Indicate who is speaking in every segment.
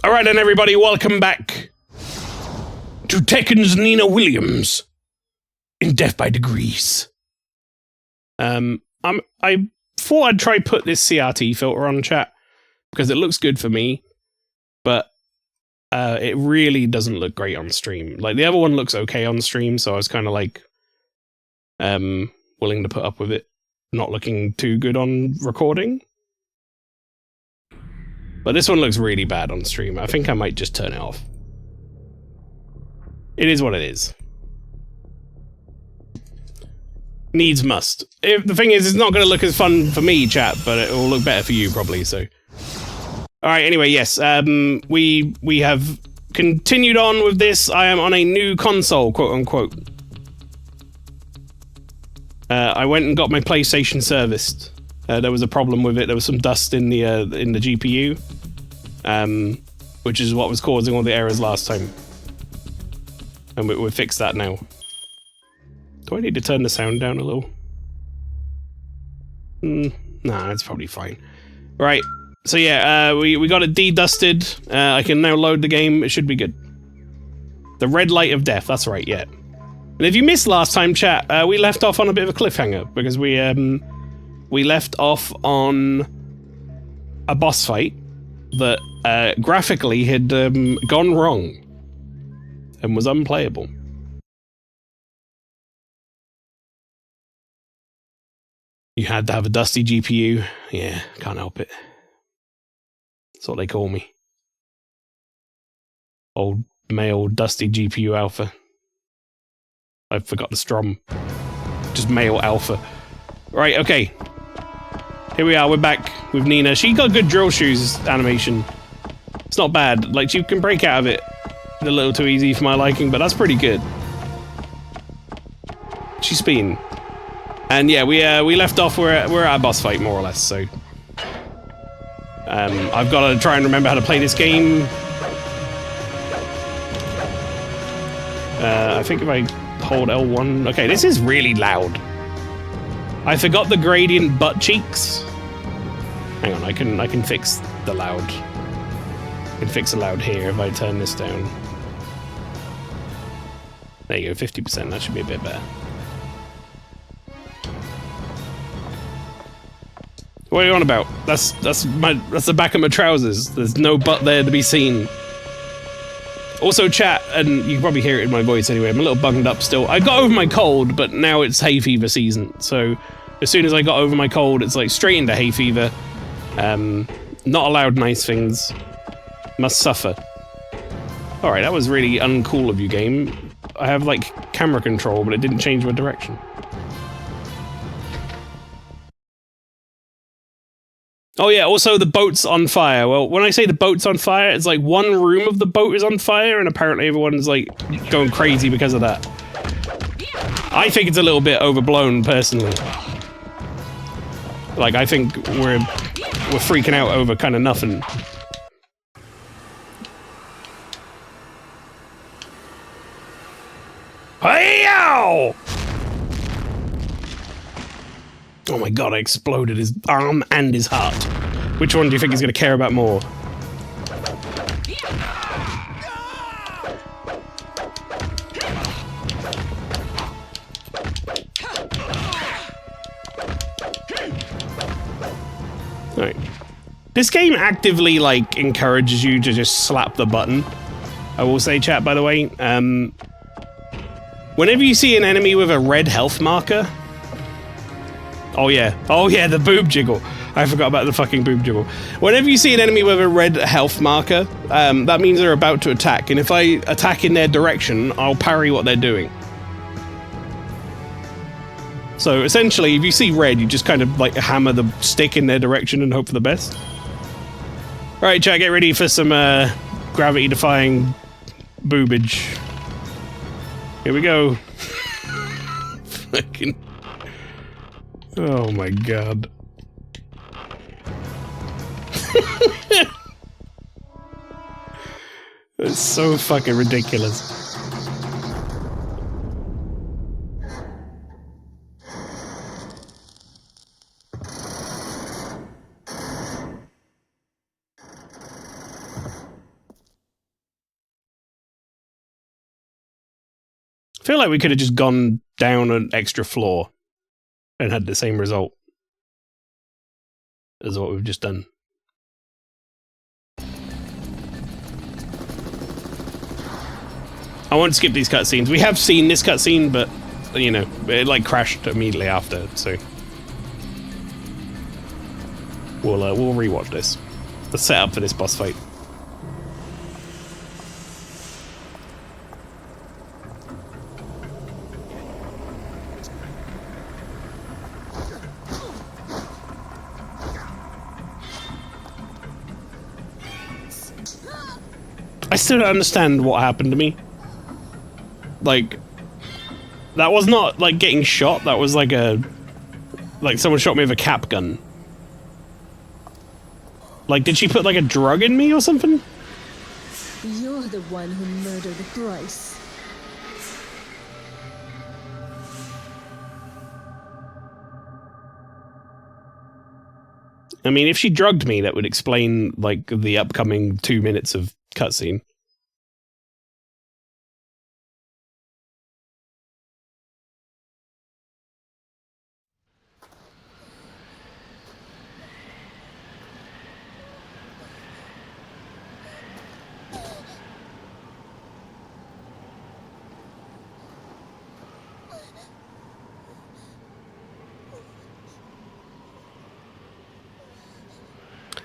Speaker 1: Alright then, everybody, welcome back to Tekken's Nina Williams in Death by Degrees. I thought I'd try put this CRT filter on, chat, because it looks good for me, but it really doesn't look great on stream. Like, the other one looks okay on stream, so I was kind of like willing to put up with it not looking too good on recording. But this one looks really bad on stream. I think I might just turn it off. It is what it is. Needs must. The thing is, it's not going to look as fun for me, chat, but it will look better for you, probably, so... Alright, anyway, yes, we have continued on with this. I am on a new console, quote-unquote. I went and got my PlayStation serviced. There was a problem with it. There was some dust in the GPU, which is what was causing all the errors last time. And we fixed that now. Do I need to turn the sound down a little? Nah, it's probably fine. Right, so yeah, we got it de-dusted. I can now load the game. It should be good. The Red Light of Death, that's right, yeah. And if you missed last time, chat, we left off on a bit of a cliffhanger, because we left off on a boss fight that graphically had gone wrong and was unplayable. You had to have a dusty GPU. Yeah, can't help it. That's what they call me. Old male dusty GPU alpha. I forgot the strum. Just male alpha. Right, okay. Here we are, we're back with Nina. She got good drill shoes animation. It's not bad. Like, she can break out of it a little too easy for my liking, but that's pretty good. She's been. And yeah, we left off, we're at a boss fight, more or less, so... I've got to try and remember how to play this game. I think if I hold L1... Okay, this is really loud. I forgot the gradient butt cheeks. Hang on, I can fix the loud. I can fix the loud here if I turn this down. There you go, 50%, that should be a bit better. What are you on about? That's the back of my trousers. There's no butt there to be seen. Also, chat, and you can probably hear it in my voice anyway, I'm a little bunged up still. I got over my cold, but now it's hay fever season, so as soon as I got over my cold, it's like straight into hay fever. Not allowed nice things. Must suffer. Alright, that was really uncool of you, game. I have, like, camera control, but it didn't change my direction. Oh yeah, also the boat's on fire. Well, when I say the boat's on fire, it's like one room of the boat is on fire, and apparently everyone's, like, going crazy because of that. I think it's a little bit overblown, personally. Like, I think we're freaking out over kind of nothing. Hey-yow! Oh my god, I exploded his arm and his heart. Which one do you think he's going to care about more? Right. This game actively, like, encourages you to just slap the button. I will say, chat, by the way, whenever you see an enemy with a red health marker... Oh yeah, the boob jiggle. I forgot about the fucking boob jiggle. Whenever you see an enemy with a red health marker, that means they're about to attack, and if I attack in their direction, I'll parry what they're doing. So essentially, if you see red, you just kind of like hammer the stick in their direction and hope for the best. Right, chat, get ready for some gravity-defying boobage. Here we go. Fucking... Oh my god. It's so fucking ridiculous. feel like we could have just gone down an extra floor and had the same result as what we've just done. I won't skip these cutscenes. We have seen this cutscene, but, you know, it like crashed immediately after, so we'll rewatch this. The setup for this boss fight. I still don't understand what happened to me. Like, that was not like getting shot, that was like someone shot me with a cap gun. Like, did she put like a drug in me or something?
Speaker 2: You're the one who murdered Bryce.
Speaker 1: I mean, if she drugged me, that would explain like the upcoming 2 minutes of cutscene.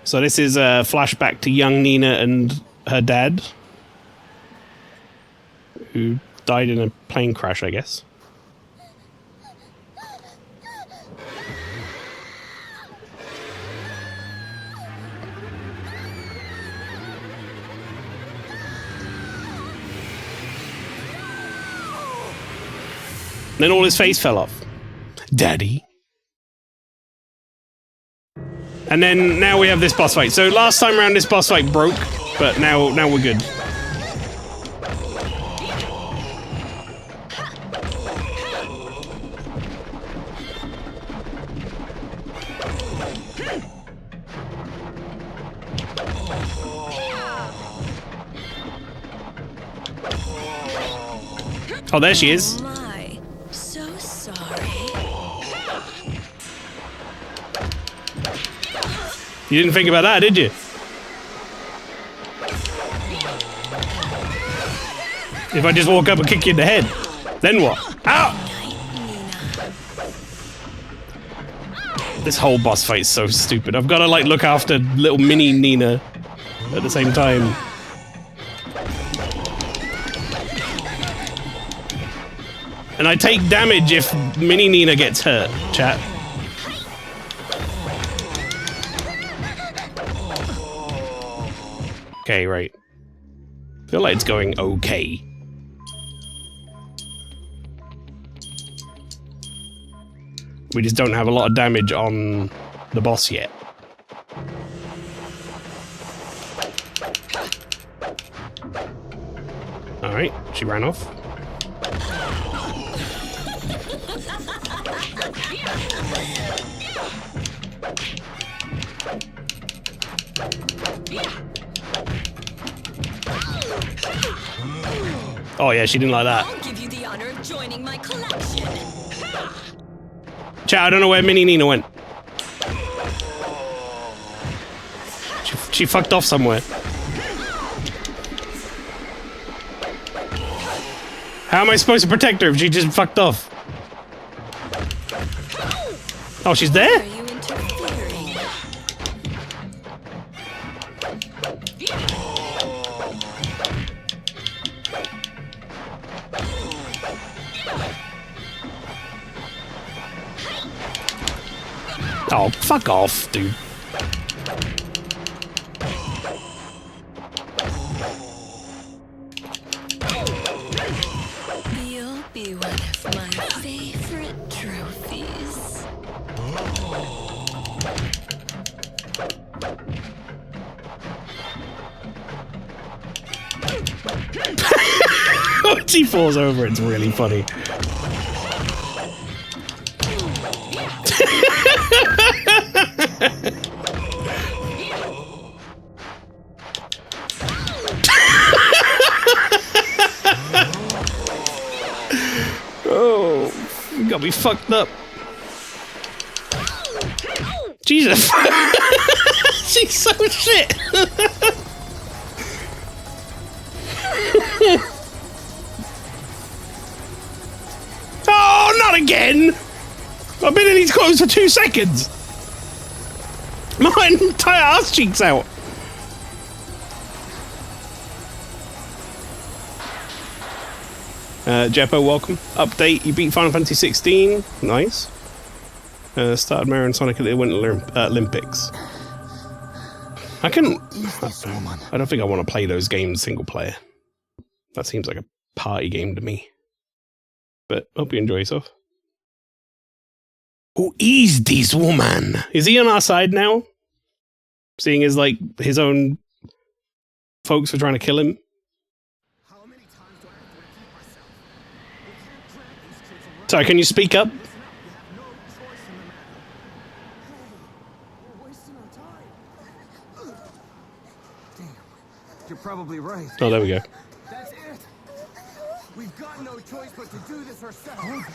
Speaker 1: So this is a flashback to young Nina and her dad, who died in a plane crash, I guess. Then all his face fell off. Daddy. And then now we have this boss fight. So last time around this boss fight broke, but now we're good. Oh, there she is.
Speaker 2: My, so sorry.
Speaker 1: You didn't think about that, did you? If I just walk up and kick you in the head, then what? Ow! This whole boss fight's so stupid. I've got to like look after little mini Nina at the same time. And I take damage if mini Nina gets hurt, chat. Okay, right. Feel like it's going okay. We just don't have a lot of damage on the boss yet. Alright, she ran off. Oh yeah, she didn't like that.
Speaker 2: I'll give you the honor of joining my collection.
Speaker 1: Chat, I don't know where Mini Nina went. She fucked off somewhere. How am I supposed to protect her if she just fucked off? Oh, she's there?
Speaker 2: Are you interfering?
Speaker 1: Oh, fuck off, dude.
Speaker 2: You'll be one of my favorite trophies.
Speaker 1: When she falls over, it's really funny. me fucked up. Jesus. She's so shit. Oh, not again. I've been in these clothes for 2 seconds. My entire ass cheeks out. Jeppo, welcome. Update, you beat Final Fantasy 16. Nice. Started Mario and Sonic at the Winter Olympics. I don't think I want to play those games single player. That seems like a party game to me. But hope you enjoy yourself. Who is this woman? Is he on our side now? Seeing as, like, his own folks are trying to kill him? Sorry, can you speak up?
Speaker 3: You're probably right.
Speaker 1: Oh, there we go.
Speaker 3: That's it. We've got no choice but to do this ourselves.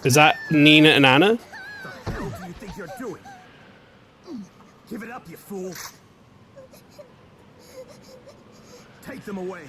Speaker 1: Is that Nina and Anna?
Speaker 3: What the hell do you think you're doing? Give it up, you fool. Take them away.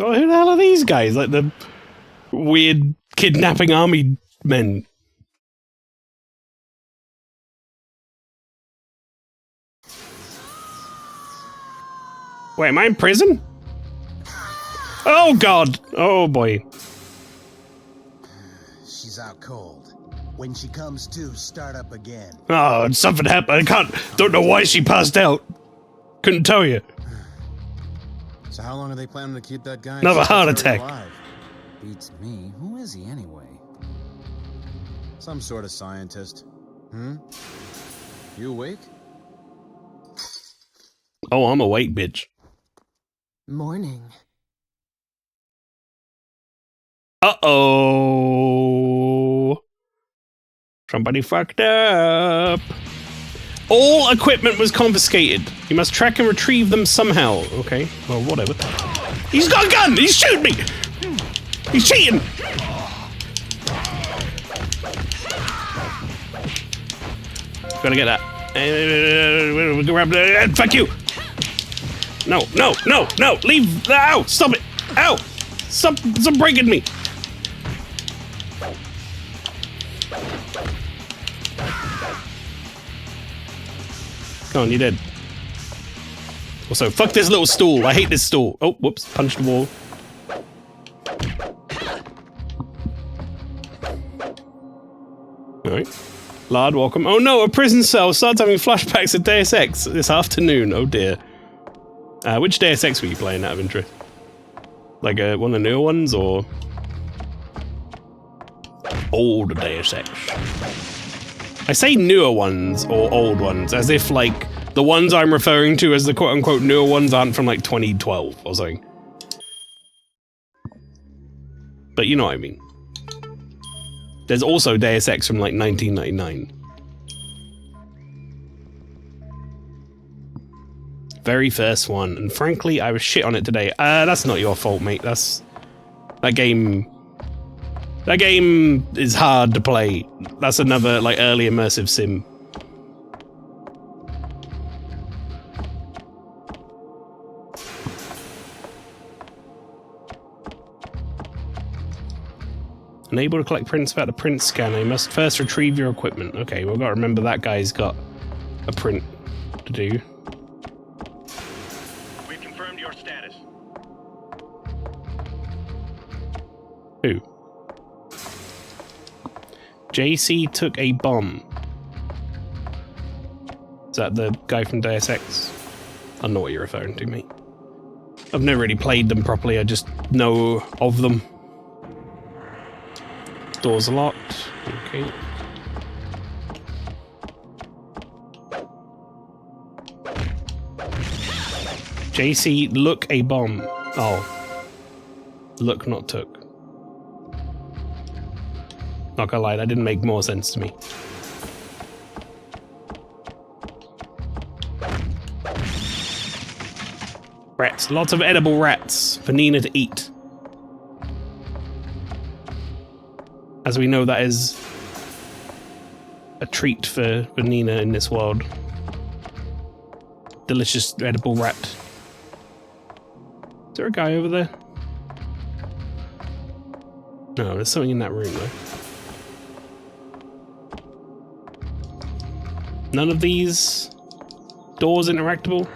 Speaker 1: Oh, who the hell are these guys? Like the weird kidnapping army men. Wait, am I in prison? Oh god! Oh boy.
Speaker 4: She's out cold. When she comes to, start up again.
Speaker 1: Oh, something happened. Don't know why she passed out. Couldn't tell you.
Speaker 4: So how long are they planning to keep that guy?
Speaker 1: Another heart attack.
Speaker 4: Alive? Beats me. Who is he anyway? Some sort of scientist. You awake?
Speaker 1: Oh, I'm awake, bitch.
Speaker 2: Morning.
Speaker 1: Uh-oh. Somebody fucked up. All equipment was confiscated. You must track and retrieve them somehow. Okay, well, whatever. He's got a gun! He's shooting me! He's cheating! Gotta get that. Fuck you! No, no, no, no! Leave! Ow! Stop it! Ow! Stop breaking me! Come on, you're dead. Also, fuck this little stool. I hate this stool. Oh, whoops. Punched the wall. Alright. Lard, welcome. Oh no, a prison cell starts having flashbacks of Deus Ex this afternoon. Oh dear. Which Deus Ex were you playing out of interest? Like one of the newer ones, or old Deus Ex? I say newer ones or old ones, as if, like, the ones I'm referring to as the quote-unquote newer ones aren't from, like, 2012 or something. But you know what I mean. There's also Deus Ex from, like, 1999. Very first one, and frankly, I was shit on it today. That's not your fault, mate. That game is hard to play. That's another, like, early immersive sim. Unable to collect prints without the print scanner. You must first retrieve your equipment. Okay, we've got to remember that guy's got a print to do.
Speaker 5: We've confirmed your status.
Speaker 1: Who? JC took a bomb. Is that the guy from Deus Ex? I know what you're referring to, mate. I've never really played them properly, I just know of them. Doors are locked. Okay. JC, look a bomb. Oh. Look, not took. Not gonna lie, that didn't make more sense to me. Rats. Lots of edible rats for Nina to eat. As we know, that is a treat for Nina in this world. Delicious edible rat. Is there a guy over there? No, there's something in that room though. None of these doors interactable?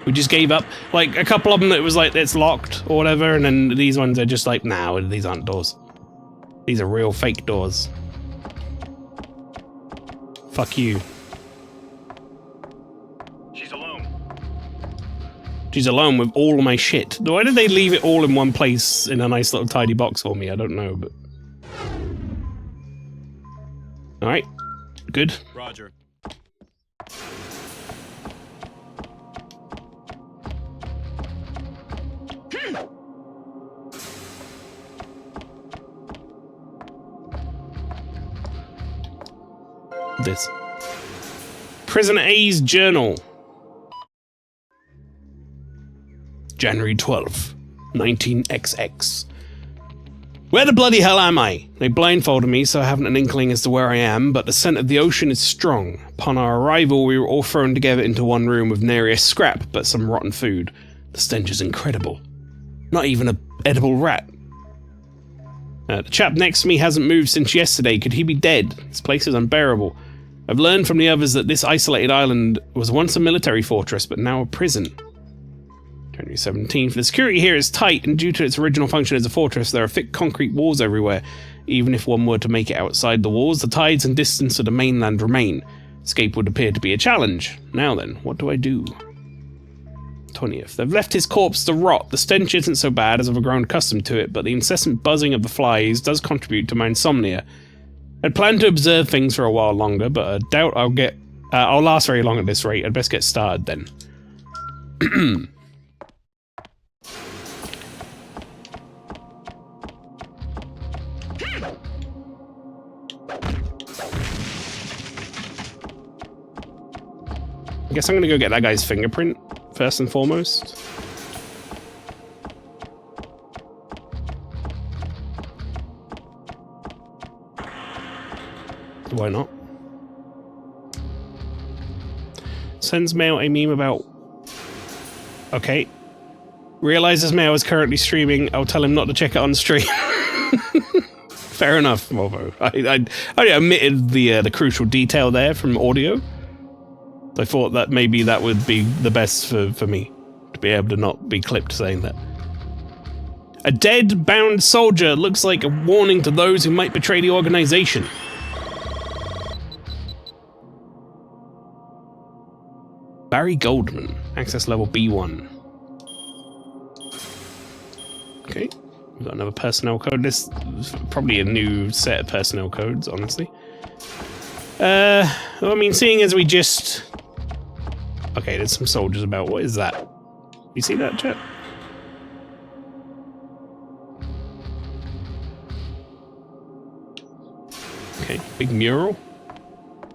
Speaker 1: We just gave up. Like, a couple of them that was like, it's locked or whatever, and then these ones are just like, nah, these aren't doors. These are real fake doors. Fuck you.
Speaker 3: She's alone.
Speaker 1: She's alone with all of my shit. Why did they leave it all in one place in a nice little tidy box for me? I don't know, but... Alright. Good.
Speaker 3: Roger.
Speaker 1: This. Prisoner A's journal. January 12th, 19XX. Where the bloody hell am I? They blindfolded me, so I haven't an inkling as to where I am, but the scent of the ocean is strong. Upon our arrival, we were all thrown together into one room with nary a scrap, but some rotten food. The stench is incredible. Not even an edible rat. The chap next to me hasn't moved since yesterday. Could he be dead? This place is unbearable. I've learned from the others that this isolated island was once a military fortress, but now a prison. January 17th. The security here is tight, and due to its original function as a fortress, there are thick concrete walls everywhere. Even if one were to make it outside the walls, the tides and distance of the mainland remain. Escape would appear to be a challenge. Now then, what do I do? 20th. They've left his corpse to rot. The stench isn't so bad as I've grown accustomed to it, but the incessant buzzing of the flies does contribute to my insomnia. I'd planned to observe things for a while longer, but I doubt I'll last very long at this rate. I'd best get started then. I guess I'm gonna go get that guy's fingerprint first and foremost. Why not? Sends Mael a meme about... Okay. Realizes Mael is currently streaming. I'll tell him not to check it on stream. Fair enough, Volvo. I omitted the crucial detail there from audio. I thought that maybe that would be the best for me, to be able to not be clipped saying that. A dead, bound soldier looks like a warning to those who might betray the organization. Barry Goldman, access level B1. Okay, we've got another personnel code. This is probably a new set of personnel codes, honestly. Well, I mean, seeing as we just... Okay, there's some soldiers about. What is that? You see that, chat? Okay, big mural.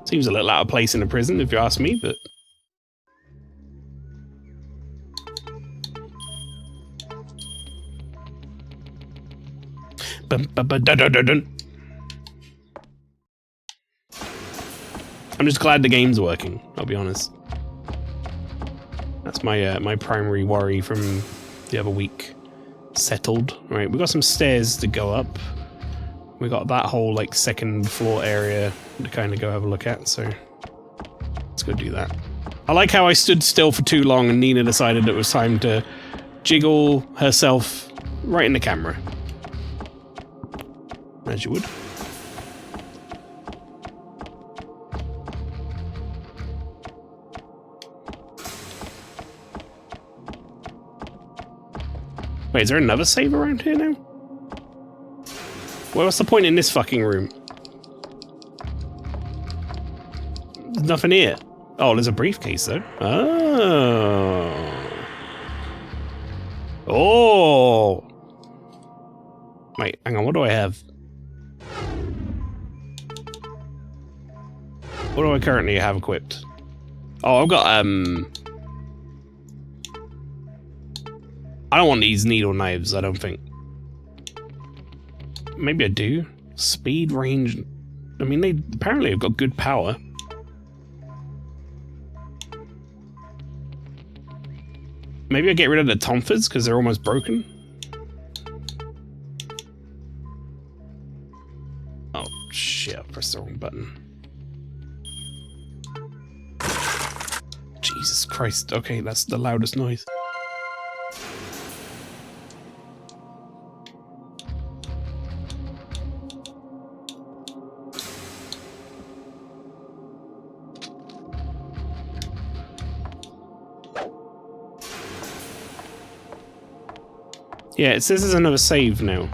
Speaker 1: Seems a little out of place in a prison, if you ask me, but... I'm just glad the game's working, I'll be honest. That's my my primary worry from the other week. Settled. Right, we've got some stairs to go up. We got that whole like second floor area to kind of go have a look at, so let's go do that. I like how I stood still for too long and Nina decided it was time to jiggle herself right in the camera. As you would. Wait, is there another save around here now? Well, what's the point in this fucking room? There's nothing here. Oh, there's a briefcase though. Oh. Oh! Wait, hang on, what do I have? What do I currently have equipped? Oh, I've got, I don't want these needle knives, I don't think. Maybe I do? Speed, range... I mean, they apparently have got good power. Maybe I get rid of the tonfas, because they're almost broken? Oh, shit, I pressed the wrong button. Jesus Christ, okay, that's the loudest noise. Yeah, it says there's another save now.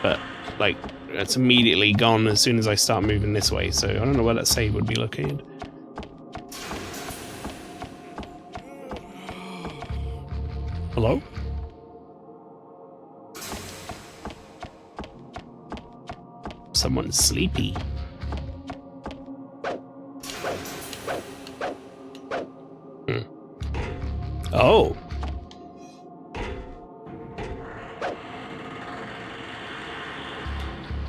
Speaker 1: But, like, it's immediately gone as soon as I start moving this way, so I don't know where that save would be located. Hello? Someone's sleepy. Oh.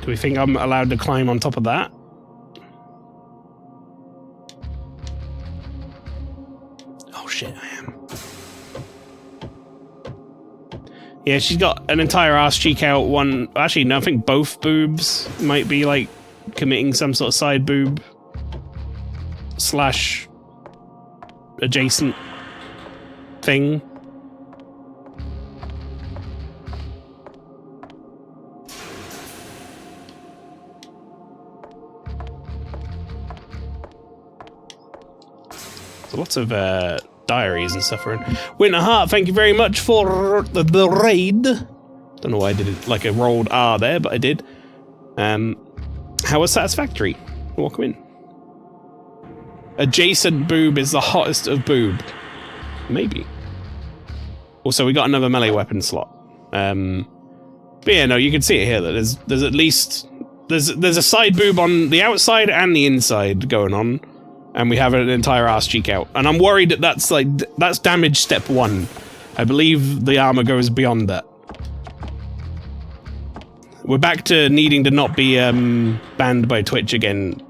Speaker 1: Do we think I'm allowed to climb on top of that? Oh shit, I am. Yeah, she's got an entire ass cheek out. One, actually, no, I think both boobs might be like committing some sort of side boob slash adjacent thing. So lots of diaries and stuff are in. Winter Heart, thank you very much for the raid. Don't know why I did it like a rolled R there, but I did. How was Satisfactory? Welcome in. Adjacent boob is the hottest of boob. Maybe. Also, we got another melee weapon slot. But yeah, no, you can see it here that there's at least there's a side boob on the outside and the inside going on. And we have an entire ass cheek out. And I'm worried that that's damage step 1. I believe the armor goes beyond that. We're back to needing to not be banned by Twitch again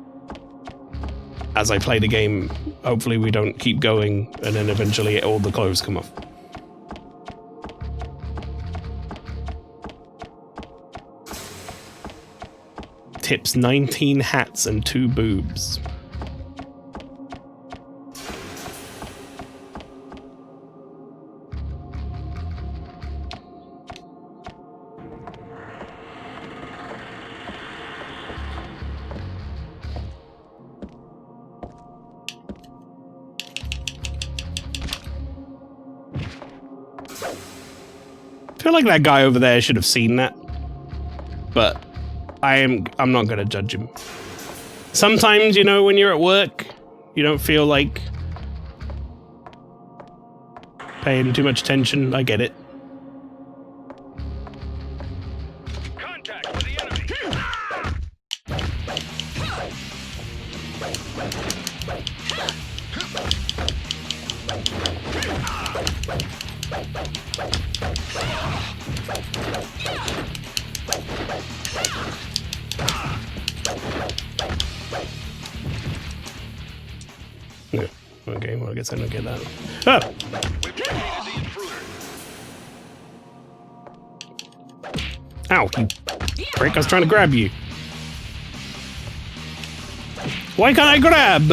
Speaker 1: as I play the game. Hopefully we don't keep going and then eventually all the clothes come off. Tips 19 hats and 2 boobs. I feel like that guy over there should have seen that, but I'm not gonna judge him. Sometimes, you know, when you're at work, you don't feel like paying too much attention. I get it.
Speaker 3: Contact with the enemy.
Speaker 1: No. Okay, well I guess I don't get that. Ah! Ow, you prick, I was trying to grab you. Why can't I grab?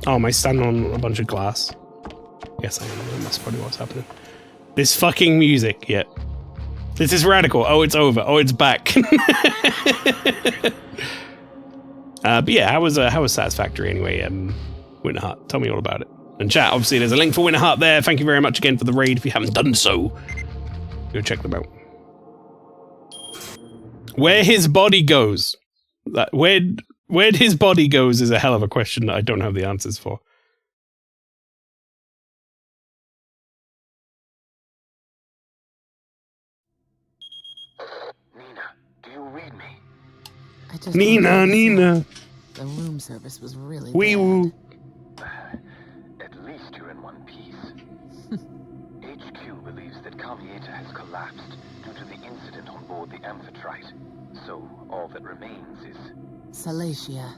Speaker 1: Oh, am I standing on a bunch of glass? Yes, I am. That's probably what's happening. This fucking music, yeah. This is radical. Oh, it's over. Oh, it's back. But yeah, how was Satisfactory anyway? Winter Heart, tell me all about it. And chat, obviously, there's a link for Winter Heart there. Thank you very much again for the raid. If you haven't done so, go check them out. Where his body goes. Where his body goes is a hell of a question that I don't have the answers for.
Speaker 5: Nina, do you read me?
Speaker 6: I just
Speaker 1: Nina.
Speaker 6: The room service was really
Speaker 1: Wee
Speaker 6: bad.
Speaker 1: woo.
Speaker 5: At least you're in one piece. HQ believes that Kamieta has collapsed due to the incident on board the Amphitrite. So, all that remains is...
Speaker 6: Salacia.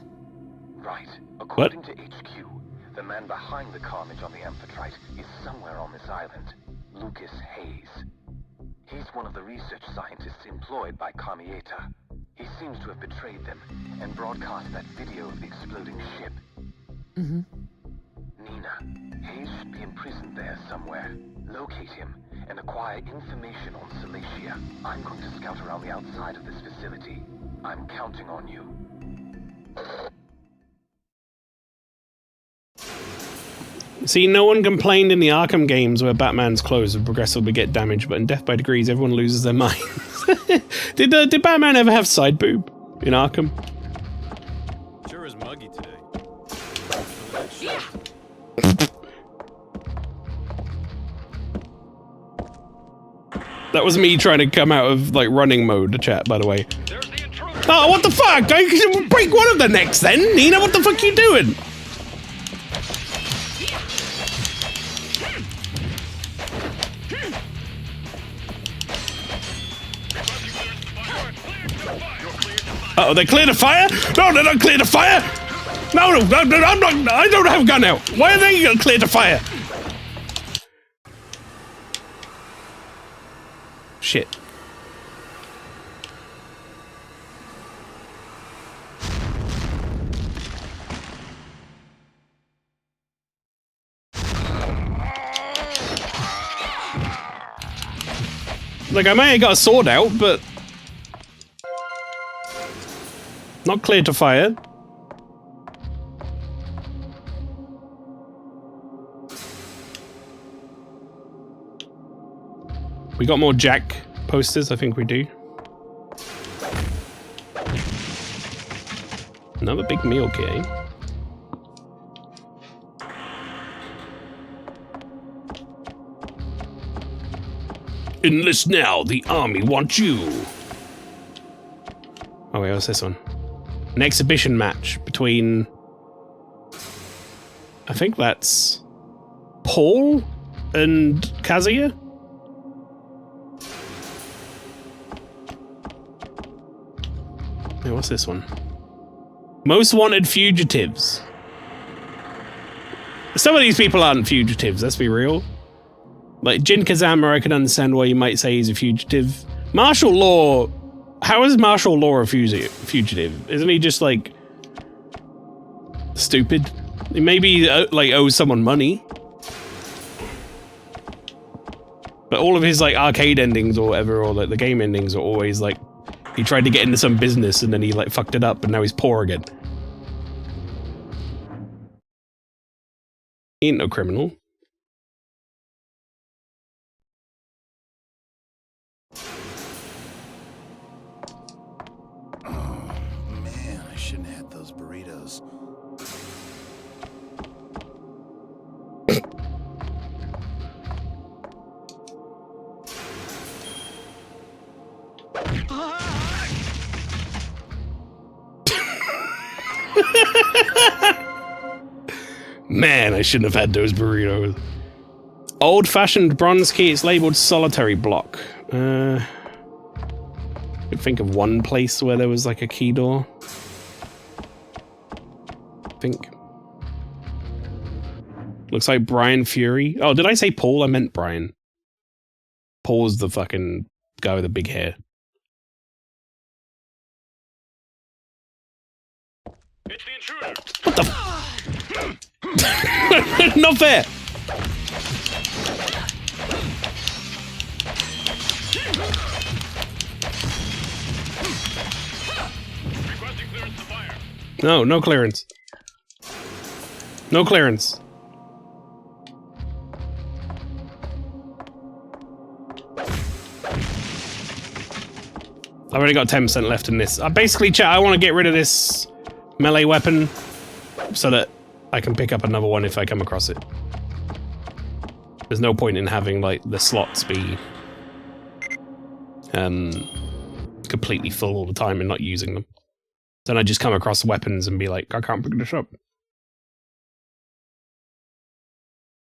Speaker 5: Right. According to HQ, the man behind the carnage on the Amphitrite is somewhere on this island. Lucas Hayes. He's one of the research scientists employed by Kamieta. He seems to have betrayed them and broadcast that video of the exploding ship.
Speaker 6: Mm-hmm.
Speaker 5: Nina, Hayes should be imprisoned there somewhere. Locate him and acquire information on Salacia. I'm going to scout around the outside of this facility. I'm counting on you.
Speaker 1: See, no one complained in the Arkham games where Batman's clothes would progressively get damaged, but in Death by Degrees, everyone loses their minds. Did Batman ever have side boob in Arkham?
Speaker 4: Sure is muggy today.
Speaker 1: That was me trying to come out of, like, running mode to chat, by the way. Oh, what the fuck? I break one of the necks then! Nina, what the fuck are you doing? Uh-oh, they cleared the fire? No, they don't clear the fire! No, I'm not, I don't have a gun out. Why are they gonna clear the fire? Shit. Like, I may have got a sword out, but... not clear to fire. We got more Jack posters, I think we do. Another big meal kit, eh? Enlist now, the army wants you. Oh wait, what's this one? An exhibition match between... I think that's... Paul and Kazuya? Hey, what's this one? Most wanted fugitives. Some of these people aren't fugitives, let's be real. Like, Jin Kazama, I can understand why you might say he's a fugitive. Martial Law... How is Martial Law a fugitive? Isn't he just, like... stupid? He maybe, like, owes someone money. But all of his, like, arcade endings or whatever, or, like, the game endings are always, like... He tried to get into some business and then he, like, fucked it up and now he's poor again. He ain't no criminal.
Speaker 4: Man, I shouldn't have had those burritos.
Speaker 1: Man, I shouldn't have had those burritos. Old-fashioned bronze key, it's labeled solitary block. I could think of one place where there was like a key door. I think. Looks like Brian Fury. Oh, did I say Paul? I meant Brian. Paul's the fucking guy with the big hair.
Speaker 3: It's the intruder.
Speaker 1: What the f- Not fair!
Speaker 3: Requesting clearance to fire.
Speaker 1: No, no clearance. No clearance. I've only got 10% left in this. Basically, chat, I want to get rid of this melee weapon so that I can pick up another one if I come across it. There's no point in having, like, the slots be completely full all the time and not using them. Then I just come across weapons and be like, I can't pick this up.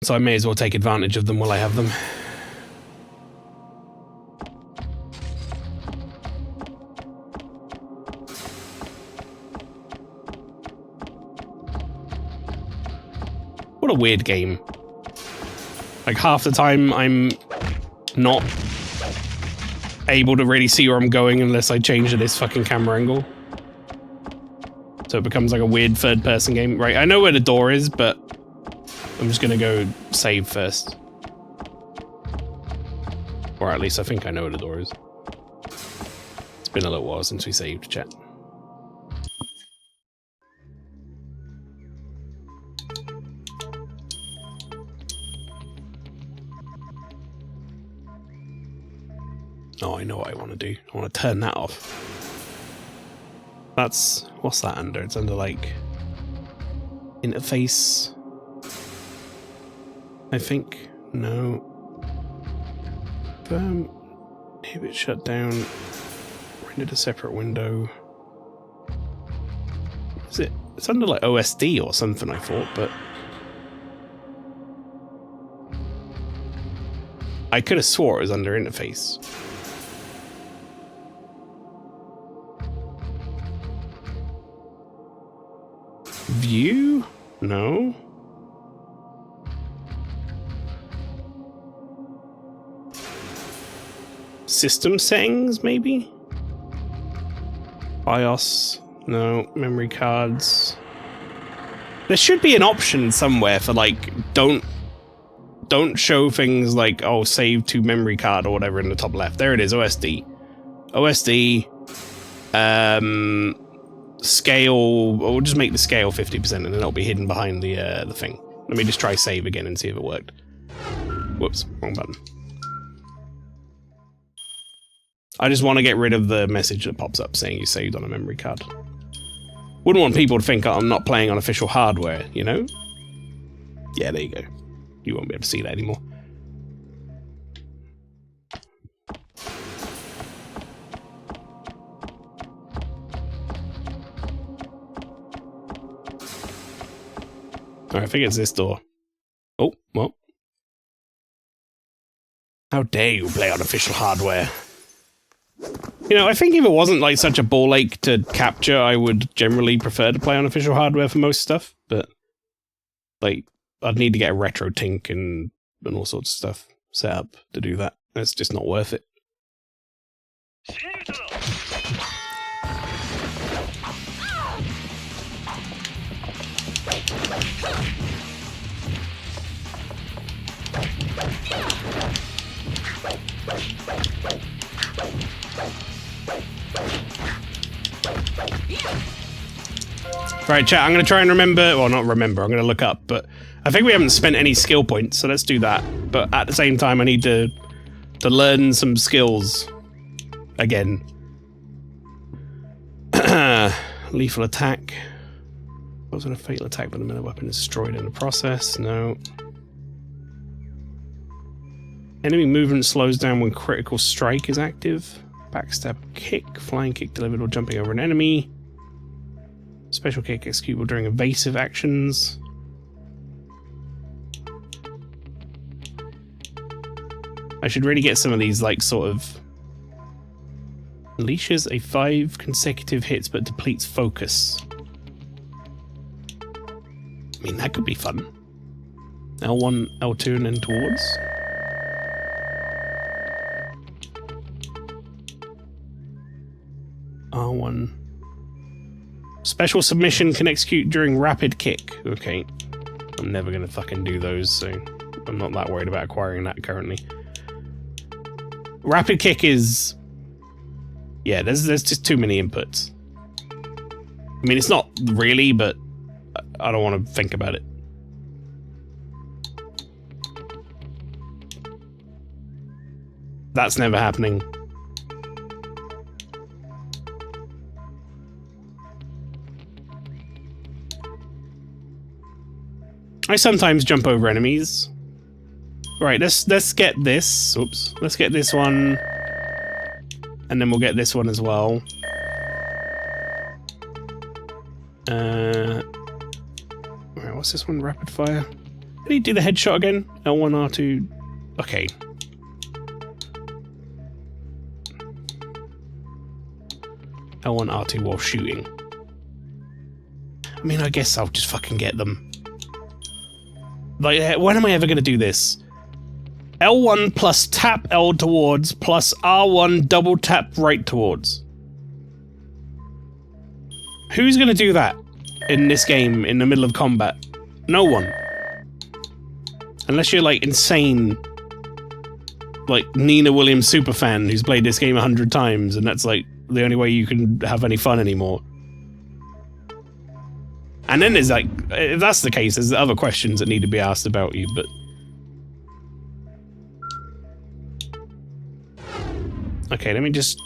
Speaker 1: So I may as well take advantage of them while I have them. What a weird game. Like, half the time I'm not able to really see where I'm going unless I change this fucking camera angle. So it becomes like a weird third-person game. Right, I know where the door is, but I'm just gonna go save first. Or at least I think I know where the door is. It's been a little while since we saved, chat. Oh, I know what I want to do. I want to turn that off. That's... what's that under? It's under, like... interface... I think. No. If it's shut down... rendered a separate window... is it... it's under, like, OSD or something, I thought, but... I could have swore it was under interface. View? No. System settings, maybe? BIOS? No. Memory cards? There should be an option somewhere for, like, don't show things like, oh, save to memory card or whatever in the top left. There it is, OSD. OSD, scale, we'll just make the scale 50% and then it'll be hidden behind the thing. Let me just try save again and see if it worked. Whoops, wrong button. I just want to get rid of the message that pops up saying you saved on a memory card. Wouldn't want people to think I'm not playing on official hardware, you know? Yeah, there you go. You won't be able to see that anymore. Alright, I think it's this door. Oh, well. How dare you play on official hardware? You know, I think if it wasn't like such a ball ache to capture, I would generally prefer to play on official hardware for most stuff, but like, I'd need to get a retro tink and all sorts of stuff set up to do that. It's just not worth it. Right, chat, I'm going to try and remember, well, not remember, I'm going to look up, but I think we haven't spent any skill points, so let's do that. But at the same time, I need to learn some skills again. Lethal attack. Wasn't a fatal attack, but the melee weapon is destroyed in the process. No. Enemy movement slows down when critical strike is active. Backstab kick, flying kick delivered while jumping over an enemy. Special kick executable during evasive actions. I should really get some of these, like, sort of... Unleashes a 5 consecutive hits but depletes focus. I mean, that could be fun. L1, L2, and then towards. R1. Special submission can execute during rapid kick. Okay. I'm never gonna fucking do those, so I'm not that worried about acquiring that currently. Rapid kick is... yeah, there's just too many inputs. I mean, it's not really, but I don't want to think about it. That's never happening. I sometimes jump over enemies. Right, let's get this. Oops. Let's get this one. And then we'll get this one as well. Right, what's this one? Rapid fire. How do you do the headshot again? L1, R2. Okay. L1, R2 while shooting. I mean, I guess I'll just fucking get them. Like, when am I ever going to do this? L1 plus tap L towards plus R1 double tap right towards. Who's going to do that in this game in the middle of combat? No one. Unless you're like insane, like Nina Williams superfan who's played this game 100 times and that's like the only way you can have any fun anymore. And then there's like, if that's the case, there's other questions that need to be asked about you, but... Okay, let me just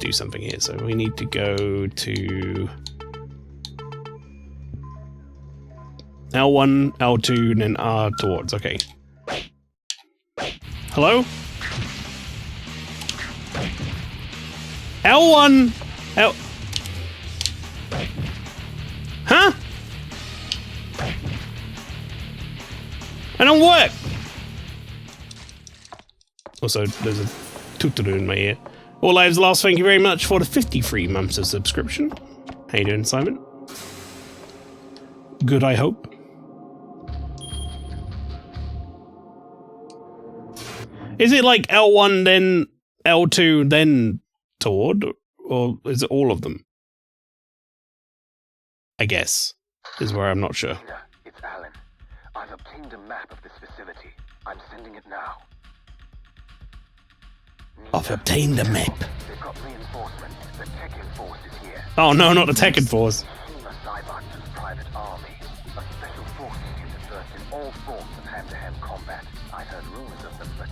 Speaker 1: do something here. So we need to go to... L1, L2, and then R towards, okay. Hello? L1, L... Huh? I don't work! Also, there's a tuturu in my ear. All lives lost, thank you very much for the 53 months of subscription. How you doing, Simon? Good, I hope. Is it like L1, then L2, then toward? Or is it all of them? I guess, is where I'm not sure.
Speaker 5: It's Alan. I've obtained a map of this facility. I'm sending it now.
Speaker 1: I've obtained a map.
Speaker 5: They've got reinforcements. The Tekken force is here.
Speaker 1: Oh no, not the Tekken force.
Speaker 5: Shima Saibatsu's private army. A special forces unit versed in all forms of hand-to-hand combat. I've heard rumors of them, but...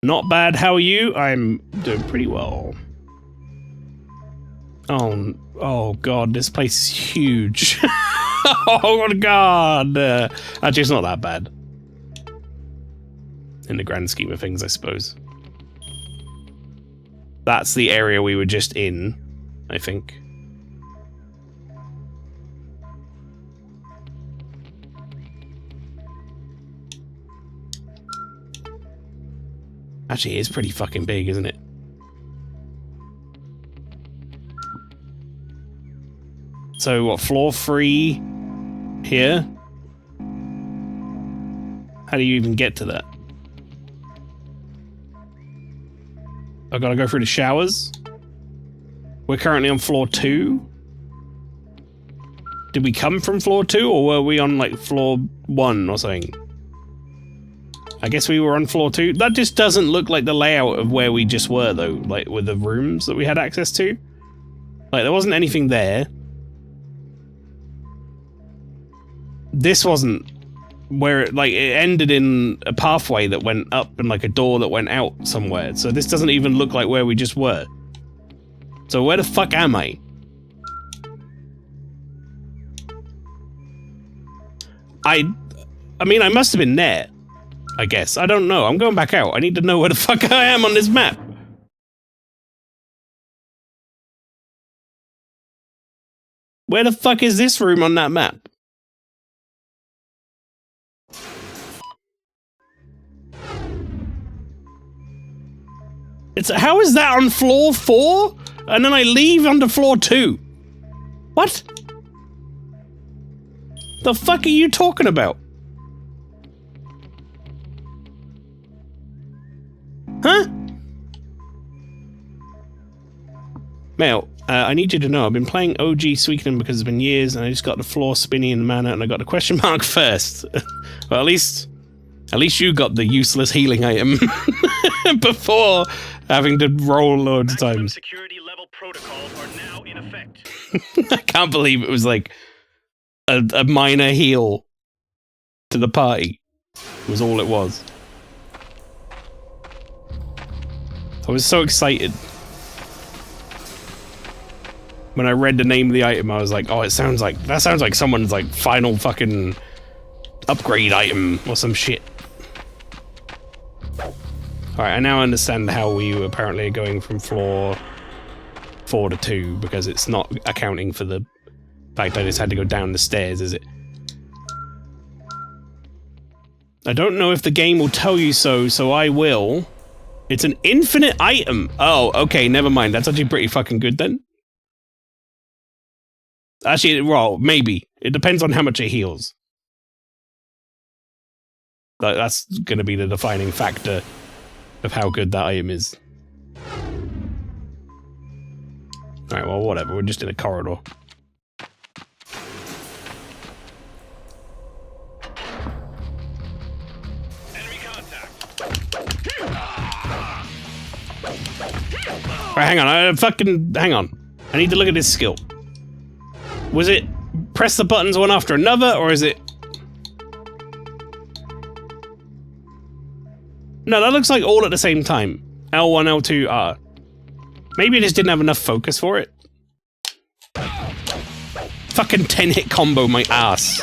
Speaker 1: Not bad, how are you? I'm doing pretty well. Oh god, this place is huge. Oh god! Actually, it's not that bad. In the grand scheme of things, I suppose. That's the area we were just in, I think. Actually, it is pretty fucking big, isn't it? So, what, floor 3 here? How do you even get to that? I gotta go through the showers? We're currently on floor 2? Did we come from floor 2, or were we on, like, floor 1 or something? I guess we were on floor 2. That just doesn't look like the layout of where we just were, though, like, with the rooms that we had access to. Like, there wasn't anything there. This wasn't where it, like, it ended in a pathway that went up and, like, a door that went out somewhere. So this doesn't even look like where we just were. So where the fuck am I? I mean, I must have been there. I guess. I don't know. I'm going back out. I need to know where the fuck I am on this map. Where the fuck is this room on that map? How is that on floor 4? And then I leave onto floor 2? What? The fuck are you talking about? Huh? Mael, I need you to know I've been playing OG Suikoden because it's been years and I just got the floor spinning in the manner and I got the question mark first. Well, at least you got the useless healing item before having to roll loads of times.
Speaker 7: Security level protocols are now in effect.
Speaker 1: I can't believe it was like a minor heal to the party. Was all it was. I was so excited. When I read the name of the item, I was like, oh, that sounds like someone's like final fucking upgrade item or some shit. Alright, I now understand how we apparently are going from floor 4 to 2, because it's not accounting for the fact I just had to go down the stairs, is it? I don't know if the game will tell you so, so I will. It's an infinite item. Oh, okay, never mind. That's actually pretty fucking good then. Actually, well, maybe. It depends on how much it heals. That's going to be the defining factor of how good that item is. Alright, well, whatever. We're just in a corridor.
Speaker 7: Enemy contact.
Speaker 1: Alright, hang on. Hang on. I need to look at this skill. Was it press the buttons one after another, or is it... No, that looks like all at the same time. L1, L2, R. Maybe I just didn't have enough focus for it. Fucking 10-hit combo my ass.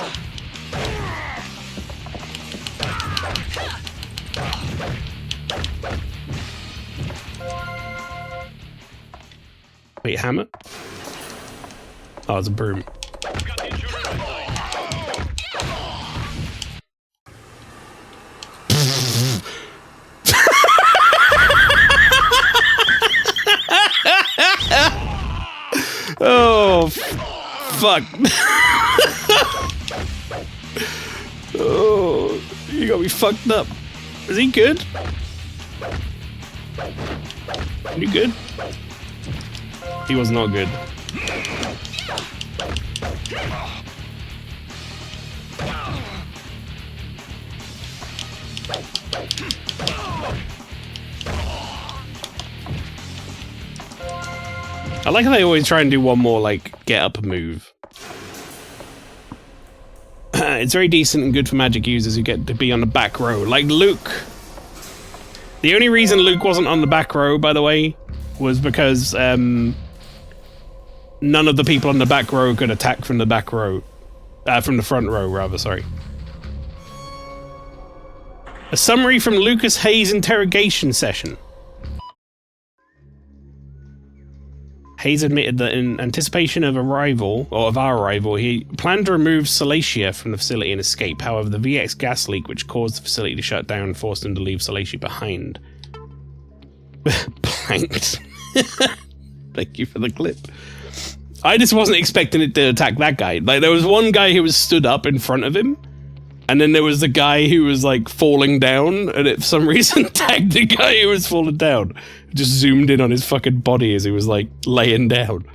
Speaker 1: Wait, hammer? Oh, it's a broom.
Speaker 7: Got the intruder in sight.
Speaker 1: Oh, fuck. Oh, you got me fucked up. Is he good? You good? He was not good. I like how they always try and do one more, like, get up move. It's very decent and good for magic users who get to be on the back row, like Luke. The only reason Luke wasn't on the back row, by the way, was because none of the people on the back row could attack from the back row. From the front row, rather, sorry. A summary from Lucas Hayes' interrogation session. Hayes admitted that in anticipation of our arrival, he planned to remove Salacia from the facility and escape. However, the VX gas leak, which caused the facility to shut down, forced him to leave Salacia behind. Planked. Thank you for the clip. I just wasn't expecting it to attack that guy. Like, there was one guy who was stood up in front of him, and then there was the guy who was, like, falling down, and it, for some reason, tagged the guy who was falling down. Just zoomed in on his fucking body as he was, like, laying down.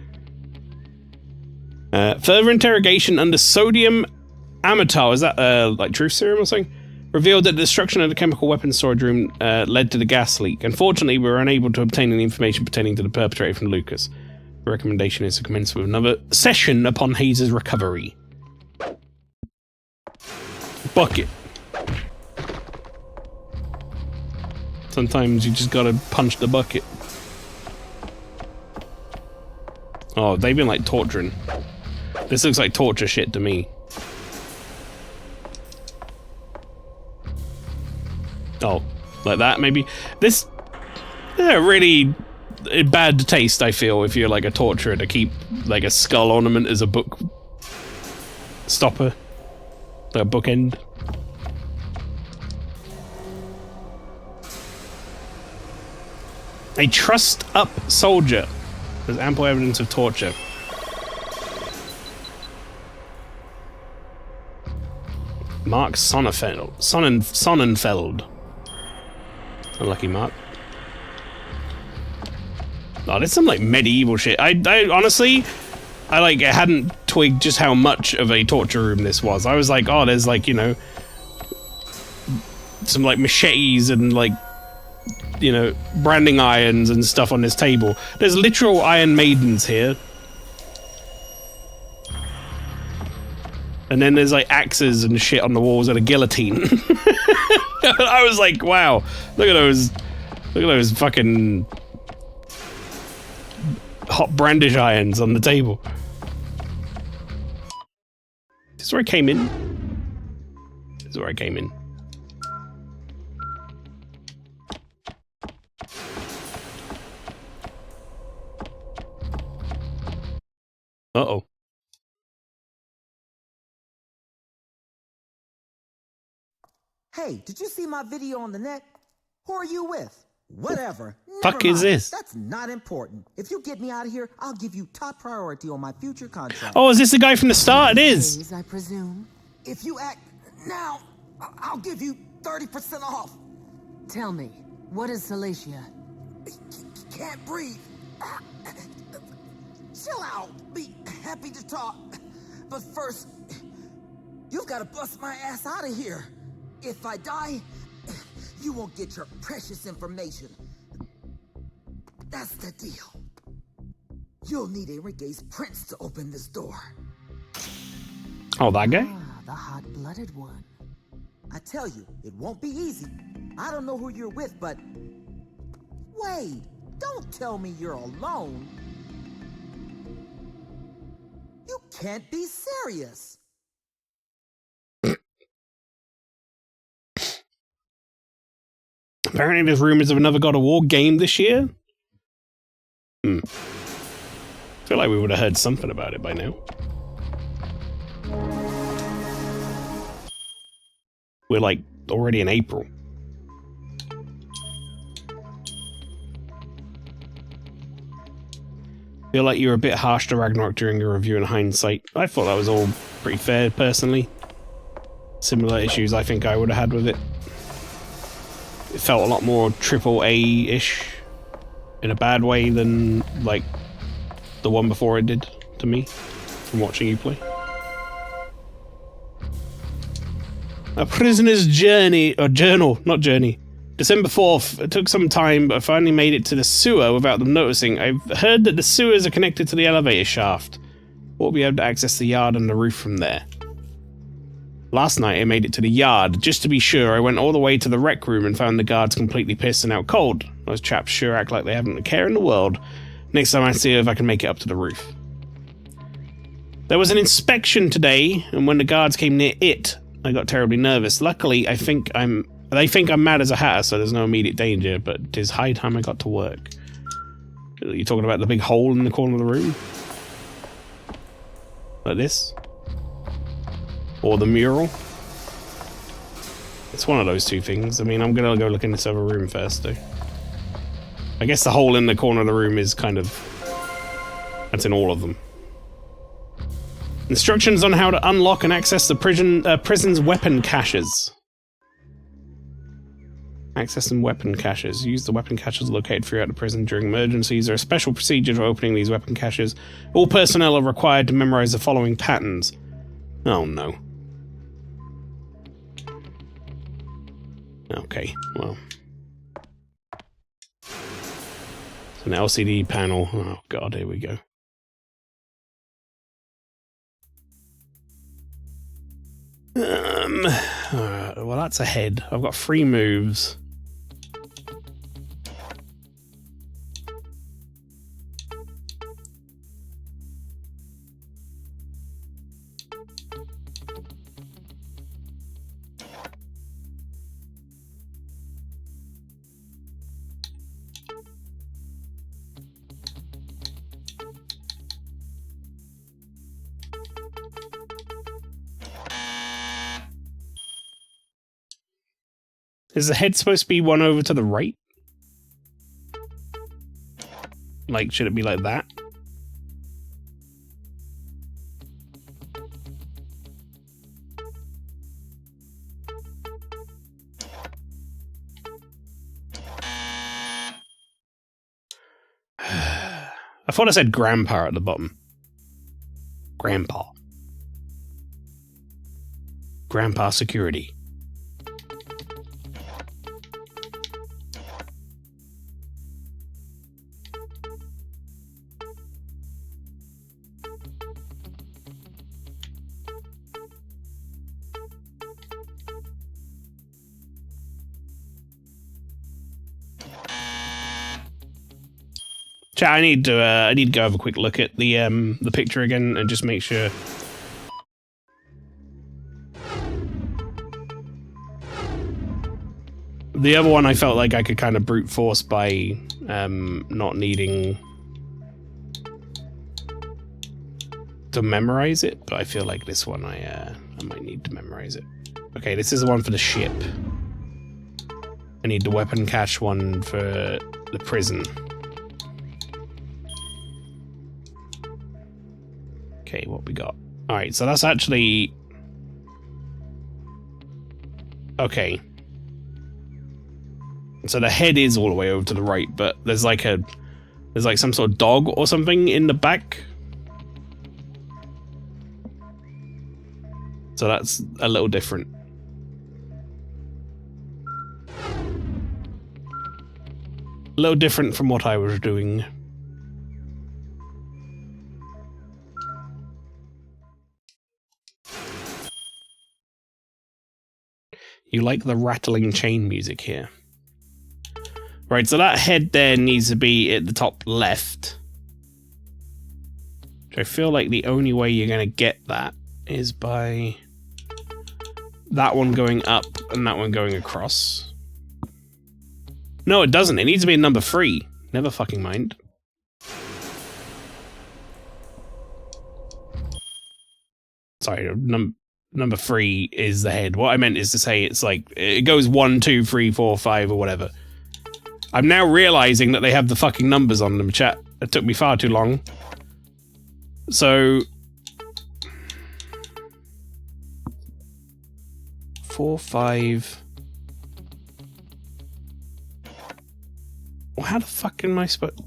Speaker 1: Further interrogation under sodium amytal, is that, like, truth serum or something? Revealed that the destruction of the chemical weapons storage room led to the gas leak. Unfortunately, we were unable to obtain any information pertaining to the perpetrator from Lucas. The recommendation is to commence with another session upon Hayes' recovery. Bucket. Sometimes you just gotta punch the bucket. Oh, they've been like torturing. This looks like torture shit to me. Oh, like that maybe? This really bad taste, I feel, if you're like a torturer to keep like a skull ornament as a book stopper. Like a bookend. A trussed up soldier. There's ample evidence of torture. Mark Sonnenfeld. Unlucky Mark. Oh, there's some like medieval shit. I honestly, I hadn't twigged just how much of a torture room this was. I was like, oh, there's like, you know, some like machetes and like, you know, branding irons and stuff on this table. There's literal Iron Maidens here. And then there's like axes and shit on the walls and a guillotine. I was like, wow, look at those fucking hot brandish irons on the table. This is where I came in. This is where I came in. Uh-oh.
Speaker 8: Hey, did you see my video on the net? Who are you with? Whatever.
Speaker 1: Fuck
Speaker 8: Never
Speaker 1: is
Speaker 8: mind.
Speaker 1: this?
Speaker 8: That's not important. If you get me out of here, I'll give you top priority on my future contract.
Speaker 1: Oh, is this the guy from the start? It is.
Speaker 6: Please, I presume.
Speaker 8: If you act now, I'll give you 30% off.
Speaker 6: Tell me, what is Salacia?
Speaker 8: Can't breathe. Chill out. Be happy to talk. But first, you've got to bust my ass out of here. If I die, you won't get your precious information. That's the deal. You'll need Enrique's prince to open this door.
Speaker 1: Oh, that guy?
Speaker 6: Ah, the hot-blooded one.
Speaker 8: I tell you, it won't be easy. I don't know who you're with, but... Wait, don't tell me you're alone. You can't be serious.
Speaker 1: Apparently there's rumors of another God of War game this year. I feel like we would have heard something about it by now. We're like already in April. Feel like you were a bit harsh to Ragnarok during your review in hindsight. I thought that was all pretty fair, personally. Similar issues I think I would have had with it. It felt a lot more AAA-ish in a bad way than, like, the one before it did to me from watching you play. A Prisoner's Journey, or Journal, not Journey. December 4th, it took some time, but I finally made it to the sewer without them noticing. I've heard that the sewers are connected to the elevator shaft. We'll be able to access the yard and the roof from there. Last night I made it to the yard. Just to be sure, I went all the way to the rec room and found the guards completely pissed and out cold. Those chaps sure act like they haven't a care in the world. Next time I see if I can make it up to the roof. There was an inspection today, and when the guards came near it, I got terribly nervous. Luckily, they think I'm mad as a hatter, so there's no immediate danger, but it is high time I got to work. Are you talking about the big hole in the corner of the room? Like this? Or the mural? It's one of those two things. I mean, I'm gonna go look in this other room first, though. I guess the hole in the corner of the room is kind of... that's in all of them. Instructions on how to unlock and access the prison's weapon caches. Access some weapon caches. Use the weapon caches located throughout the prison during emergencies. There are special procedures for opening these weapon caches. All personnel are required to memorize the following patterns. Oh no. Okay, well. It's an LCD panel. Oh god, here we go. Alright, well that's a head. I've got 3 moves. Is the head supposed to be one over to the right? Like, should it be like that? I thought I said grandpa at the bottom. Grandpa. Grandpa security. Chat, I need to go have a quick look at the picture again and just make sure. The other one I felt like I could kind of brute force by not needing to memorize it, but I feel like this one I might need to memorize it. Okay, this is the one for the ship. I need the weapon cache one for the prison. Okay, what we got? Alright, so that's actually... Okay. So the head is all the way over to the right, but there's like some sort of dog or something in the back. So that's a little different. A little different from what I was doing. You like the rattling chain music here. Right, so that head there needs to be at the top left. Which I feel like the only way you're going to get that is by that one going up and that one going across. No, it doesn't. It needs to be in number 3. Never fucking mind. Sorry, number 3 is the head. What I meant is to say it's like, it goes 1, 2, 3, 4, 5 or whatever. I'm now realizing that they have the fucking numbers on them, chat. It took me far too long. So... 4, 5... Well, how the fuck am I supposed...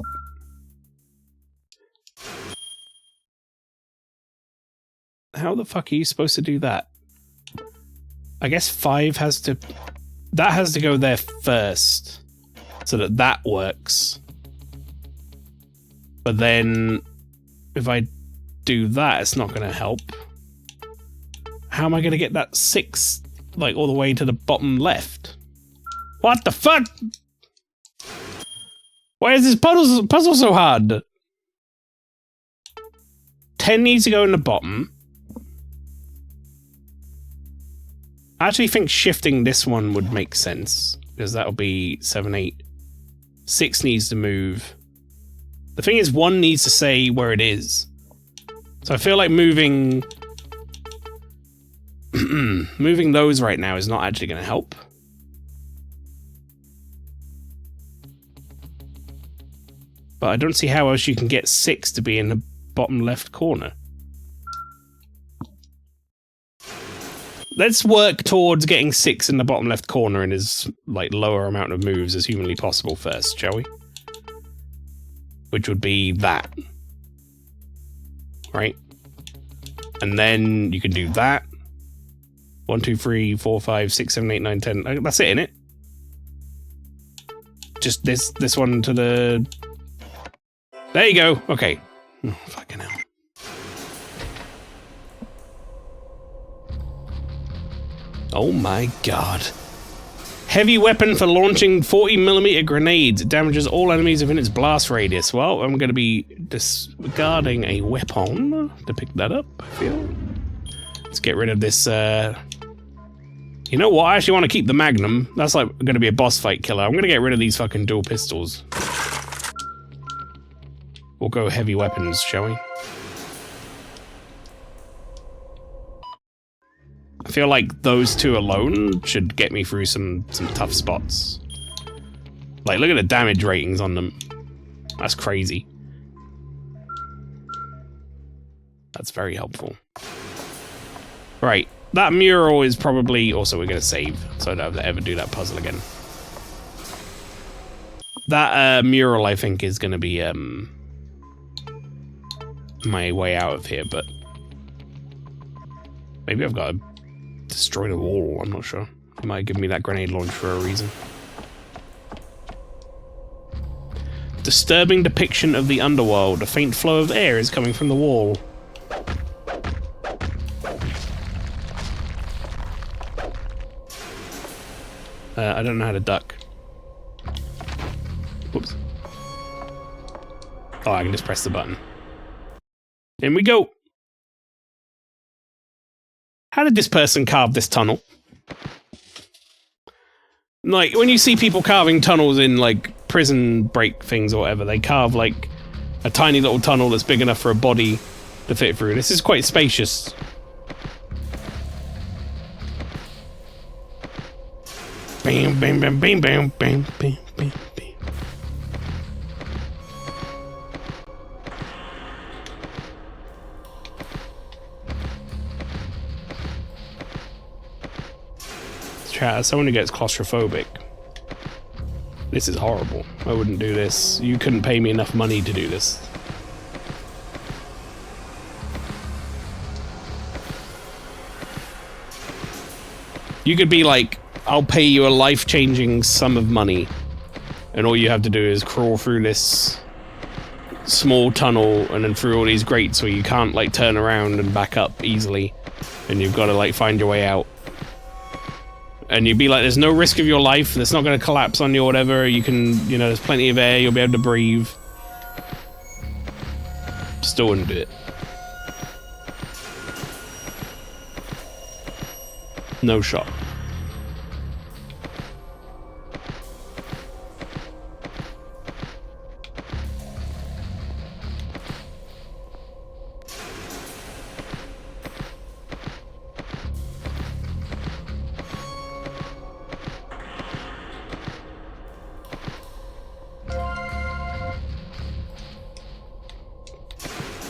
Speaker 1: How the fuck are you supposed to do that? I guess 5 has to... That has to go there first. So that that works. But then... If I do that, it's not going to help. How am I going to get that 6, like, all the way to the bottom left? What the fuck? Why is this puzzle so hard? 10 needs to go in the bottom. I actually think shifting this one would make sense, because that'll be 7, 8. 6 needs to move. The thing is, 1 needs to say where it is. So I feel like moving... moving those right now is not actually going to help. But I don't see how else you can get 6 to be in the bottom left corner. Let's work towards getting 6 in the bottom left corner in as like lower amount of moves as humanly possible first, shall we? Which would be that. Right? And then you can do that. 1, 2, 3, 4, 5, 6, 7, 8, 9, 10. That's it, innit? Just this one to the... There you go. Okay. Oh, fucking hell. Oh my god. Heavy weapon for launching 40mm grenades. It damages all enemies within its blast radius. Well, I'm going to be discarding a weapon to pick that up, I feel. Let's get rid of this, You know what? I actually want to keep the Magnum. That's like going to be a boss fight killer. I'm going to get rid of these fucking dual pistols. We'll go heavy weapons, shall we? I feel like those 2 alone should get me through some tough spots. Like, look at the damage ratings on them. That's crazy. That's very helpful. Right, that mural is probably... Also, we're going to save, so I don't have to ever do that puzzle again. That mural, I think, is going to be my way out of here, but... Maybe I've got to destroy the wall, I'm not sure. It might give me that grenade launch for a reason. Disturbing depiction of the underworld. A faint flow of air is coming from the wall. I don't know how to duck. Whoops. Oh, I can just press the button. In we go. How did this person carve this tunnel? Like, when you see people carving tunnels in, like, prison break things or whatever, they carve, like, a tiny little tunnel that's big enough for a body to fit through. This is quite spacious. Bam, bam, bam, bam, bam, bam, bam, bam, bam. As someone who gets claustrophobic, this is horrible. I wouldn't do this. You couldn't pay me enough money to do this. You could be like, I'll pay you a life-changing sum of money, and all you have to do is crawl through this small tunnel and then through all these grates where you can't like turn around and back up easily, and you've got to like find your way out. And you'd be like, there's no risk of your life, it's not going to collapse on you or whatever, you can, you know, there's plenty of air, you'll be able to breathe. Still wouldn't do it. No shot.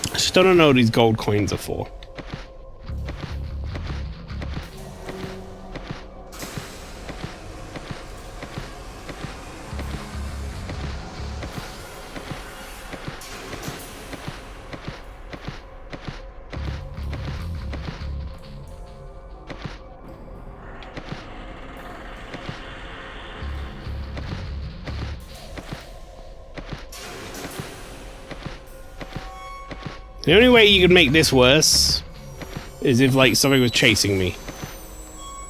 Speaker 1: I just don't know what these gold coins are for. The only way you could make this worse is if, like, something was chasing me.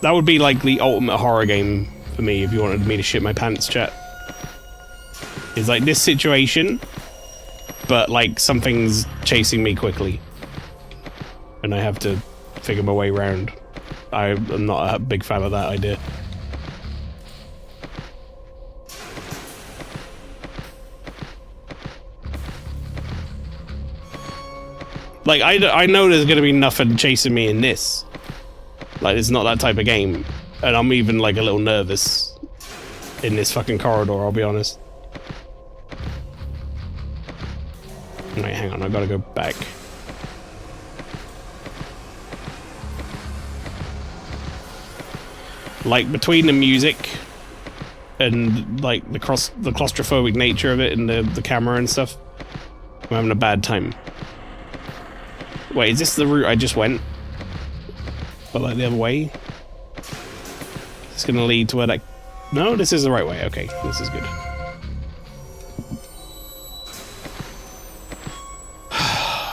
Speaker 1: That would be, like, the ultimate horror game for me if you wanted me to shit my pants, chat. It's like this situation, but, like, something's chasing me quickly. And I have to figure my way around. I'm not a big fan of that idea. Like, I know there's gonna be nothing chasing me in this. Like, it's not that type of game. And I'm even, like, a little nervous in this fucking corridor, I'll be honest. Wait, hang on, I gotta go back. Like, between the music and, like, the claustrophobic nature of it and the camera and stuff, I'm having a bad time. Wait, is this the route I just went? But like the other way? It's gonna lead to where that... No, this is the right way. Okay, this is good.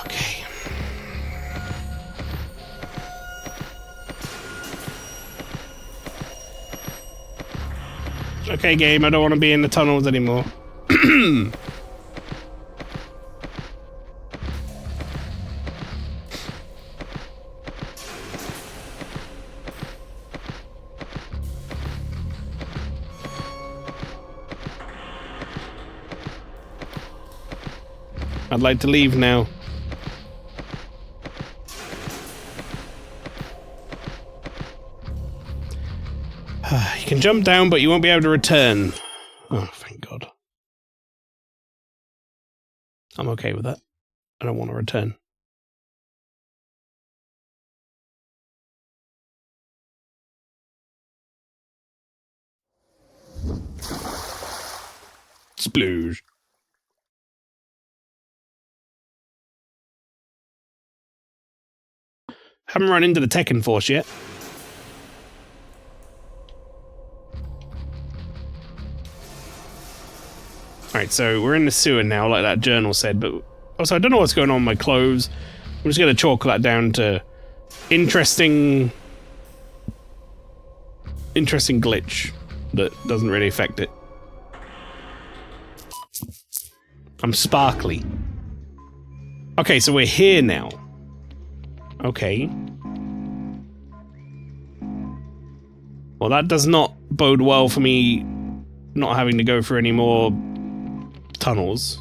Speaker 1: Okay. Okay, game, I don't want to be in the tunnels anymore. I'd like to leave now. You can jump down, but you won't be able to return. Oh, thank God. I'm okay with that. I don't want to return. Splooge. Haven't run into the Tekken Force yet. Alright, so we're in the sewer now, like that journal said, but also I don't know what's going on with my clothes. I'm just going to chalk that down to interesting glitch that doesn't really affect it. I'm sparkly. Okay, so we're here now. Okay. Well, that does not bode well for me not having to go through any more tunnels.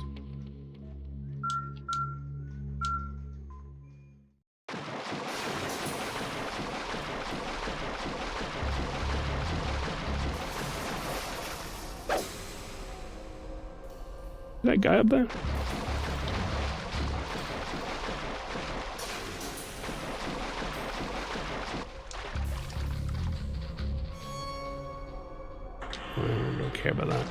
Speaker 1: That guy up there? I don't care about that.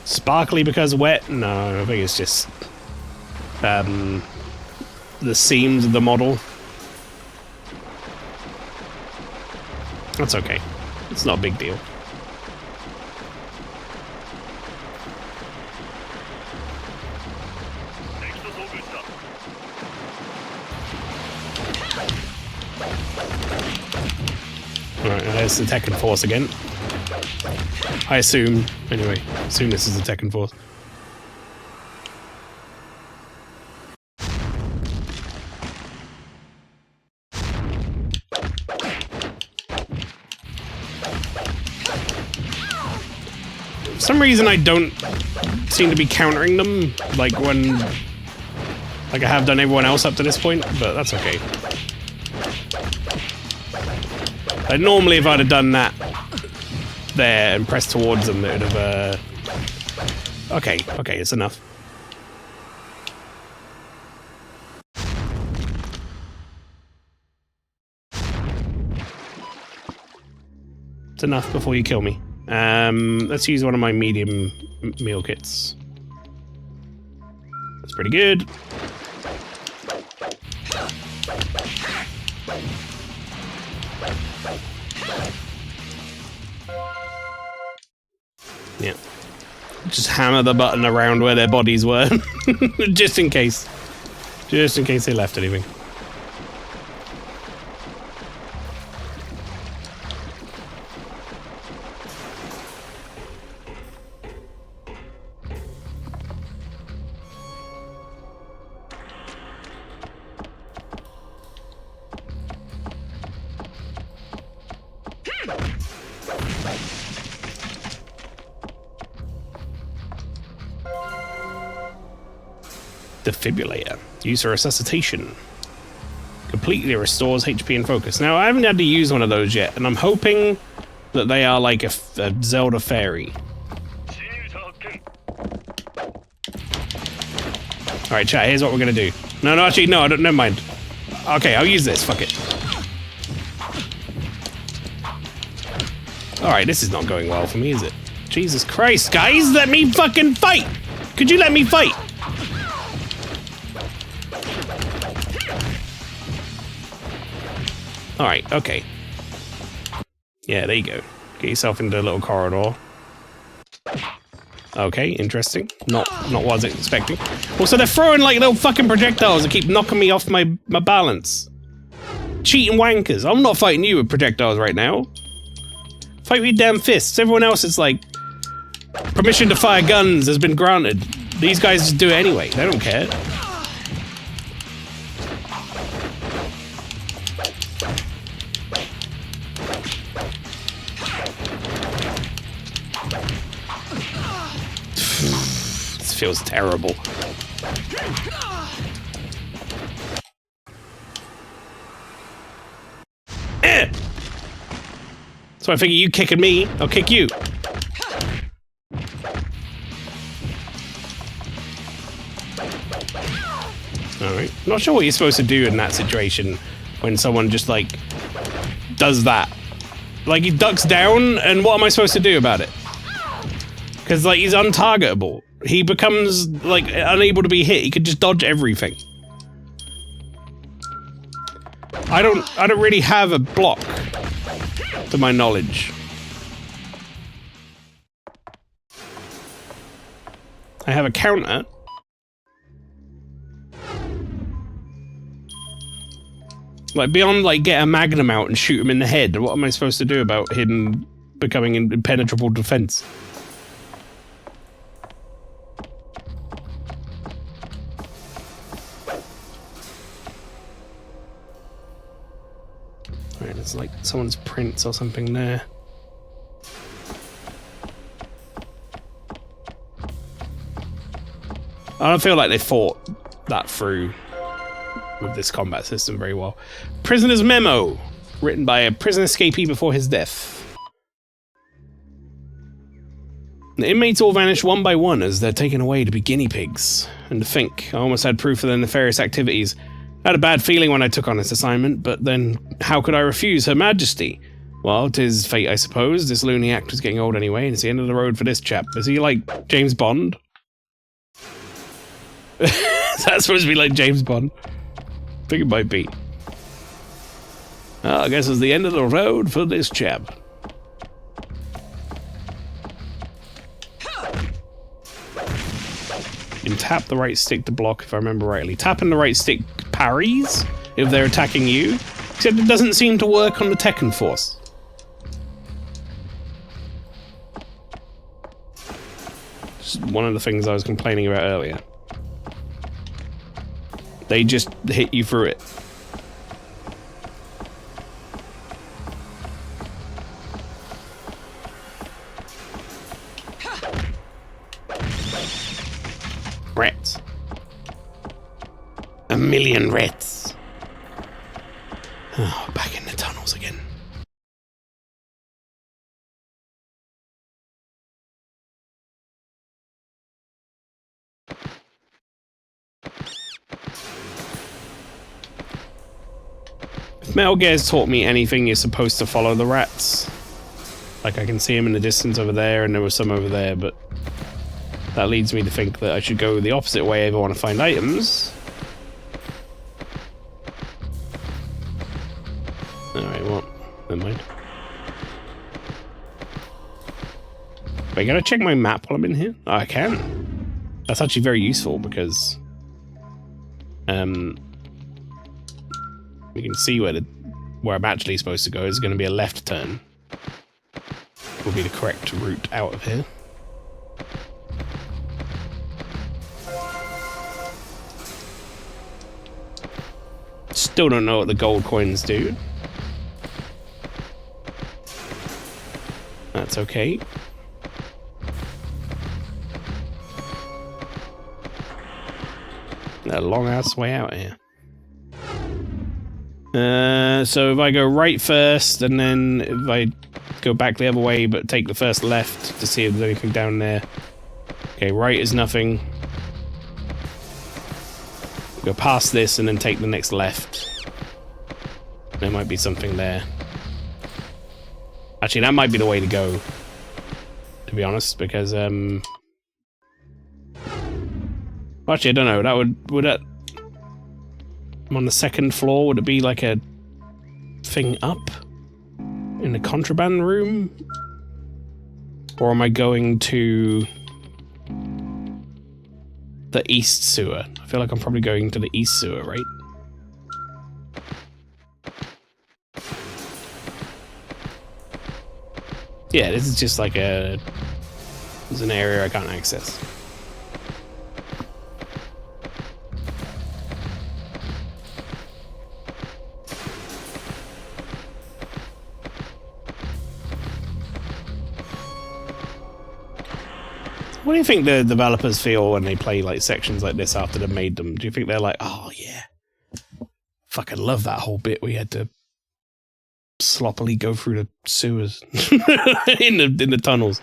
Speaker 1: Sparkly because wet? No, I think it's just the seams of the model. That's okay. It's not a big deal. Alright, there's the Tekken Force again. I assume, anyway, assume this is the Tekken Force. For some reason I don't seem to be countering them, like when... like I have done everyone else up to this point, but that's okay. Like normally if I'd have done that there and pressed towards them, it would have, okay, it's enough. It's enough before you kill me. Let's use one of my medium meal kits. That's pretty good. Yeah. Just hammer the button around where their bodies were. Just in case. Just in case they left anything. Defibrillator. Use for resuscitation. Completely restores HP and focus. Now, I haven't had to use one of those yet, and I'm hoping that they are like a Zelda fairy. Alright, chat, here's what we're gonna do. No, actually, no, never mind. Okay, I'll use this, fuck it. Alright, this is not going well for me, is it? Jesus Christ, guys, let me fucking fight! Could you let me fight? Alright, okay. Yeah, there you go. Get yourself into a little corridor. Okay, interesting. Not what I was expecting. Also, they're throwing like little fucking projectiles that keep knocking me off my balance. Cheating wankers. I'm not fighting you with projectiles right now. Fight with your damn fists. Everyone else is like... permission to fire guns has been granted. These guys just do it anyway. They don't care. This feels terrible. So I figure you kicking me, I'll kick you. Alright. Not sure what you're supposed to do in that situation when someone just, like, does that. Like, he ducks down, and what am I supposed to do about it? Because, like, he's untargetable. He becomes, like, unable to be hit. He could just dodge everything. I don't really have a block, to my knowledge. I have a counter. Like, beyond, like, get a magnum out and shoot him in the head, what am I supposed to do about him becoming an impenetrable defense? Alright, there's, like, someone's prints or something there. I don't feel like they thought that through with this combat system very well. Prisoner's Memo, written by a prison escapee before his death. The inmates all vanish one by one as they're taken away to be guinea pigs. And to think, I almost had proof of their nefarious activities. I had a bad feeling when I took on this assignment, but then how could I refuse Her Majesty? Well, 'tis fate, I suppose. This loony actor's getting old anyway, and it's the end of the road for this chap. Is he like James Bond? Is that supposed to be like James Bond? I think it might be. I guess it's the end of the road for this chap. You can tap the right stick to block, if I remember rightly. Tapping the right stick parries if they're attacking you, except it doesn't seem to work on the Tekken Force. Just one of the things I was complaining about earlier. They just hit you through it. Rats. A million rats. Oh, back in the tunnels again. If Metal Gear's taught me anything, you're supposed to follow the rats. Like, I can see them in the distance over there, and there was some over there, but that leads me to think that I should go the opposite way if I want to find items. Alright, well, never mind. Wait, can I check my map while I'm in here? Oh, I can. That's actually very useful because you can see where I'm actually supposed to go. Is going to be a left turn. Will be the correct route out of here. Still don't know what the gold coins do. That's okay. A long ass way out here. So if I go right first, and then if I go back the other way, but take the first left to see if there's anything down there. Okay, right is nothing. Go past this and then take the next left. There might be something there. Actually, that might be the way to go, to be honest, because actually, I don't know. That would that? I'm on the second floor. Would it be like a thing up in the contraband room, or am I going to the east sewer? I feel like I'm probably going to the east sewer, right? Yeah, this is just like there's an area I can't access. What do you think the developers feel when they play like sections like this after they've made them? Do you think they're like, oh yeah, fucking love that whole bit we had to sloppily go through the sewers in the tunnels?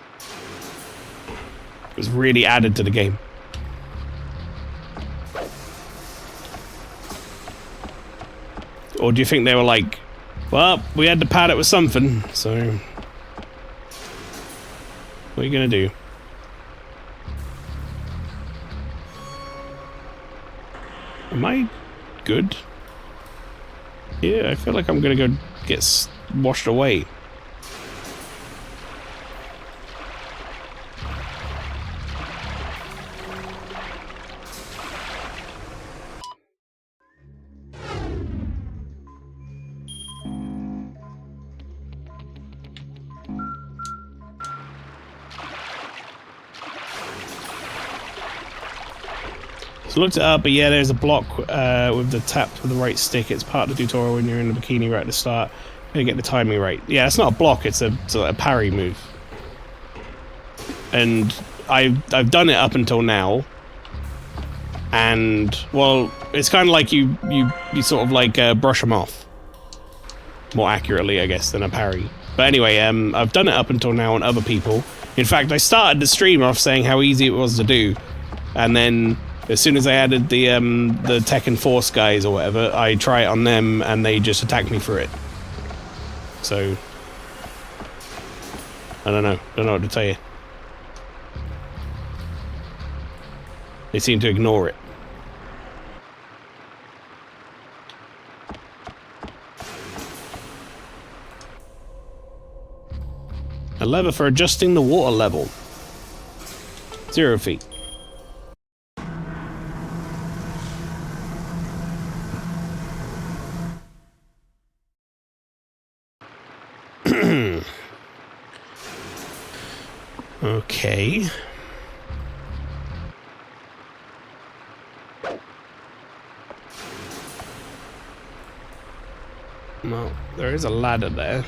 Speaker 1: It was really added to the game. Or do you think they were like, well, we had to pad it with something, so what are you gonna do? Am I good? Yeah, I feel like I'm gonna go get washed away. So I looked it up, but yeah, there's a block with the tap with the right stick. It's part of the tutorial when you're in the bikini right at the start. You get the timing right. Yeah, it's not a block, it's a parry move. And I've done it up until now. And, well, it's kind of like you sort of like brush them off. More accurately, I guess, than a parry. But anyway, I've done it up until now on other people. In fact, I started the stream off saying how easy it was to do. And then, as soon as I added the Tekken Force guys or whatever, I try it on them and they just attack me for it. So, I don't know what to tell you. They seem to ignore it. A lever for adjusting the water level. 0 feet. Okay. Well, there is a ladder there.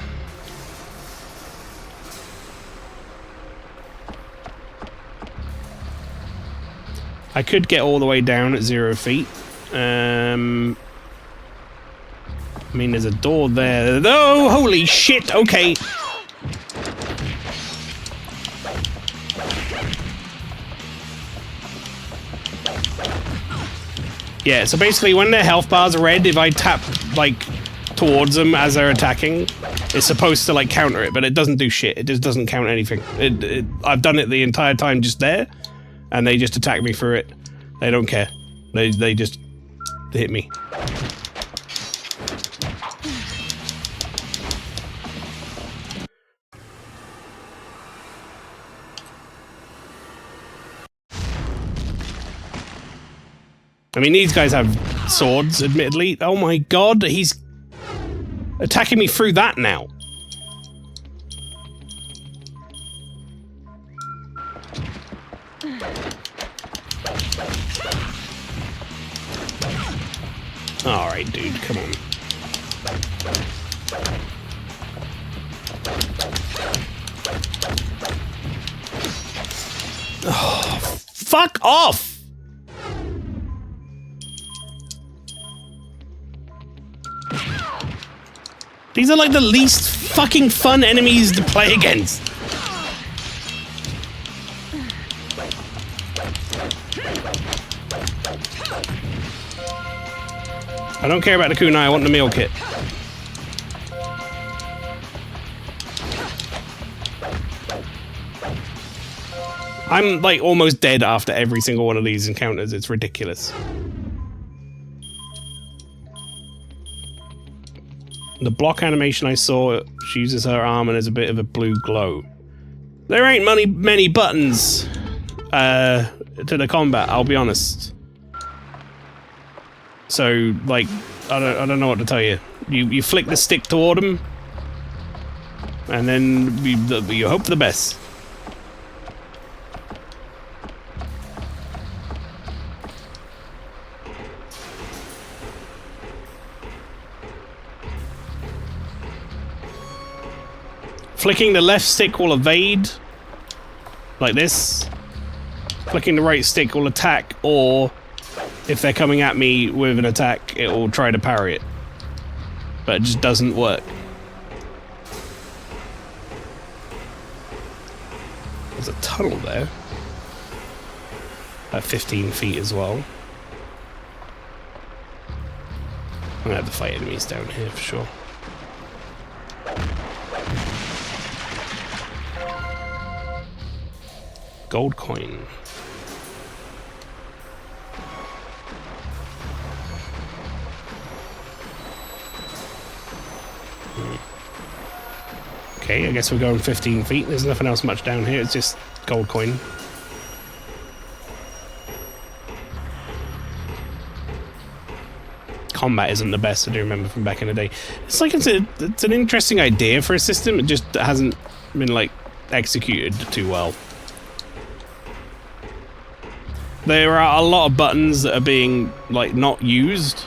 Speaker 1: I could get all the way down at 0 feet. I mean, there's a door there. Oh, holy shit! Okay. Yeah, so basically when their health bars are red, if I tap, like, towards them as they're attacking, it's supposed to, like, counter it, but it doesn't do shit. It just doesn't count anything. I've done it the entire time just there, and they just attack me for it. They don't care. They just hit me. I mean, these guys have swords, admittedly. Oh my god, he's attacking me through that now. Alright, dude, come on. Oh, fuck off! These are like the least fucking fun enemies to play against. I don't care about the kunai, I want the meal kit. I'm like almost dead after every single one of these encounters, it's ridiculous. The block animation I saw, she uses her arm and there's a bit of a blue glow. There ain't many buttons to the combat, I'll be honest. So, like, I don't know what to tell you. You flick the stick toward them, and then you hope for the best. Flicking the left stick will evade, like this. Flicking the right stick will attack, or if they're coming at me with an attack, it will try to parry it. But it just doesn't work. There's a tunnel there. At 15 feet as well. I'm gonna have to fight enemies down here for sure. Gold coin. Okay, I guess we're going 15 feet. There's nothing else much down here. It's just gold coin. Combat isn't the best, I do remember from back in the day. It's like it's an interesting idea for a system. It just hasn't been like executed too well. there are a lot of buttons that are being, like, not used.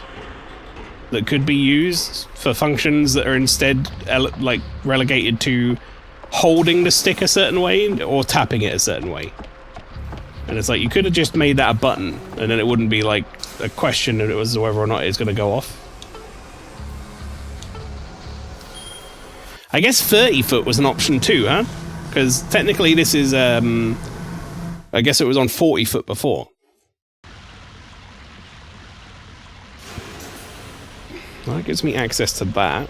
Speaker 1: That could be used for functions that are instead, like, relegated to holding the stick a certain way or tapping it a certain way. And it's like, you could have just made that a button, and then it wouldn't be, like, a question of it was whether or not it's going to go off. I guess 30 foot was an option too, huh? Because technically this is, I guess it was on 40 foot before. Well, that gives me access to that.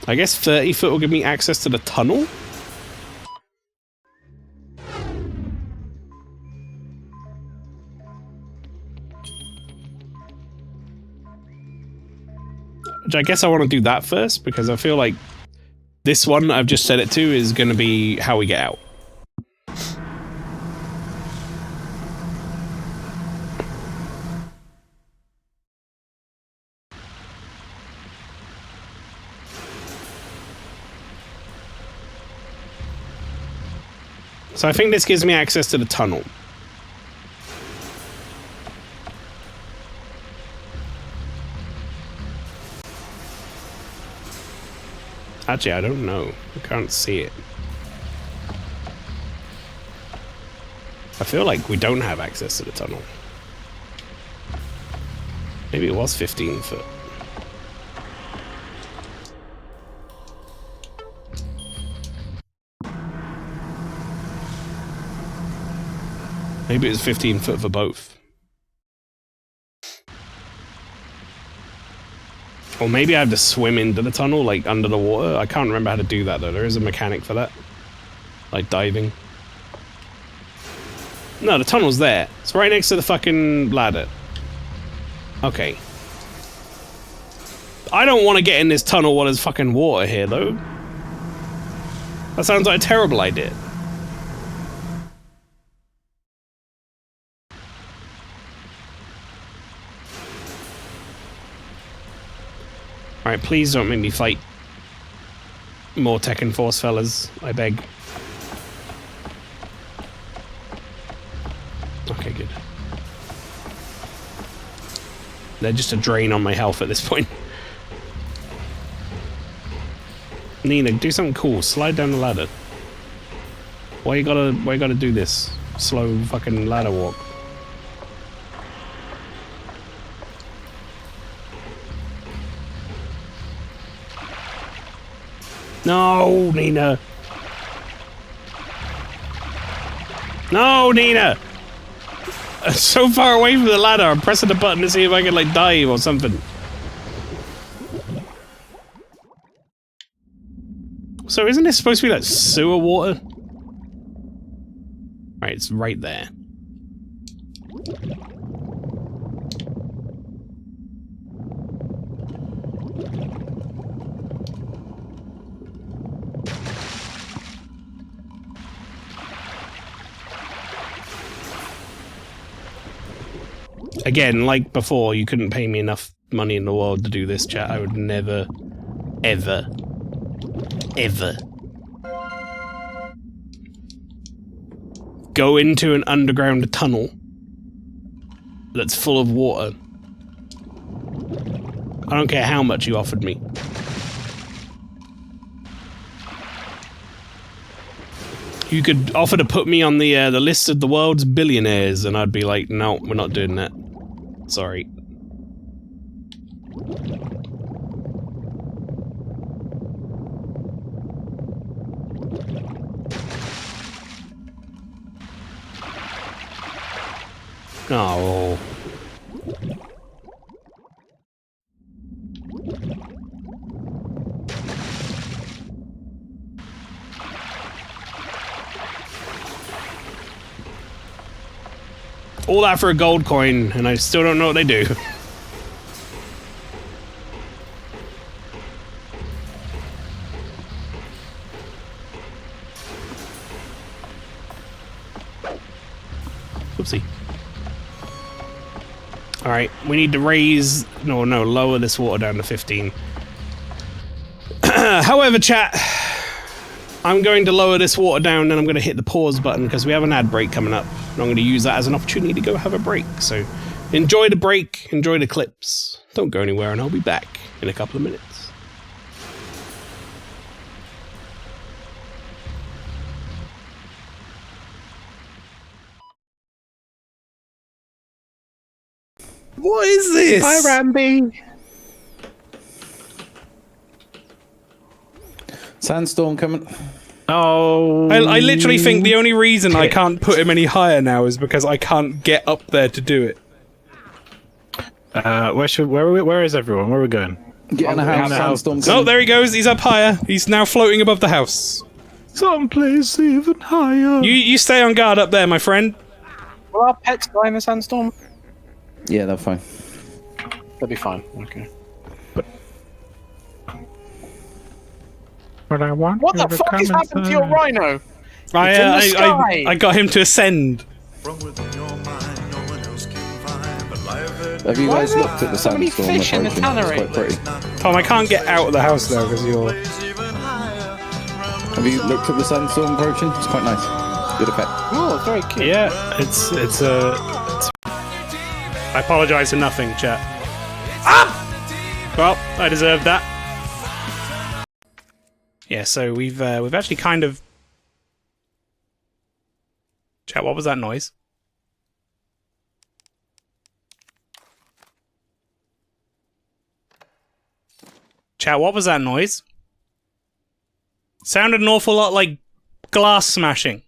Speaker 1: I guess 30 foot will give me access to the tunnel? Which I guess I want to do that first, because I feel like this one I've just set it to is going to be how we get out. So I think this gives me access to the tunnel. Actually, I don't know. I can't see it. I feel like we don't have access to the tunnel. Maybe it was 15 foot. Maybe it was 15 foot for both. Or maybe I have to swim into the tunnel, like, under the water. I can't remember how to do that, though. There is a mechanic for that. Like, diving. No, the tunnel's there. It's right next to the fucking ladder. Okay. I don't want to get in this tunnel while there's fucking water here, though. That sounds like a terrible idea. Alright, please don't make me fight more Tekken Force fellas, I beg. Okay, good. They're just a drain on my health at this point. Nina, do something cool. Slide down the ladder. Why you gotta do this? Slow fucking ladder walk. No, Nina. No, Nina. I'm so far away from the ladder. I'm pressing the button to see if I can, like, dive or something. So isn't this supposed to be like sewer water? Right, it's right there. Again, like before, you couldn't pay me enough money in the world to do this, chat. I would never, ever, ever go into an underground tunnel that's full of water. I don't care how much you offered me. You could offer to put me on the list of the world's billionaires, and I'd be like, no, we're not doing that. Sorry. Oh. All that for a gold coin, and I still don't know what they do. Oopsie. Alright, we need to raise... No, lower this water down to 15. However, chat... I'm going to lower this water down, and I'm going to hit the pause button because we have an ad break coming up. And I'm going to use that as an opportunity to go have a break. So enjoy the break, enjoy the clips. Don't go anywhere, and I'll be back in a couple of minutes. What is this?
Speaker 9: Hi, Ramby.
Speaker 10: Sandstorm coming.
Speaker 9: Oh.
Speaker 1: I literally think the only reason I can't put him any higher now is because I can't get up there to do it.
Speaker 9: Where is everyone? Where are we going?
Speaker 10: Get in the house, Sandstorm coming.
Speaker 1: Oh, there he goes. He's up higher. He's now floating above the house.
Speaker 9: Someplace even higher.
Speaker 1: You stay on guard up there, my friend.
Speaker 11: Will our pets die in the sandstorm?
Speaker 10: Yeah, they're fine.
Speaker 11: They'll be fine. Okay.
Speaker 9: But I want
Speaker 11: What the fuck has happened to your rhino?
Speaker 1: I got him to ascend.
Speaker 10: Have you guys looked at the
Speaker 11: so many
Speaker 10: sandstorm
Speaker 11: fish in the
Speaker 10: approaching?
Speaker 11: tannery?
Speaker 10: It's quite pretty.
Speaker 1: Tom, I can't get out of the house now because you're...
Speaker 10: Have you looked at the sandstorm approaching? It's quite nice. Good effect.
Speaker 11: Oh, it's very cute.
Speaker 1: Yeah, it's I apologise for nothing, chat. Ah! Well, I deserve that. Yeah, so we've actually kind of... Chat, what was that noise? Chat, what was that noise? Sounded an awful lot like glass smashing.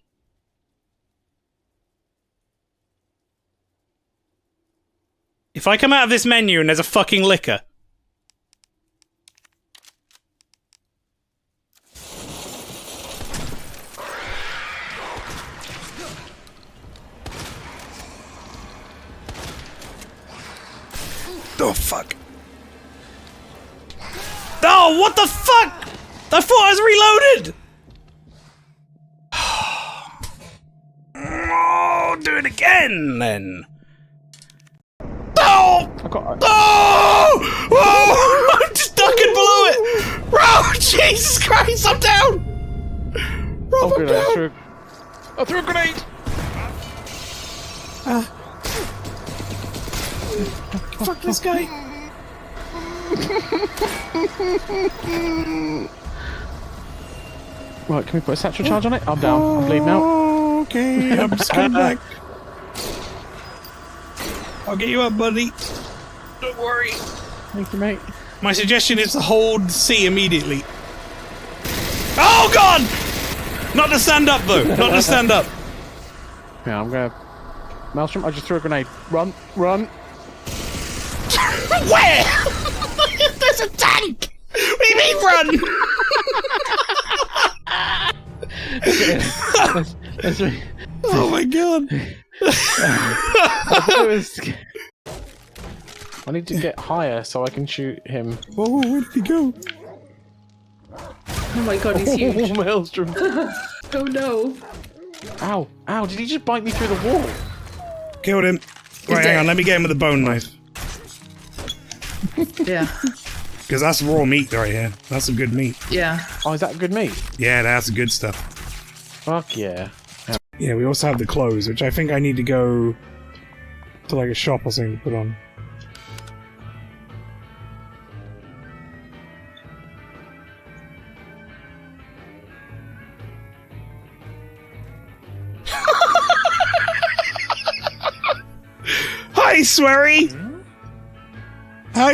Speaker 1: If I come out of this menu and there's a fucking liquor... Oh, fuck. Oh, what the fuck? I thought I was reloaded! Oh, do it again, then. Oh! Oh! Oh! I'm just ducking below it! Bro, Jesus Christ, I'm down! Bro, I'm down!
Speaker 11: I threw a grenade!
Speaker 1: Fuck this guy.
Speaker 11: Right, can we put a satchel charge on it? I'm down. I'm bleeding out.
Speaker 1: Okay, I'm just coming back. I'll get you up, buddy. Don't worry.
Speaker 11: Thank you, mate.
Speaker 1: My suggestion is to hold C immediately. Oh, God! Not to stand up, though. Not to stand up.
Speaker 11: Yeah, I'm gonna... Maelstrom, I just threw a grenade. Run, run.
Speaker 1: Where? There's a tank! What do you mean, run? Oh my god.
Speaker 11: I need to get higher so I can shoot him.
Speaker 1: Whoa, where did he go?
Speaker 12: Oh my god, he's huge.
Speaker 11: Maelstrom.
Speaker 12: Oh no.
Speaker 11: Ow, ow, did he just bite me through the wall?
Speaker 1: Killed him. Right, hang on, let me get him with a bone knife.
Speaker 12: Yeah.
Speaker 1: Because that's raw meat right here. That's some good meat.
Speaker 12: Yeah.
Speaker 11: Oh, is that good meat?
Speaker 1: Yeah, that's good stuff.
Speaker 11: Fuck yeah.
Speaker 1: Yeah, we also have the clothes, which I think I need to go to like a shop or something to put on. Hi, Swery! How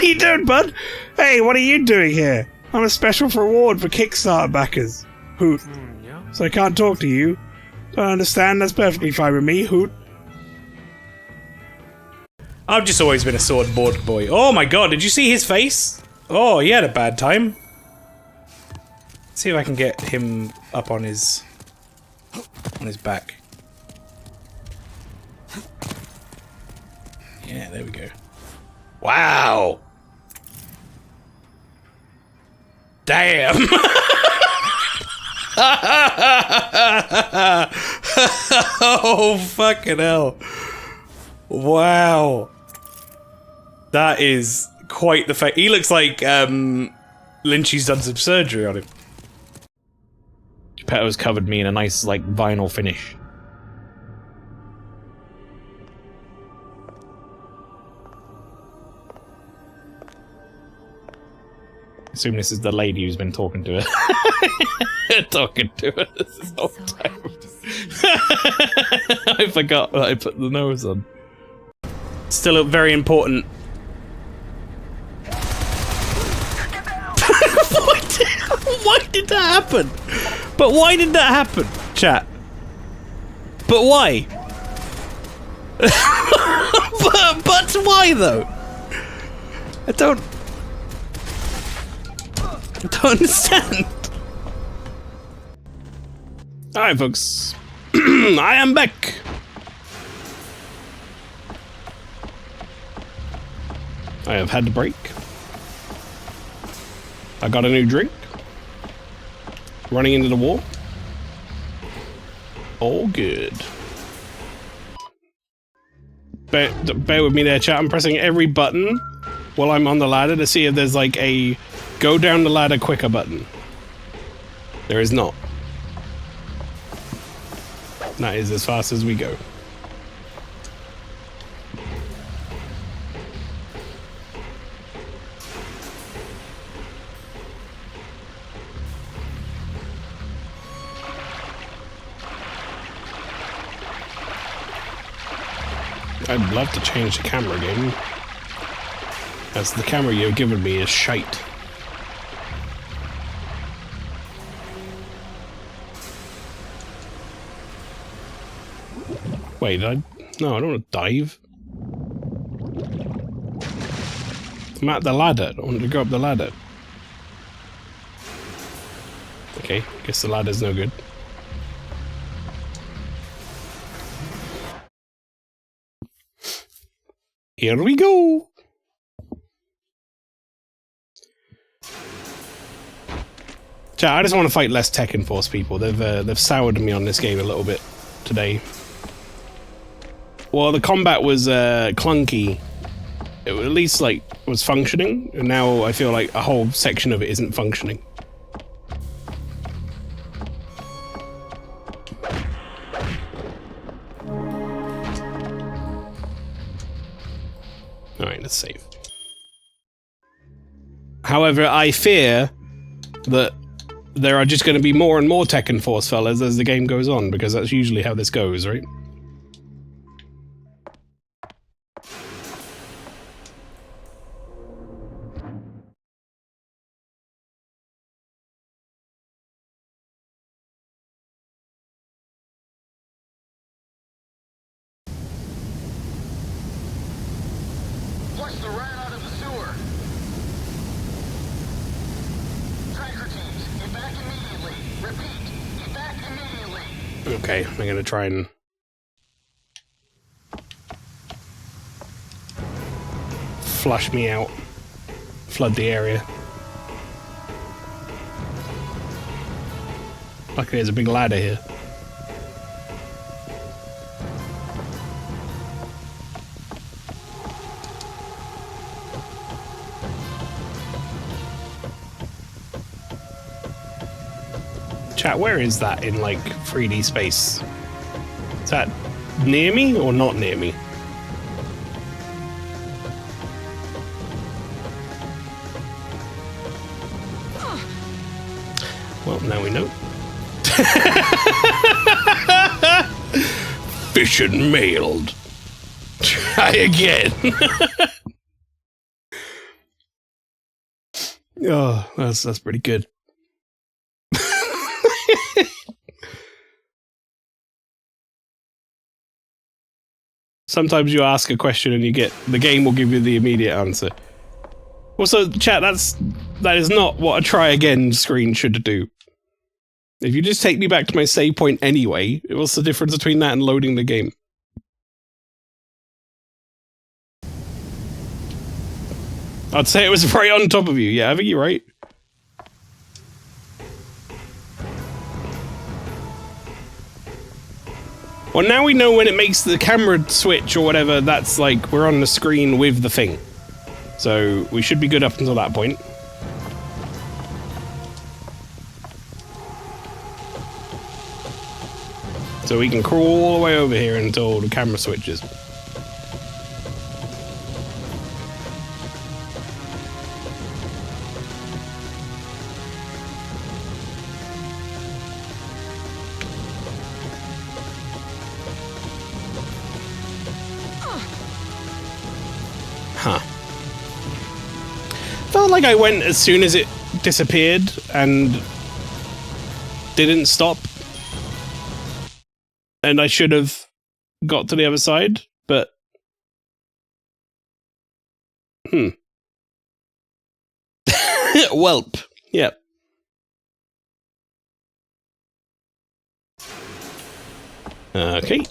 Speaker 1: you doing, bud? Hey, what are you doing here? I'm a special reward for Kickstarter backers. Hoot. So I can't talk to you. Don't understand, that's perfectly fine with me, Hoot. I've just always been a swordboard boy. Oh my god, did you see his face? Oh, he had a bad time. Let's see if I can get him up on his back. Yeah, there we go. Wow! Damn! Oh, fucking hell. Wow. That is quite the fact. He looks like, Lynchy's done some surgery on him. Geppetto's covered me in a nice, like, vinyl finish. I assume this is the lady who's been talking to her. Talking to her this whole time. I forgot that I put the nose on. Still very important. Why did that happen? But why did that happen, chat? But why? but why though? I don't understand. Alright, folks. I am back. I have had to break. I got a new drink. Running into the wall. All good. Bear with me there, chat. I'm pressing every button while I'm on the ladder to see if there's like a go down the ladder quicker button. There is not. That is as fast as we go. I'd love to change the camera game, as the camera you've given me is shite. Wait, no, I don't want to dive. I'm at the ladder. I want to go up the ladder. Okay, guess the ladder's no good. Here we go. Chat, I just want to fight less Tekken Force people. They've soured me on this game a little bit today. Well, the combat was clunky. It at least like was functioning, and now I feel like a whole section of it isn't functioning. Alright, let's save. However, I fear that there are just going to be more and more Tekken Force fellas as the game goes on, because that's usually how this goes, right?
Speaker 5: Flush the rat out of the sewer. Tracker teams, get back immediately. Repeat, get back immediately.
Speaker 1: Okay, I'm gonna try and flush me out, flood the area. Luckily there's a big ladder here. Chat, where is that in, like, 3D space? Is that near me or not near me? Well, now we know. Fish and mailed. Try again. Oh, that's pretty good. Sometimes you ask a question and the game will give you the immediate answer. Also, chat, that is not what a try again screen should do. If you just take me back to my save point anyway, what's the difference between that and loading the game? I'd say it was right on top of you. Yeah, I think you're right. Well, now we know when it makes the camera switch or whatever, that's like we're on the screen with the thing. So we should be good up until that point. So we can crawl all the way over here until the camera switches. Huh. Felt like I went as soon as it disappeared and didn't stop. And I should have got to the other side, but... Welp. Yep. Okay.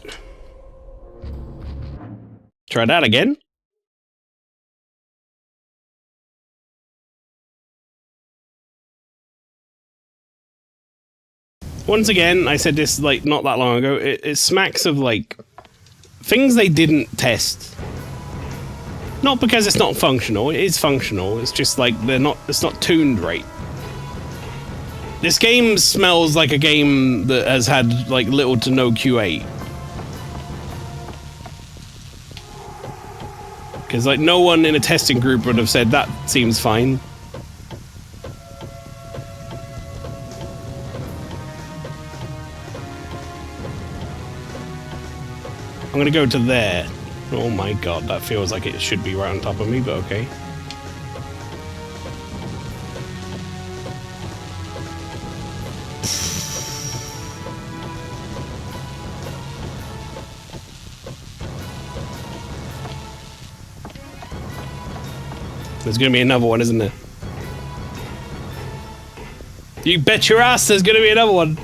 Speaker 1: Try that again. Once again, I said this like not that long ago, it smacks of like things they didn't test. Not because it's not functional, it is functional, it's just like it's not tuned right. This game smells like a game that has had like little to no QA. Because like no one in a testing group would have said that seems fine. I'm gonna go to there. Oh my god, that feels like it should be right on top of me, but okay. There's gonna be another one, isn't there? You bet your ass there's gonna be another one!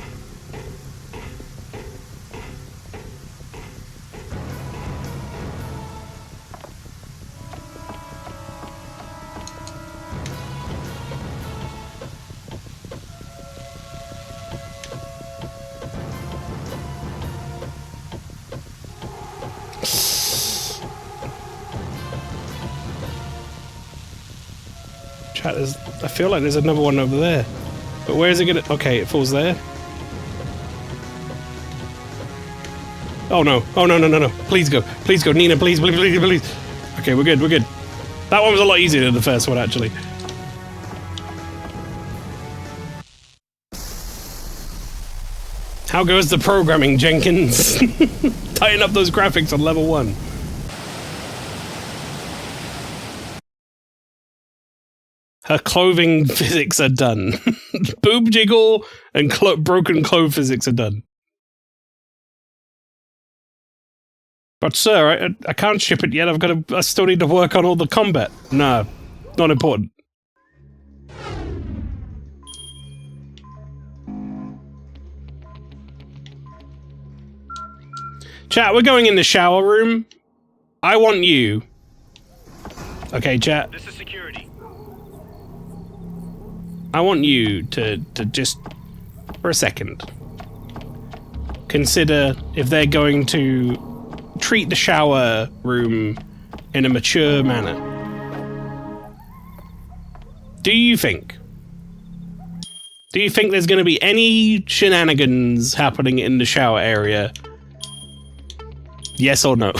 Speaker 1: I feel like there's another one over there. But where is it gonna... Okay, it falls there. Oh no. Oh no, no, no, no. Please go. Please go. Nina, please, please, please, please. Okay, we're good, we're good. That one was a lot easier than the first one, actually. How goes the programming, Jenkins? Tighten up those graphics on level 1. Her clothing physics are done. Boob jiggle and broken clove physics are done. But sir, I can't ship it yet. I still need to work on all the combat. No, not important. Chat, we're going in the shower room. I want you. Okay, chat.
Speaker 7: This is security.
Speaker 1: I want you to just, for a second, consider if they're going to treat the shower room in a mature manner. Do you think there's going to be any shenanigans happening in the shower area? Yes or no?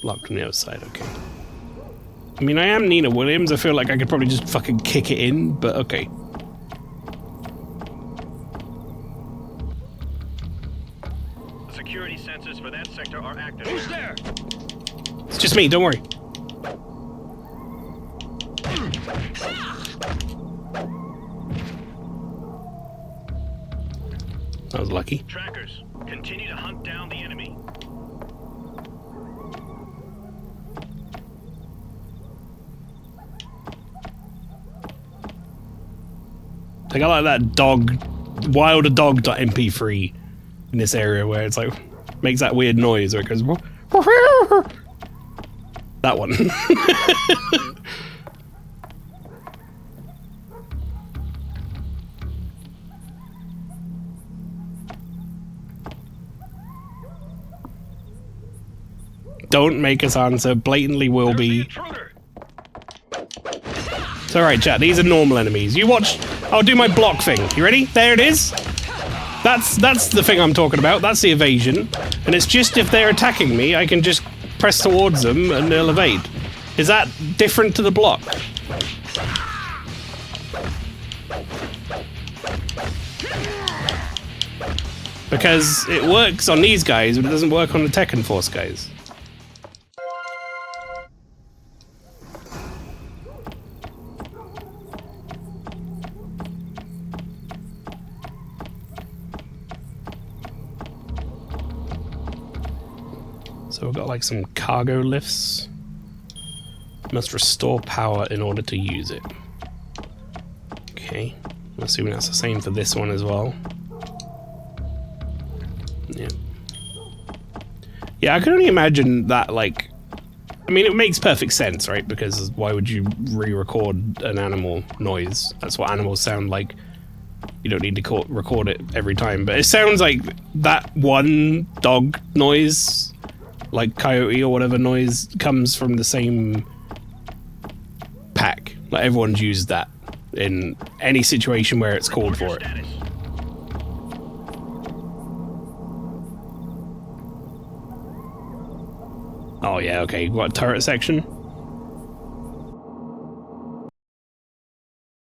Speaker 1: Locked on the outside, okay. I mean, I am Nina Williams. I feel like I could probably just fucking kick it in, but okay.
Speaker 7: The security sensors for that sector are active. Who's there?
Speaker 1: It's just me, don't worry. That was lucky.
Speaker 7: Trackers, continue to hunt down the enemy.
Speaker 1: I got like that wilddog.mp3 in this area where it's like makes that weird noise where it goes that one. Don't make us answer. Blatantly will be. It's alright, chat. These are normal enemies. You watch... I'll do my block thing. You ready? There it is. That's the thing I'm talking about. That's the evasion. And it's just if they're attacking me, I can just press towards them and they'll evade. Is that different to the block? Because it works on these guys, but it doesn't work on the Tekken Force guys. So we've got like some cargo lifts. Must restore power in order to use it. Okay. I'm assuming that's the same for this one as well. Yeah. Yeah, I can only imagine that, like... I mean, it makes perfect sense, right? Because why would you re-record an animal noise? That's what animals sound like. You don't need to record it every time. But it sounds like that one dog noise, like coyote or whatever noise, comes from the same pack. Like, everyone's used that in any situation where it's called for it. Oh yeah, okay. What, turret section?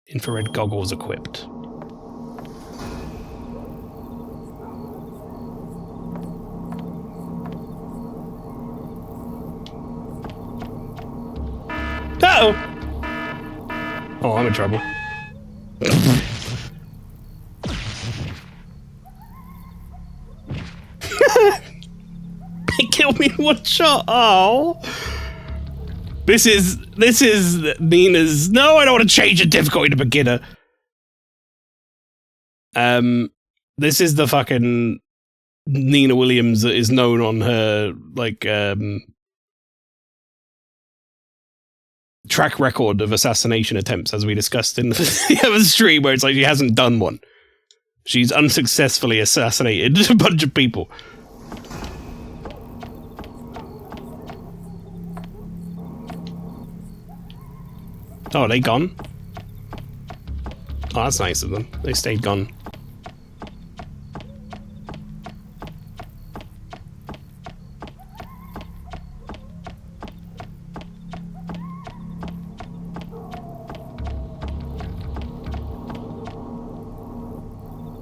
Speaker 1: Infrared goggles equipped. Uh-oh! Oh, I'm in trouble. It killed me in one shot. Oh, this is Nina's. No, I don't want to change the difficulty to beginner. This is the fucking Nina Williams that is known on her like track record of assassination attempts, as we discussed in the other stream, where it's like she hasn't done one. She's unsuccessfully assassinated a bunch of people. Oh, are they gone? Oh, that's nice of them. They stayed gone.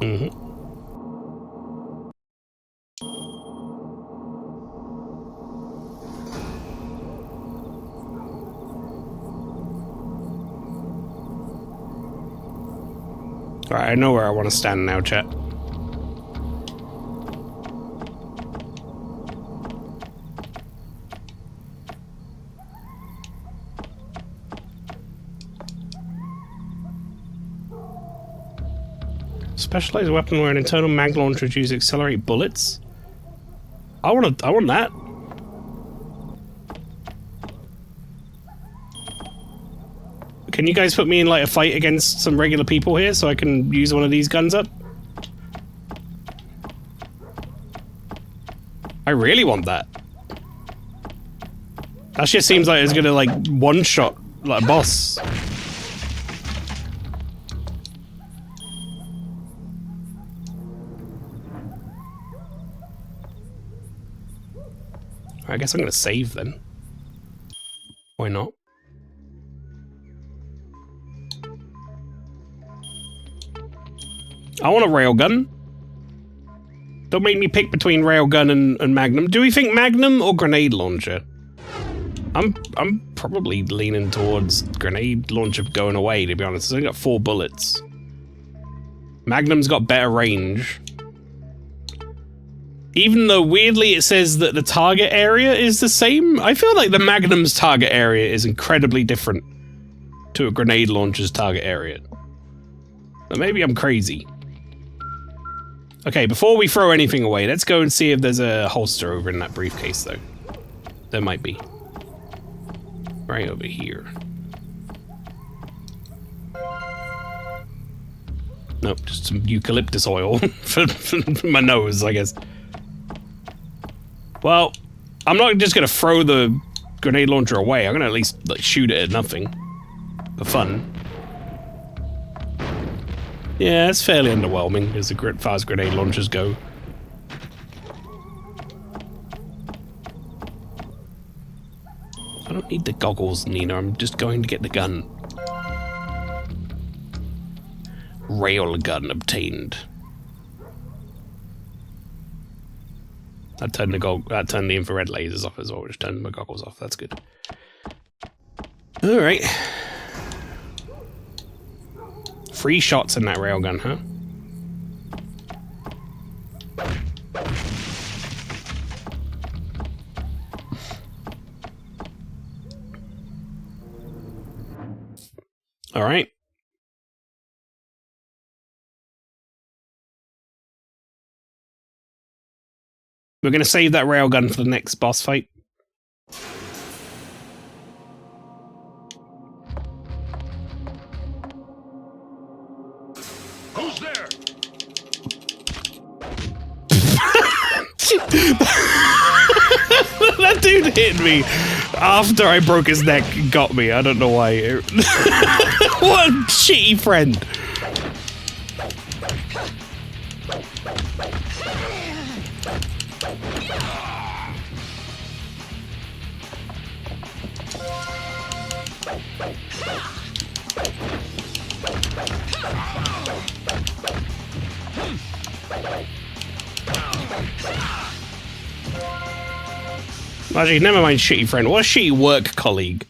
Speaker 1: Mm-hmm. Alright, I know where I want to stand now, chat. Specialized weapon where an internal mag launcher is used to accelerate bullets. I want that. Can you guys put me in like a fight against some regular people here so I can use one of these guns up? I really want that. That shit seems like it's gonna like one-shot like a boss. I guess I'm gonna save then. Why not? I want a railgun. Don't make me pick between railgun and Magnum. Do we think Magnum or grenade launcher? I'm probably leaning towards grenade launcher going away, to be honest. It's only got 4 bullets. Magnum's got better range. Even though weirdly it says that the target area is the same, I feel like the Magnum's target area is incredibly different to a grenade launcher's target area. But maybe I'm crazy. Okay, before we throw anything away, let's go and see if there's a holster over in that briefcase, though. There might be. Right over here. Nope, just some eucalyptus oil for my nose, I guess. Well, I'm not just gonna throw the grenade launcher away. I'm gonna at least like, shoot it at nothing. for fun. Yeah, it's fairly underwhelming as far as grenade launchers go. I don't need the goggles, Nina. I'm just going to get the gun. Railgun obtained. That turned the infrared lasers off as well, which turned my goggles off. That's good. Alright. 3 shots in that railgun, huh? Alright. We're going to save that railgun for the next boss fight.
Speaker 7: Who's there?
Speaker 1: That dude hit me after I broke his neck and got me. I don't know why. What a shitty friend. Actually, never mind shitty friend. What a shitty work colleague.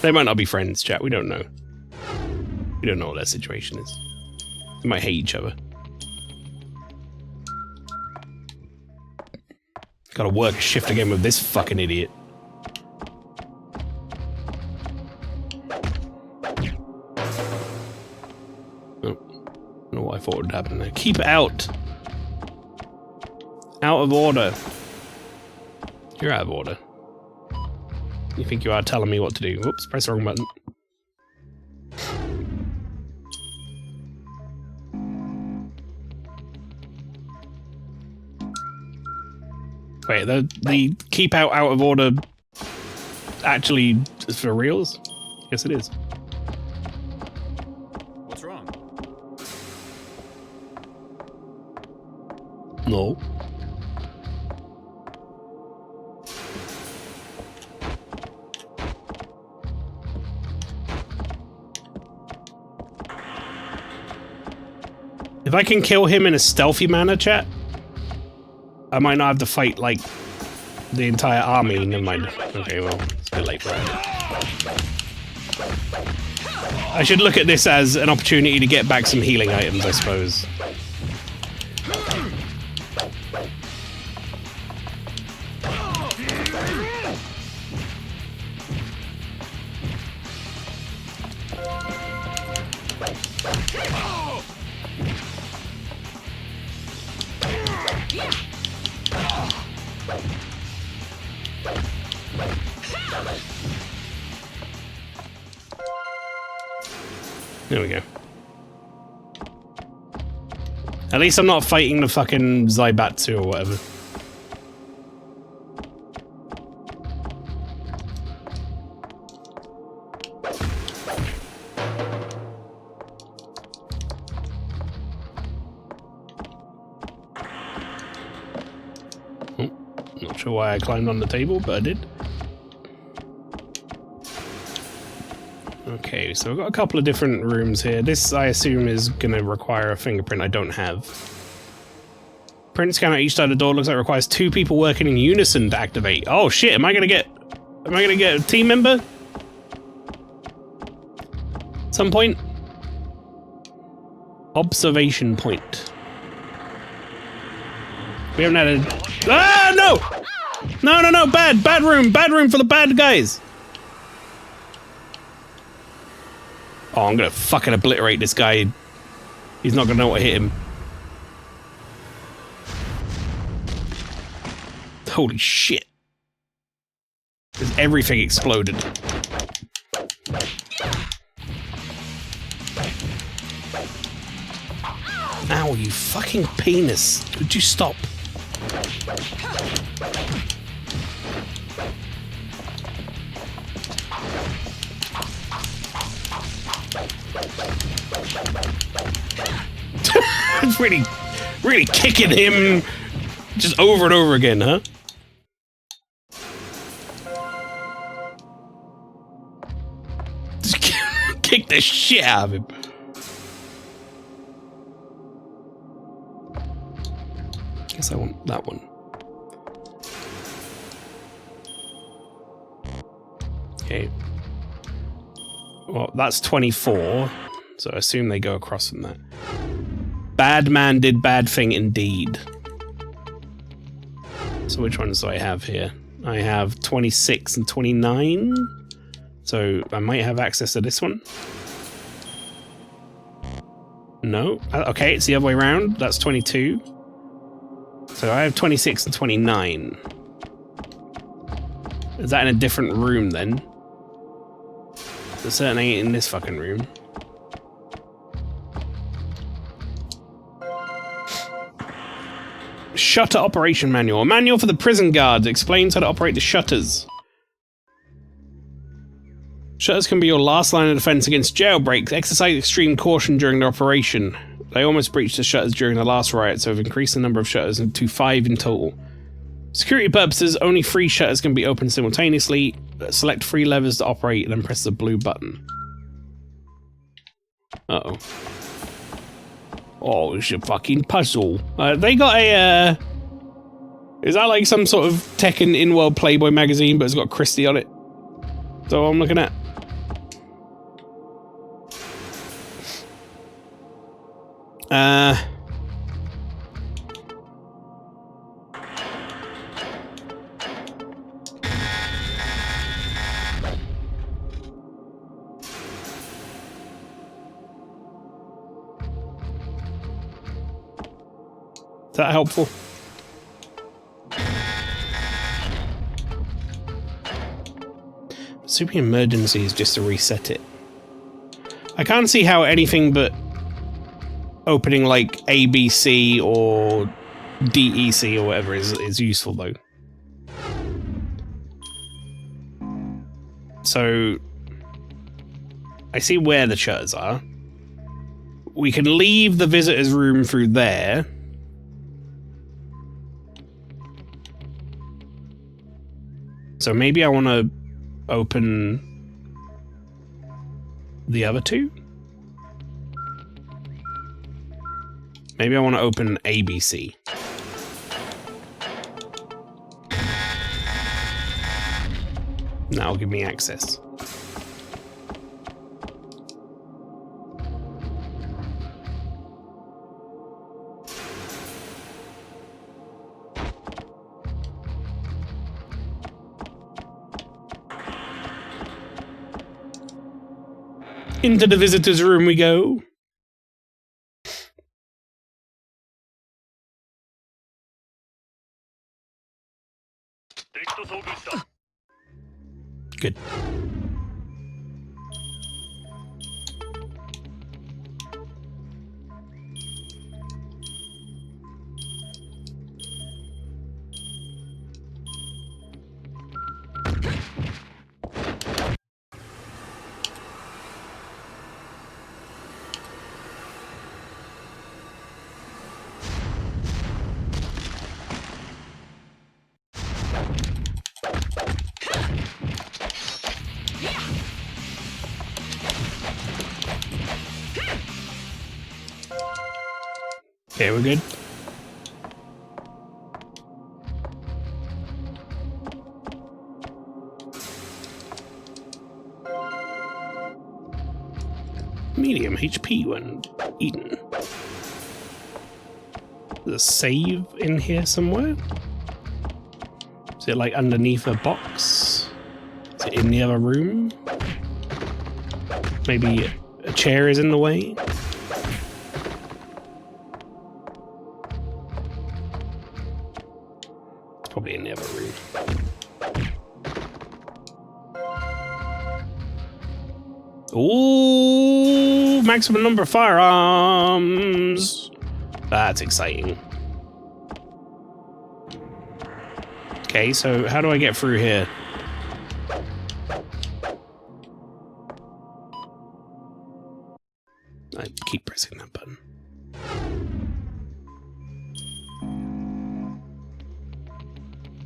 Speaker 1: They might not be friends, chat. We don't know. We don't know what their situation is. They might hate each other. Gotta work shift again with this fucking idiot. Oh, I don't know what I thought would happen there. Keep out! Out of order. You're out of order. You think you are telling me what to do. Whoops, press the wrong button. Wait, the keep out of order actually is for reals? Yes, it is.
Speaker 4: What's wrong?
Speaker 1: No. If I can kill him in a stealthy manner, chat, I might not have to fight, like, the entire army. Never mind. Okay, well, it's a bit late for that. I should look at this as an opportunity to get back some healing items, I suppose. There we go. At least I'm not fighting the fucking Zaibatsu or whatever. Oh, not sure why I climbed on the table, but I did. Okay, so we've got a couple of different rooms here. This, I assume, is going to require a fingerprint I don't have. Print scanner each side of the door looks like it requires 2 people working in unison to activate. Oh shit, am I going to get a team member? At some point? Observation point. We haven't had a... Ah, no! No, no, no, bad room for the bad guys. Oh, I'm gonna fucking obliterate this guy. He's not gonna know what hit him. Holy shit. Because everything exploded. Ow, you fucking penis. Could you stop? It's really kicking him just over and over again, huh? Just kick the shit out of him. Guess I want that one. Okay. Well, that's 24, so I assume they go across from that. Bad man did bad thing indeed. So which ones do I have here? I have 26 and 29. So I might have access to this one. No? Okay, it's the other way around. That's 22. So I have 26 and 29. Is that in a different room then? It certainly ain't in this fucking room. Shutter operation manual. A manual for the prison guards explains how to operate the shutters. Shutters can be your last line of defense against jailbreaks. Exercise extreme caution during the operation. They almost breached the shutters during the last riot, so have increased the number of shutters to 5 in total. Security purposes, only 3 shutters can be opened simultaneously. Select 3 levers to operate, and then press the blue button. Uh-oh. Oh, it's a fucking puzzle. They got a, is that like some sort of Tekken in-world Playboy magazine, but it's got Christie on it? That's what I'm looking at. Is that helpful? Super emergency is just to reset it. I can't see how anything but opening like ABC or DEC or whatever is useful though. So I see where the shutters are. We can leave the visitor's room through there. So maybe I want to open the other 2? Maybe I want to open ABC. That'll give me access. Into the visitor's room we go. Good. Okay, we're good. Medium HP when eaten. There's a save in here somewhere? Is it like underneath a box? Is it in the other room? Maybe a chair is in the way? Probably in the other room. Ooh, maximum number of firearms. That's exciting. Okay, so how do I get through here?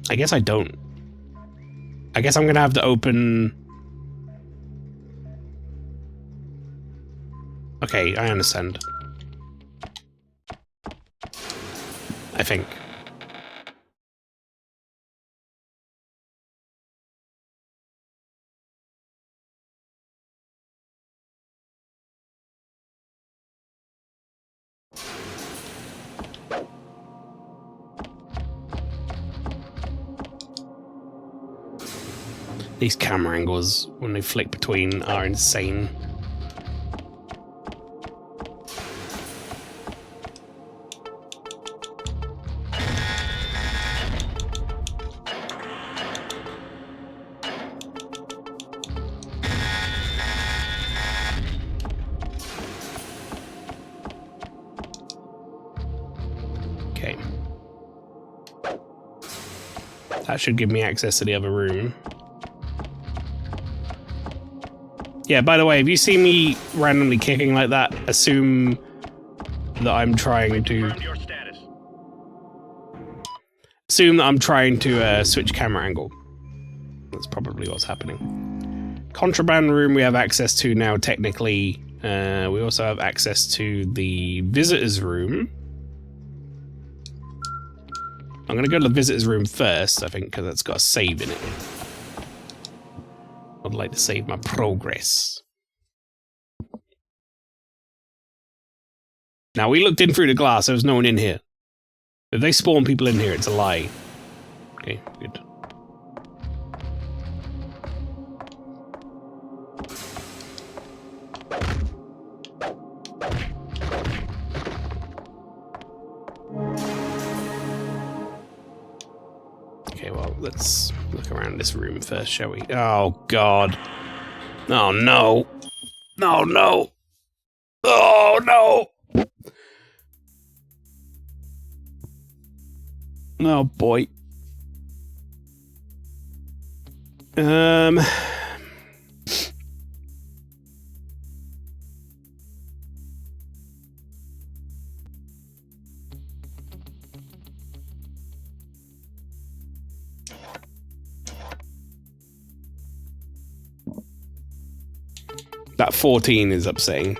Speaker 1: I guess I don't. I guess I'm gonna have to open... Okay, I understand. I think. These camera angles, when they flick between, are insane. Okay. That should give me access to the other room. Yeah, by the way, if you see me randomly kicking like that, assume that I'm trying to... Assume that I'm trying to switch camera angle. That's probably what's happening. Contraband room we have access to now, technically. We also have access to the visitors room. I'm going to go to the visitors room first, I think, because that's got a save in it. I'd like to save my progress. Now, we looked in through the glass. There was no one in here. If they spawn people in here, it's a lie. Okay, good. Okay, well, let's look around this room first, shall we? Oh, God. Oh, no. No, no. Oh, no. Oh, boy. That 14 is upsetting.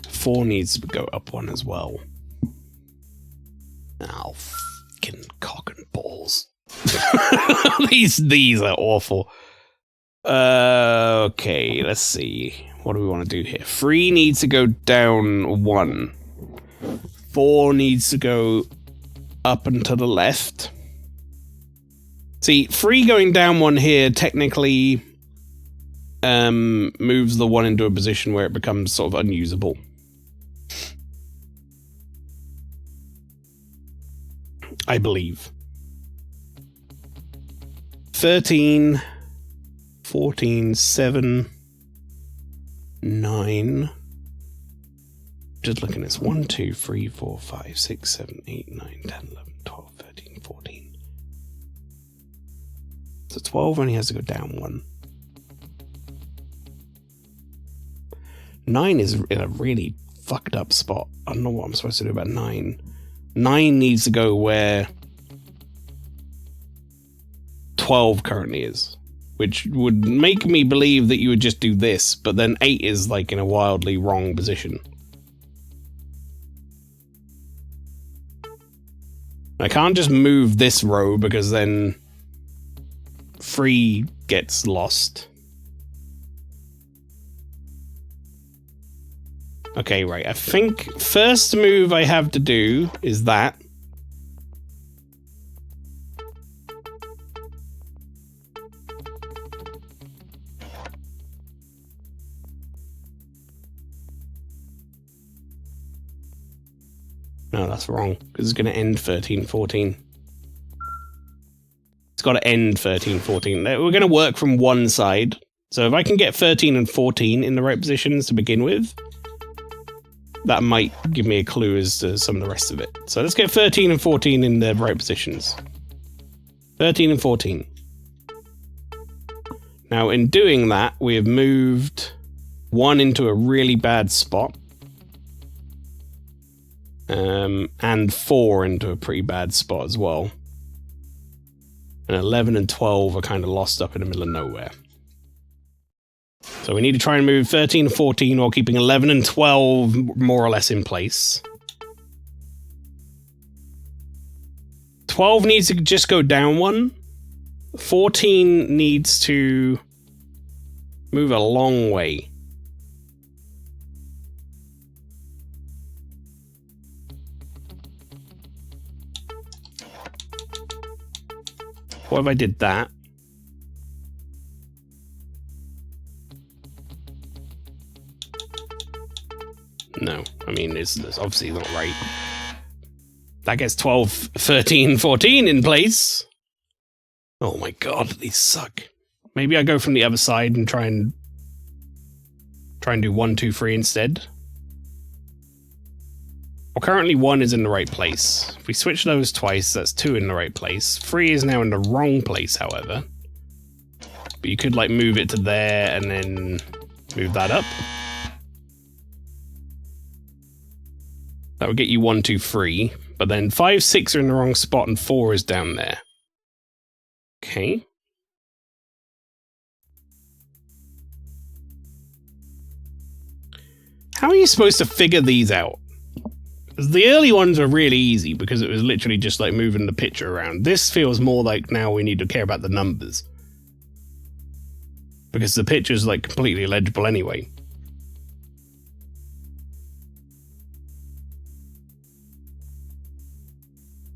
Speaker 1: Four needs to go up one as well. Oh, fucking cock and balls. These are awful. Okay, let's see. What do we want to do here? 3 needs to go down 1. 4 needs to go up and to the left. See, 3 going down 1 here technically moves the 1 into a position where it becomes sort of unusable. I believe. 13, 14, 7, 9. Just looking at this. 1, 2, 3, 4, 5, 6, 7, 8, 9, 10, 11, 12, 13, 14. So 12 only has to go down 1. 9 is in a really fucked up spot. I don't know what I'm supposed to do about 9. 9 needs to go where 12 currently is, which would make me believe that you would just do this, but then 8 is like in a wildly wrong position. I can't just move this row because then 3 gets lost. Okay, right. I think first move I have to do is that. No, that's wrong, because it's going to end 13, 14. It's got to end 13, 14. We're going to work from one side. So if I can get 13 and 14 in the right positions to begin with, that might give me a clue as to some of the rest of it. So let's get 13 and 14 in the right positions. 13 and 14. Now, in doing that, we have moved 1 into a really bad spot. And 4 into a pretty bad spot as well. And 11 and 12 are kind of lost up in the middle of nowhere. So we need to try and move 13 and 14 while keeping 11 and 12 more or less in place. 12 needs to just go down 1. 14 needs to move a long way. What if I did that? No, I mean, it's obviously not right. That gets 12, 13, 14 in place. Oh my god, these suck. Maybe I go from the other side and try and do 1, 2, 3 instead. Well, currently 1 is in the right place. If we switch those twice, that's 2 in the right place. 3 is now in the wrong place, however. But you could, like, move it to there and then move that up. That would get you 1, 2, 3. But then 5, 6 are in the wrong spot and 4 is down there. Okay. How are you supposed to figure these out? The early ones are really easy because it was literally just like moving the picture around. This feels more like now we need to care about the numbers. Because the picture's like completely illegible anyway.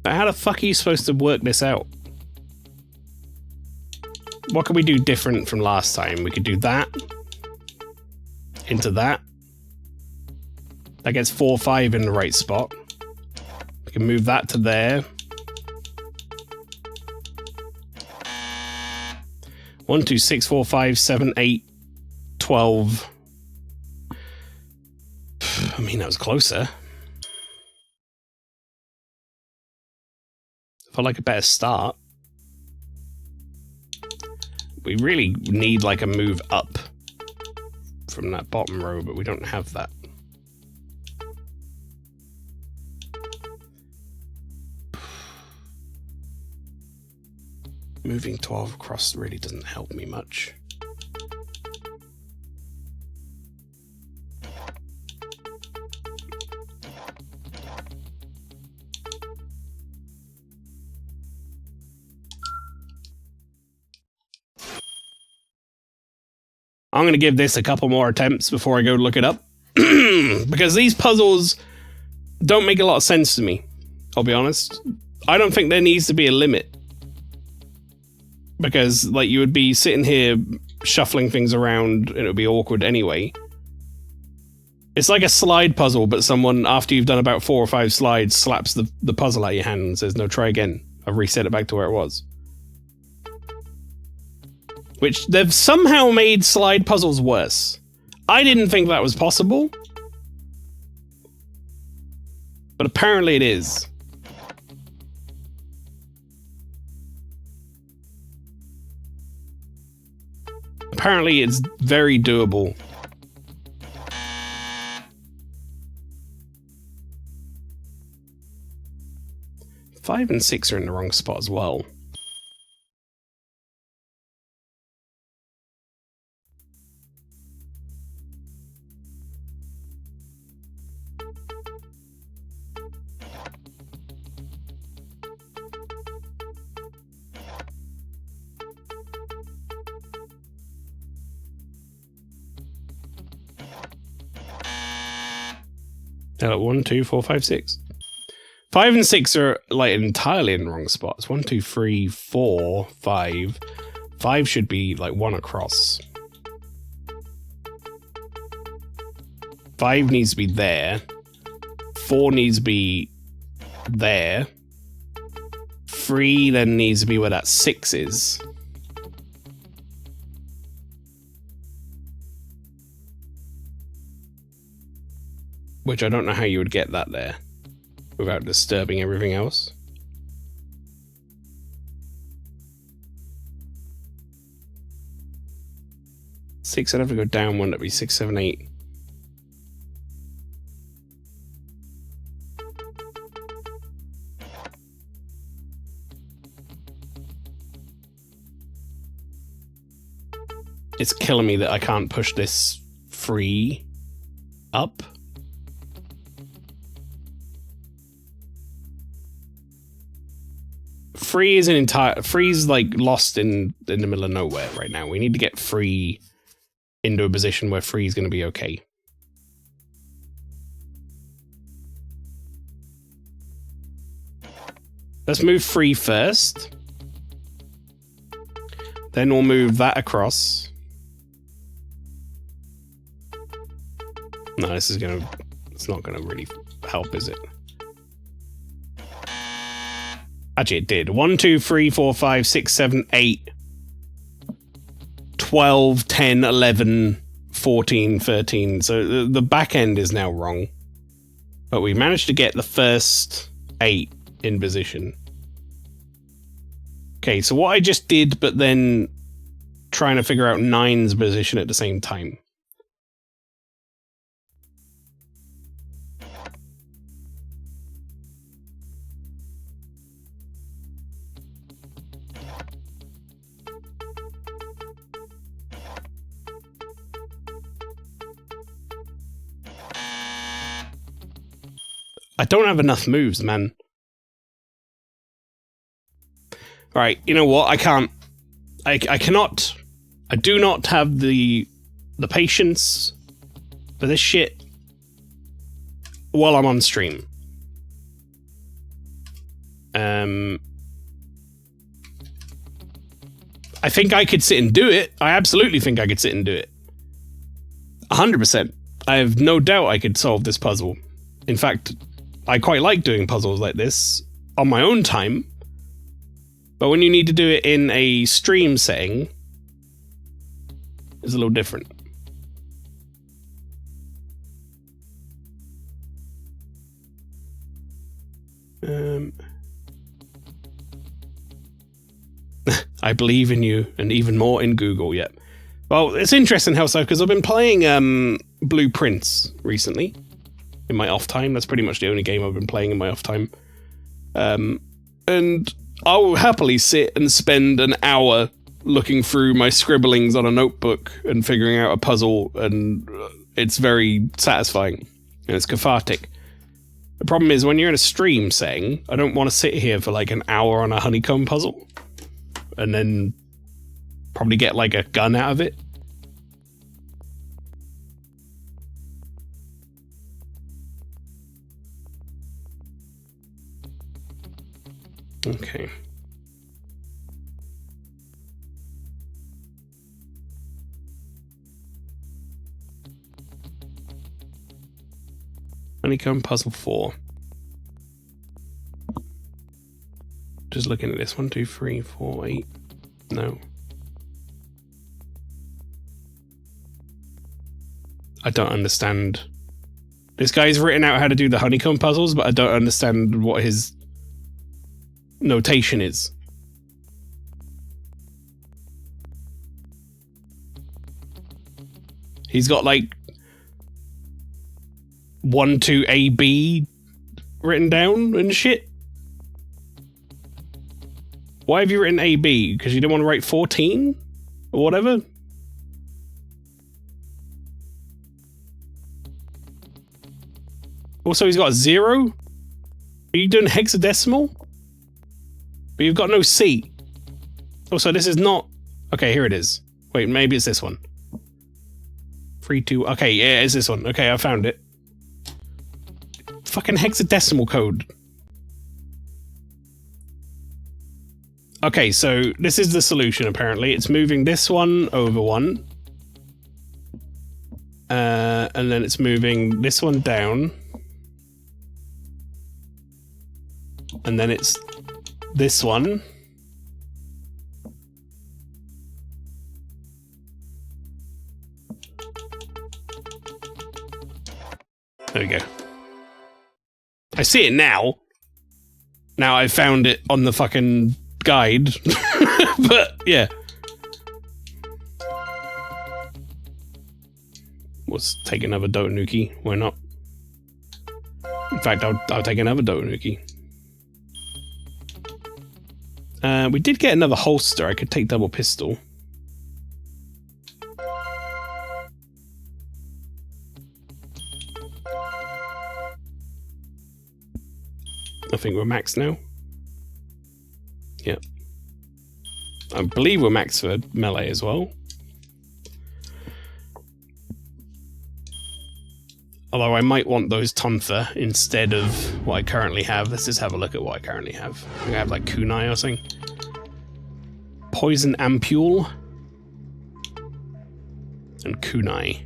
Speaker 1: But how the fuck are you supposed to work this out? What can we do different from last time? We could do that. Into that. That gets 4, 5 in the right spot. We can move that to there. 1, 2, 6, 4, 5, 7, 8, 12. I mean, that was closer. Felt like a better start. We really need like a move up from that bottom row, but we don't have that. Moving 12 across really doesn't help me much. I'm going to give this a couple more attempts before I go look it up. Because these puzzles don't make a lot of sense to me, I'll be honest. I don't think there needs to be a limit. Because, like, you would be sitting here shuffling things around and it would be awkward anyway. It's like a slide puzzle, but someone, after you've done about 4 or 5 slides, slaps the puzzle out of your hand and says, no, try again. I've reset it back to where it was. Which, they've somehow made slide puzzles worse. I didn't think that was possible. But apparently it is. Apparently it's very doable. Five and 6 are in the wrong spot as well. They're like 1, 2, 4, 5, 6. 5 and 6 are like entirely in the wrong spots. 1, 2, 3, 4, 5. 5 should be like 1 across. 5 needs to be there. 4 needs to be there. 3 then needs to be where that 6 is. Which I don't know how you would get that there without disturbing everything else. 6, I'd have to go down one. That'd be 6, 7, 8. It's killing me that I can't push this free up. Free is Free's like lost in the middle of nowhere right now. We need to get Free into a position where Free's going to be okay. Let's move Free first. Then we'll move that across. No, it's not gonna really help, is it? Actually, it did. 1, 2, 3, 4, 5, 6, 7, 8, 12, 10, 11, 14, 13. So the back end is now wrong. But we managed to get the first 8 in position. Okay, so what I just did, but then trying to figure out 9's position at the same time. I don't have enough moves, man. Alright, you know what? I can't. I cannot. I do not have the patience for this shit while I'm on stream. I think I could sit and do it. I absolutely think I could sit and do it. 100%. I have no doubt I could solve this puzzle. In fact, I quite like doing puzzles like this on my own time. But when you need to do it in a stream setting, it's a little different. I believe in you, and even more in Google, yep. Well, it's interesting how so, because I've been playing Blueprints recently in my off time. That's pretty much the only game I've been playing in my off time. And I will happily sit and spend an hour looking through my scribblings on a notebook and figuring out a puzzle, and it's very satisfying and it's cathartic. The problem is when you're in a stream setting, I don't want to sit here for like an hour on a honeycomb puzzle and then probably get like a gun out of it. Okay. Honeycomb puzzle 4. Just looking at this. 1, 2, 3, 4, 8. No. I don't understand. This guy's written out how to do the honeycomb puzzles, but I don't understand what his notation is. He's got like 1, 2, AB written down and shit. Why have you written AB? Because you don't want to write 14 or whatever? Also, he's got a 0. Are you doing hexadecimal? But you've got no C. Also, this is not... Okay, here it is. Wait, maybe it's this one. 3, 2... Okay, yeah, it's this one. Okay, I found it. Fucking hexadecimal code. Okay, so this is the solution, apparently. It's moving this one over 1. And then it's moving this one down. And then it's this one. There we go. I see it now. Now I found it on the fucking guide. But, yeah. was take another Dotanuki. Why not? In fact, I'll take another Dotanuki. We did get another holster. I could take double pistol. I think we're maxed now. Yep. I believe we're maxed for melee as well. Although I might want those Tonfa instead of what I currently have. Let's just have a look at what I currently have. I think I have like Kunai or something. Poison Ampule. And Kunai.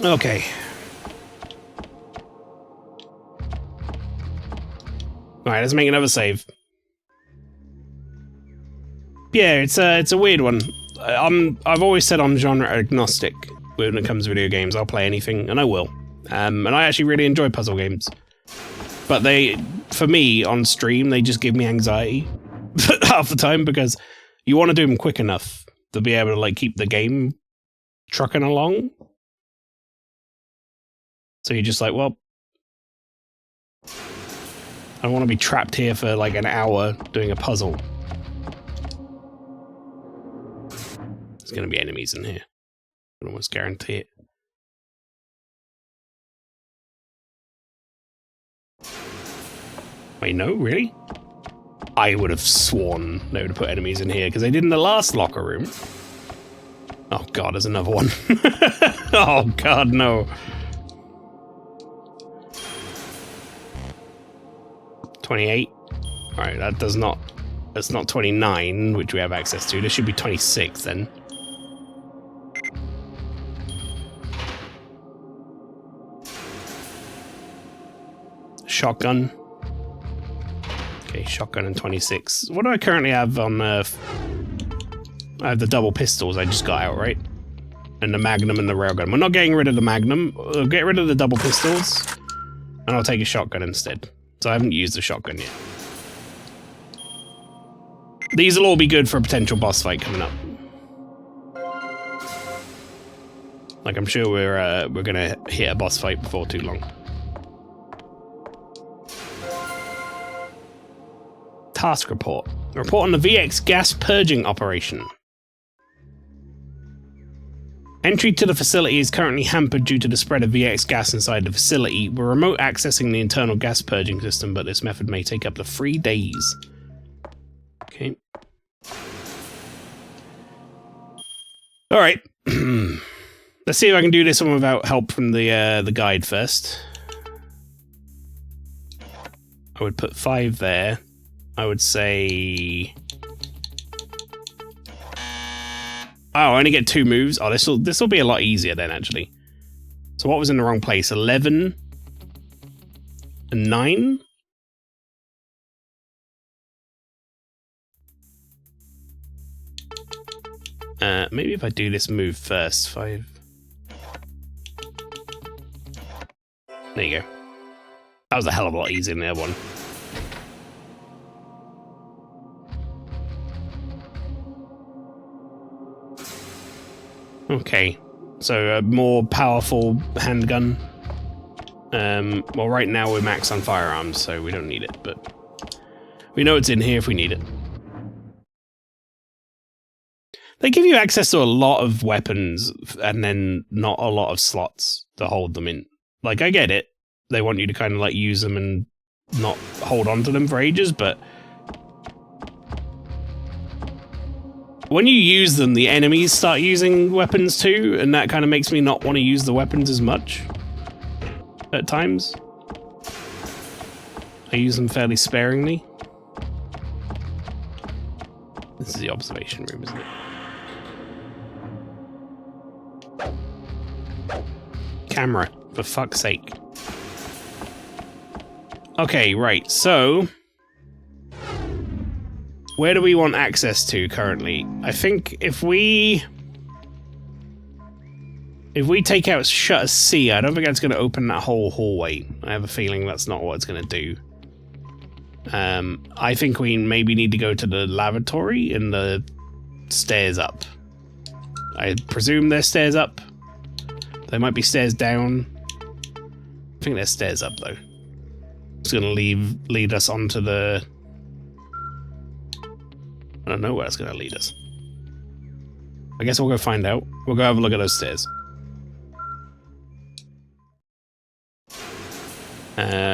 Speaker 1: Okay. Alright, let's make another save. Yeah, it's a weird one. I've always said I'm genre agnostic when it comes to video games. I'll play anything, and I will. And I actually really enjoy puzzle games. But for me, on stream, they just give me anxiety half the time, because you want to do them quick enough to be able to like keep the game trucking along. So you're just like, well, I don't want to be trapped here for like an hour doing a puzzle. There's going to be enemies in here. I can almost guarantee it. Wait, no, really? I would have sworn they would have put enemies in here because they did in the last locker room. Oh god, there's another one. Oh god, no. 28. Alright, that's not 29, which we have access to. This should be 26 then. Shotgun. Okay, shotgun and 26. What do I currently have on I have the double pistols I just got out, right? And the Magnum and the railgun. We're not getting rid of the Magnum. We'll get rid of the double pistols. And I'll take a shotgun instead. So I haven't used the shotgun yet. These will all be good for a potential boss fight coming up. Like, I'm sure we're gonna hit a boss fight before too long. Task report. Report on the VX gas purging operation. Entry to the facility is currently hampered due to the spread of VX gas inside the facility. We're remote accessing the internal gas purging system, but this method may take up to 3 days. Okay. Alright. Let's see if I can do this one without help from the guide first. I would put 5 there. I would say... Oh, I only get 2 moves. Oh, this will be a lot easier then, actually. So what was in the wrong place? 11 and 9? Maybe if I do this move first. 5. There you go. That was a hell of a lot easier than the other one. Okay, so a more powerful handgun. Well, right now we're max on firearms, so we don't need it, but we know it's in here if we need it. They give you access to a lot of weapons and then not a lot of slots to hold them in. Like, I get it. They want you to kind of like use them and not hold on to them for ages, but when you use them, the enemies start using weapons too, and that kind of makes me not want to use the weapons as much at times. I use them fairly sparingly. This is the observation room, isn't it? Camera, for fuck's sake. Okay, right, so... where do we want access to currently? I think if we take out shutter C, I don't think that's going to open that whole hallway. I have a feeling that's not what it's going to do. I think we maybe need to go to the lavatory and the stairs up. I presume there's stairs up. There might be stairs down. I think there's stairs up though. It's going to lead us onto the... I don't know where it's going to lead us. I guess we'll go find out. We'll go have a look at those stairs.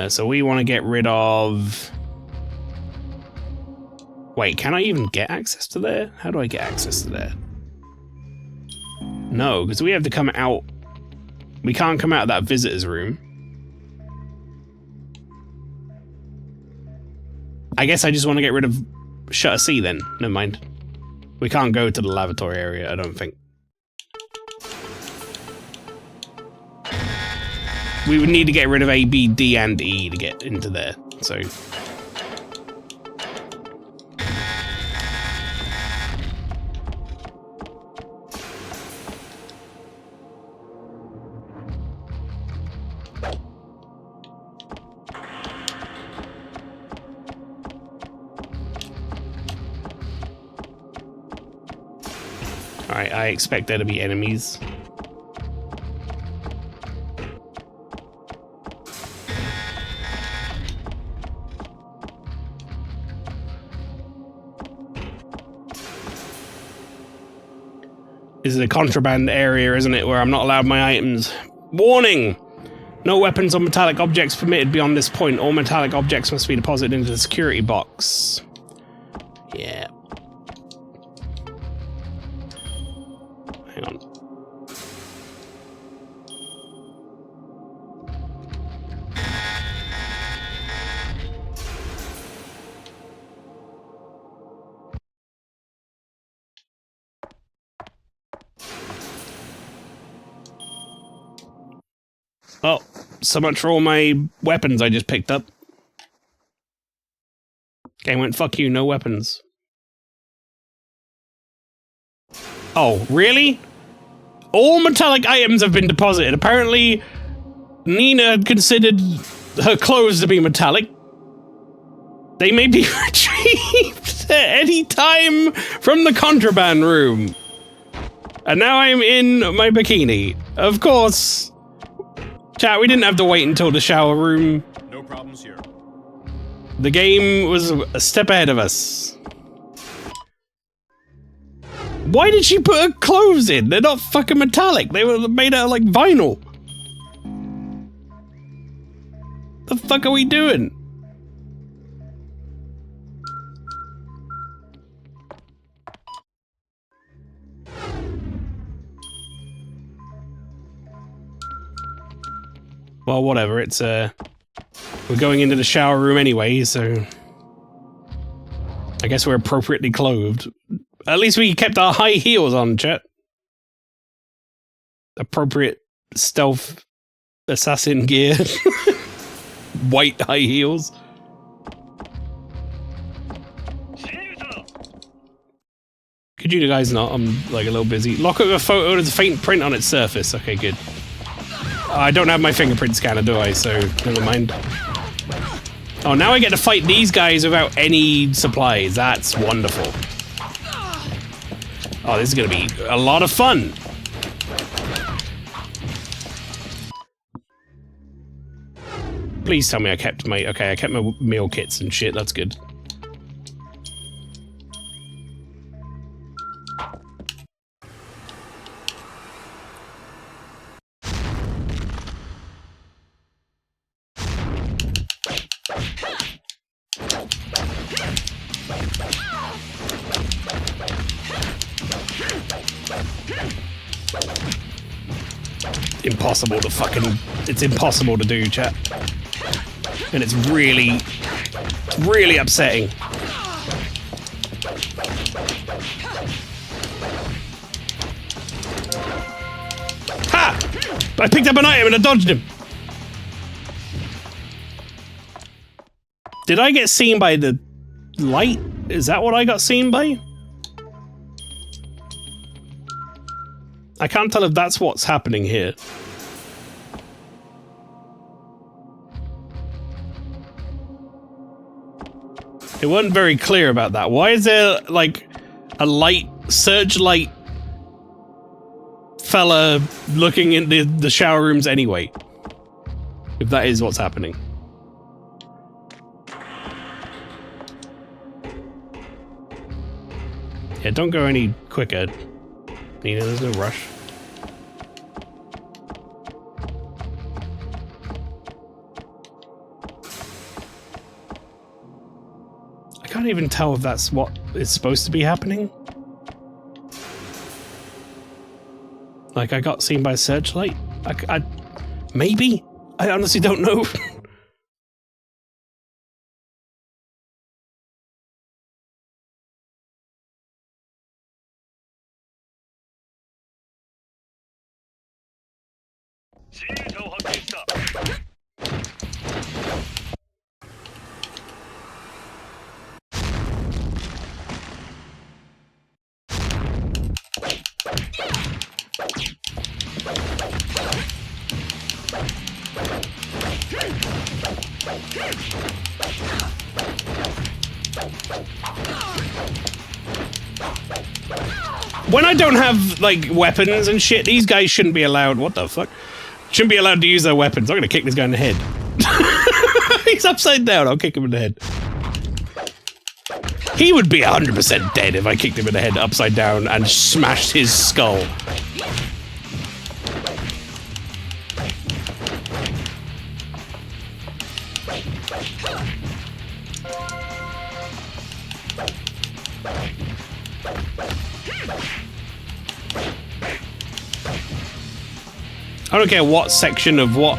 Speaker 1: So we want to get rid of... Wait, can I even get access to there? How do I get access to there? No, because we have to come out... We can't come out of that visitor's room. I guess I just want to get rid of shutter C then. Never mind. We can't go to the lavatory area, I don't think. We would need to get rid of A, B, D, and E to get into there, so... Alright, I expect there to be enemies. This is a contraband area, isn't it, where I'm not allowed my items. Warning! No weapons or metallic objects permitted beyond this point. All metallic objects must be deposited into the security box. Yeah. Hang on. Oh, so much for all my weapons I just picked up. Game went, fuck you, no weapons. Oh, really? All metallic items have been deposited. Apparently, Nina considered her clothes to be metallic. They may be retrieved at any time from the contraband room. And now I'm in my bikini. Of course. Chat, we didn't have to wait until the shower room.
Speaker 7: No problems here.
Speaker 1: The game was a step ahead of us. Why did she put her clothes in? They're not fucking metallic. They were made out of, like, vinyl. The fuck are we doing? Well, whatever, it's, we're going into the shower room anyway, so... I guess we're appropriately clothed. At least we kept our high heels on, chat. Appropriate stealth assassin gear. White high heels. Could you guys not? I'm, like, a little busy. Lock up a photo, there's a faint print on its surface. Okay, good. I don't have my fingerprint scanner, do I? So, never mind. Oh, now I get to fight these guys without any supplies. That's wonderful. Oh, this is gonna be a lot of fun. Please tell me I kept my... Okay, I kept my meal kits and shit. That's good. Impossible to fucking... It's impossible to do, chat. And it's really, really upsetting. Ha! I picked up an item and I dodged him. Did I get seen by the light? Is that what I got seen by? I can't tell if that's what's happening here. It wasn't very clear about that. Why is there, like, a light, searchlight fella looking in the shower rooms anyway? If that is what's happening. Yeah, don't go any quicker, Nina, there's no rush. I can't even tell if that's what is supposed to be happening. Like, I got seen by a searchlight? Maybe? I honestly don't know. When I don't have, like, weapons and shit, these guys shouldn't be allowed— what the fuck? Shouldn't be allowed to use their weapons. I'm gonna kick this guy in the head. He's upside down, I'll kick him in the head. He would be 100% dead if I kicked him in the head upside down and smashed his skull. I don't care what section of what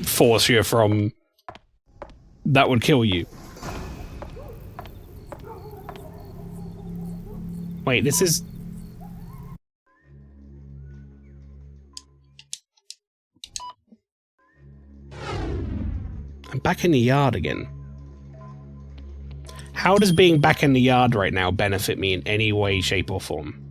Speaker 1: force you're from, that would kill you. Wait, this is... I'm back in the yard again. How does being back in the yard right now benefit me in any way, shape, or form?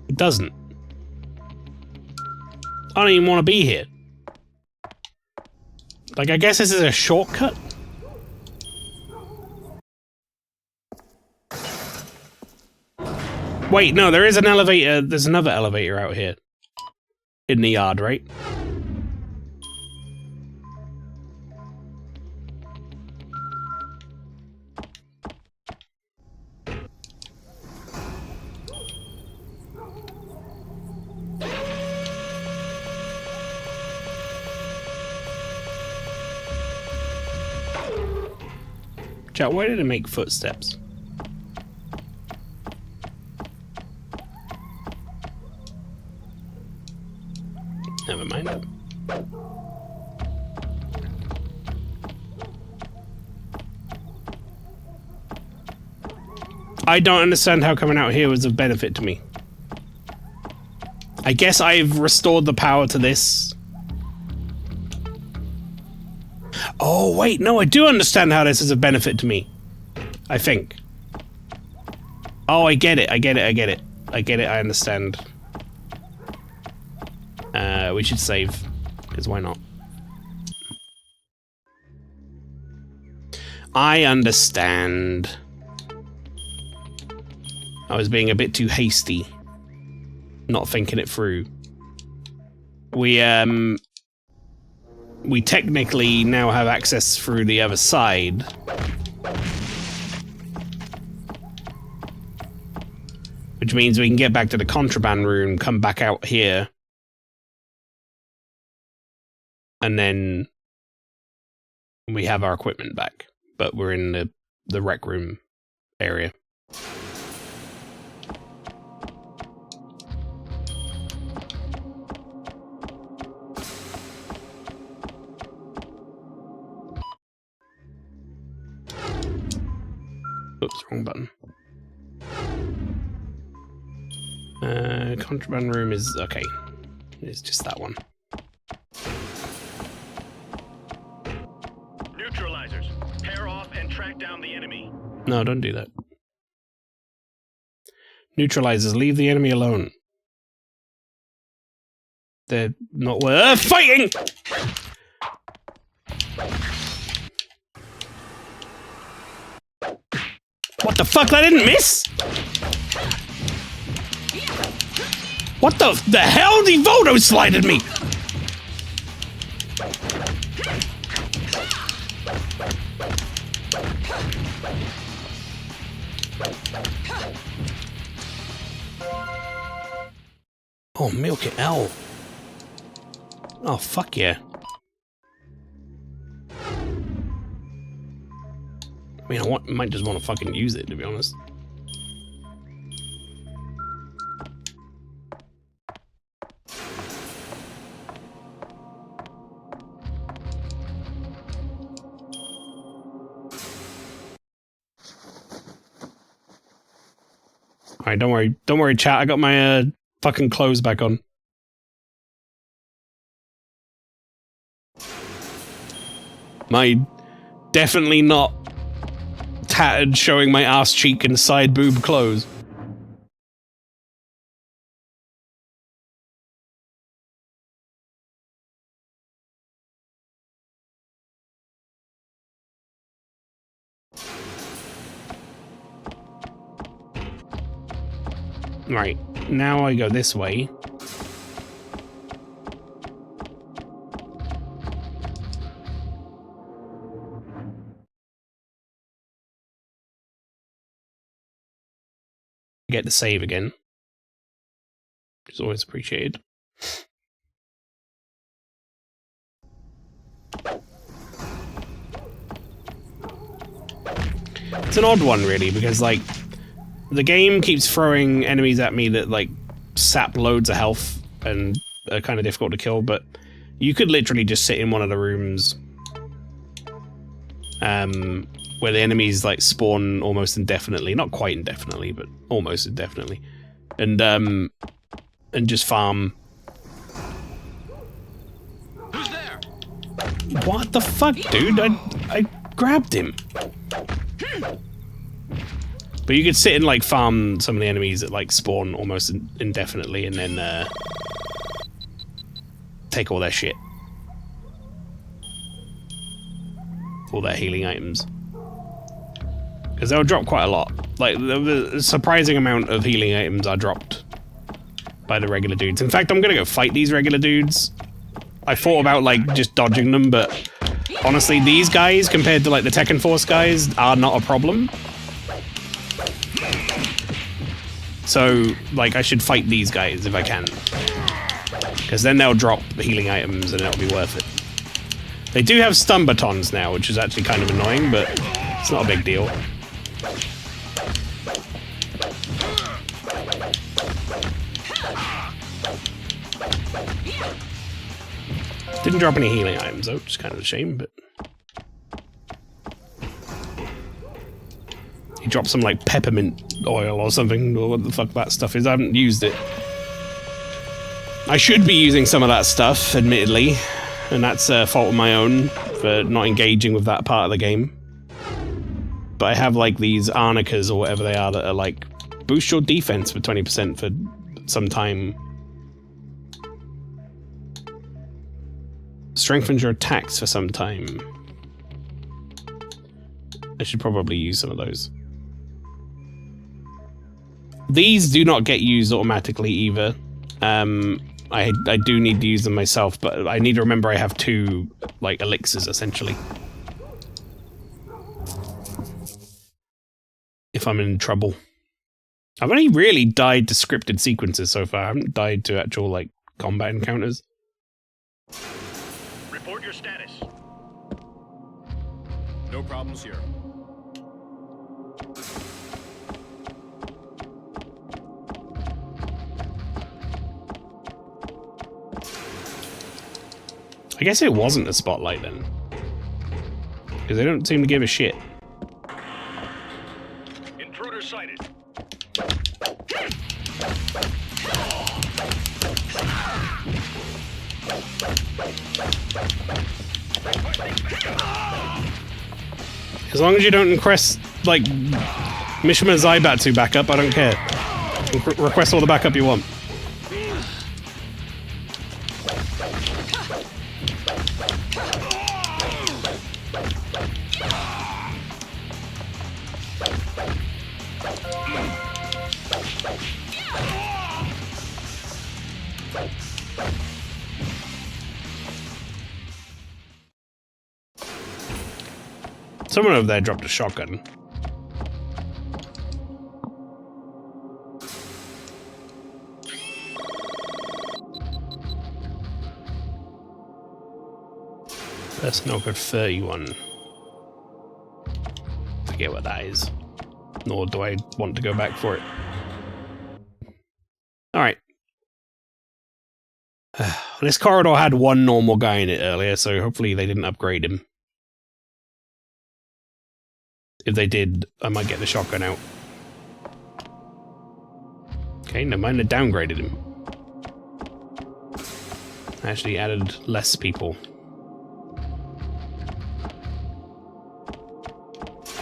Speaker 1: It doesn't. I don't even want to be here. Like, I guess this is a shortcut? Wait, no, there is an elevator. There's another elevator out here. In the yard, right? Chat, why did it make footsteps? Never mind. I don't understand how coming out here was of benefit to me. I guess I've restored the power to this. Oh, wait, no, I do understand how this is a benefit to me. I think. Oh, I get it, I get it, I get it. I get it, I understand. We should save, because why not? I understand. I was being a bit too hasty. Not thinking it through. We technically now have access through the other side. which means we can get back to the contraband room, come back out here, and then we have our equipment back. But we're in the rec room area. Oops, wrong button. Contraband room is okay. It's just that one.
Speaker 7: Neutralizers, pair off and track down the enemy.
Speaker 1: No, don't do that. Neutralizers, leave the enemy alone. They're not worth fighting! What the fuck? I didn't miss? What the hell? The Vodo slided me! Oh, milk it, L. Oh, fuck yeah. I mean, I might just want to fucking use it, to be honest. Alright, don't worry, chat. I got my fucking clothes back on. My definitely not tattered, showing my ass cheek and side boob clothes. Right, now I go this way. Get the save again, which is always appreciated. It's an odd one, really, because, like, the game keeps throwing enemies at me that, like, sap loads of health and are kind of difficult to kill, but you could literally just sit in one of the rooms where the enemies, like, spawn almost indefinitely. Not quite indefinitely, but almost indefinitely. And just farm.
Speaker 7: Who's there?
Speaker 1: What the fuck, dude? I grabbed him. But you could sit and, like, farm some of the enemies that, like, spawn almost indefinitely and then, take all their shit. All their healing items. Because they'll drop quite a lot. Like, the surprising amount of healing items are dropped by the regular dudes. In fact, I'm gonna go fight these regular dudes. I thought about, like, just dodging them, but honestly, these guys, compared to, like, the Tekken Force guys, are not a problem. So, like, I should fight these guys if I can. Because then they'll drop healing items and it'll be worth it. They do have stun batons now, which is actually kind of annoying, but it's not a big deal. Didn't drop any healing items though, which is kind of a shame, but... He dropped some, like, peppermint oil or something, or what the fuck that stuff is. I haven't used it. I should be using some of that stuff, admittedly, and that's a fault of my own for not engaging with that part of the game. But I have, like, these arnicas or whatever they are that are, like, boost your defense for 20% for some time. Strengthens your attacks for some time. I should probably use some of those. These do not get used automatically either. I do need to use them myself, but I need to remember I have 2, like, elixirs, essentially. If I'm in trouble. I've only really died to scripted sequences so far. I haven't died to actual, like, combat encounters.
Speaker 7: Report your status.
Speaker 4: No problems here.
Speaker 1: I guess it wasn't a spotlight then. Because they don't seem to give a shit.
Speaker 7: Intruder sighted.
Speaker 1: As long as you don't request, like, Mishima Zaibatsu backup, I don't care. Request all the backup you want. Someone over there dropped a shotgun. Personnel code 31. Forget what that is. Nor do I want to go back for it. Alright. This corridor had one normal guy in it earlier, so hopefully they didn't upgrade him. If they did, I might get the shotgun out. Okay, never mind, they downgraded him. Actually added less people.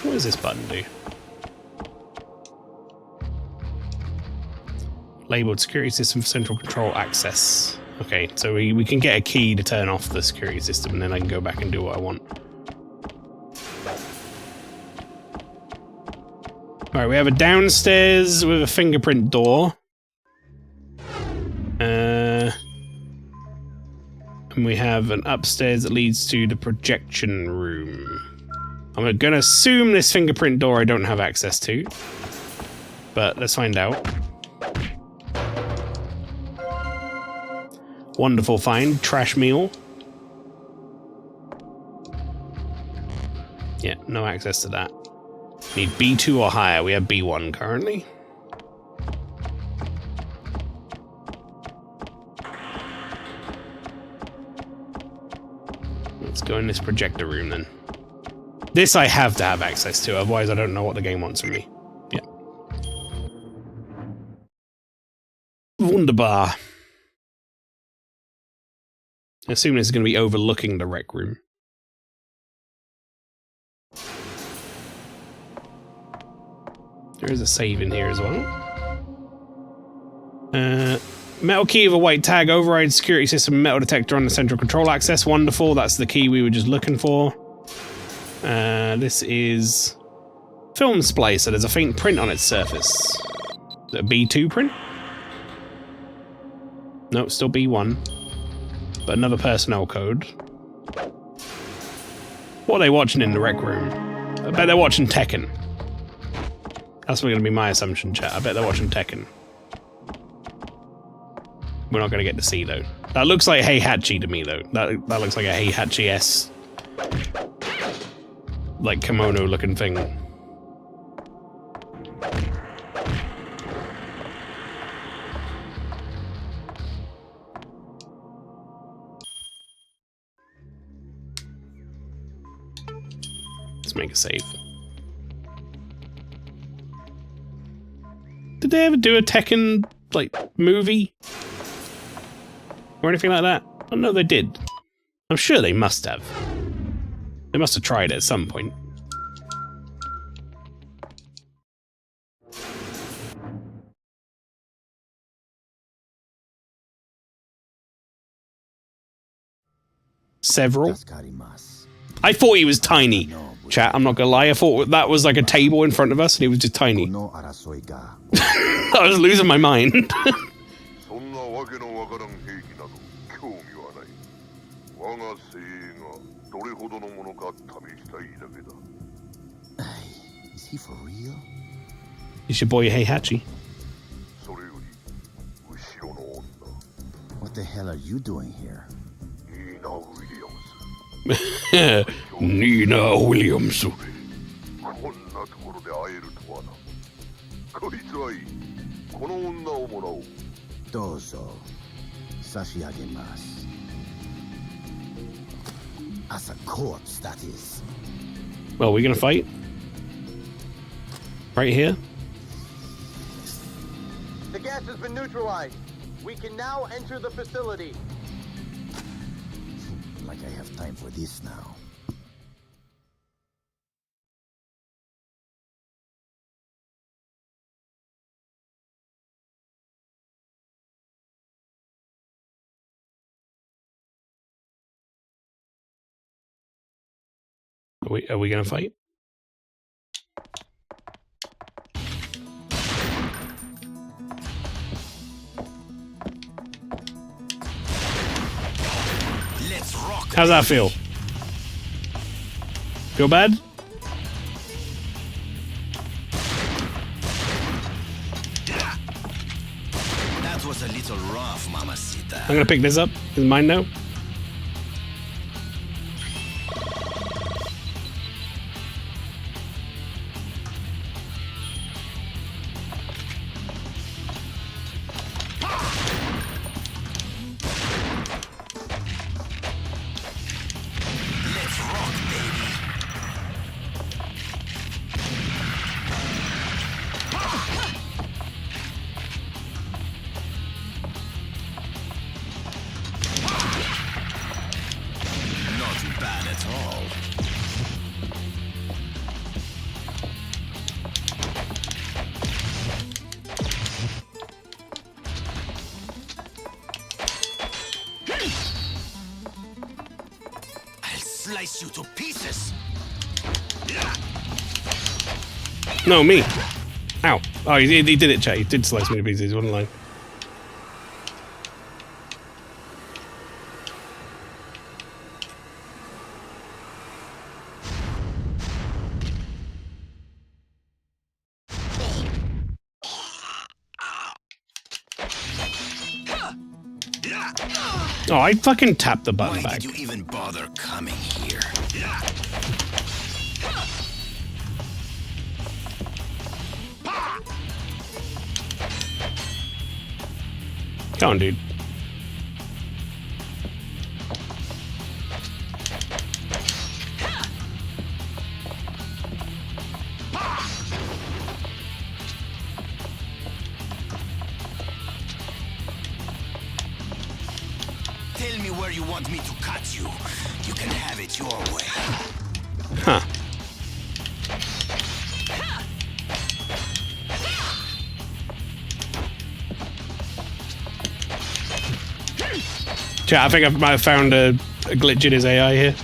Speaker 1: What does this button do? Labeled security system for central control access. Okay, so we can get a key to turn off the security system and then I can go back and do what I want. Alright, we have a downstairs with a fingerprint door. And we have an upstairs that leads to the projection room. I'm gonna assume this fingerprint door I don't have access to. But let's find out. Wonderful find. Trash meal. Yeah, no access to that. Need B2 or higher. We have B1 currently. Let's go in this projector room then. This I have to have access to, otherwise I don't know what the game wants from me. Yeah. Wunderbar. I assume this is going to be overlooking the rec room. There is a save in here as well. Metal key of a white tag, override security system, metal detector on the central control access. Wonderful, that's the key we were just looking for. This is film splicer. There's a faint print on its surface. Is it a B2 print? No, still B1. But another personnel code. What are they watching in the rec room? I bet they're watching Tekken. That's going to be my assumption, chat. I bet they're watching Tekken. We're not going to get to see, though. That looks like Heihachi to me, though. That looks like a Heihachi-esque, like, kimono-looking thing. Let's make a save. Did they ever do a Tekken, like, movie? Or anything like that? Oh, no, they did. I'm sure they must have. They must have tried it at some point. Several? I thought he was tiny. Chat, I'm not gonna lie, I thought that was like a table in front of us and he was just tiny. I was losing my mind.
Speaker 6: Is he for real?
Speaker 1: It's your boy Heihachi.
Speaker 4: the hell are you doing here?
Speaker 1: Nina Williams.
Speaker 4: Dozo. Sashiagemasu. As a corpse, that is.
Speaker 1: Well, we're gonna fight? Right here?
Speaker 13: The gas has been neutralized. We can now enter the facility.
Speaker 4: Like I have time for this now.
Speaker 1: Are we gonna fight?
Speaker 4: Let's rock.
Speaker 1: How's that feel? Feel bad?
Speaker 4: That was a little rough, Mamacita.
Speaker 1: I'm gonna pick this up. Is it mine now?
Speaker 4: Slice you to pieces.
Speaker 1: No, me. Ow. Oh, he did it, chat. He did slice me to pieces. He wasn't lying. Oh, I fucking tapped the button back.
Speaker 4: Why did you even bother coming here?
Speaker 1: Come on, dude.
Speaker 4: Tell me where you want me to cut you. You can have it your way.
Speaker 1: Huh. Chat, I think I might have found a glitch in his AI here.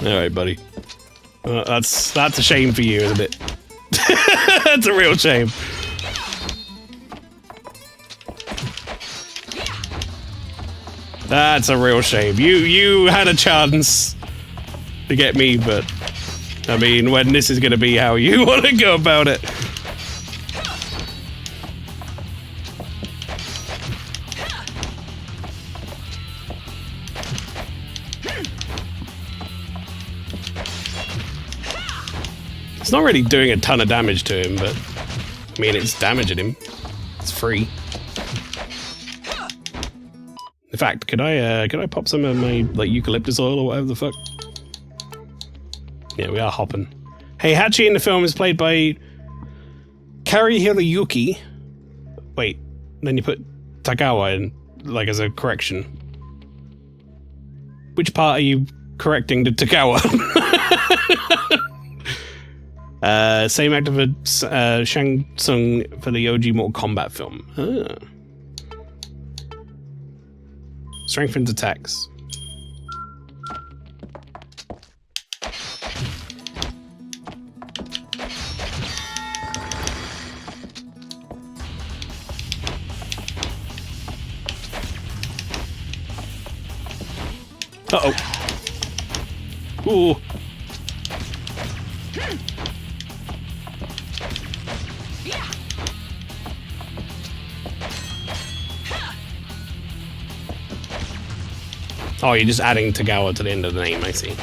Speaker 1: Alright, buddy. That's a shame for you, isn't it? That's a real shame. That's a real shame. You had a chance to get me, but I mean, when this is going to be how you want to go about it. It's not really doing a ton of damage to him, but I mean, it's damaging him. It's free. In fact, could I pop some of my like eucalyptus oil or whatever the fuck? Yeah, we are hopping. Hey, Hachi in the film is played by Kari Hiroyuki. Wait, then you put Tagawa in, like, as a correction. Which part are you correcting to Tagawa? Same actor for Shang Tsung for the OG Mortal Kombat film. Ah. Strengthens attacks. Uh-oh. Ooh. Oh, you're just adding Tagawa to the end of the name, I see.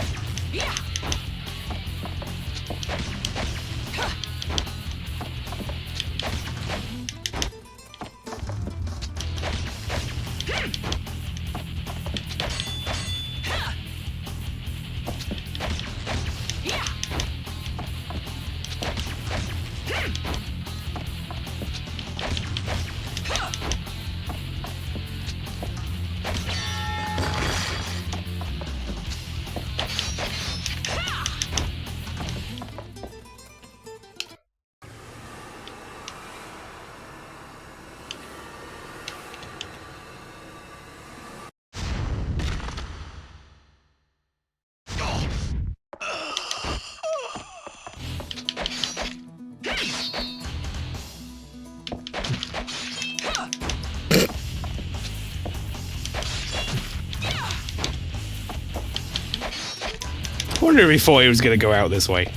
Speaker 1: I wonder if he thought he was going to go out this way.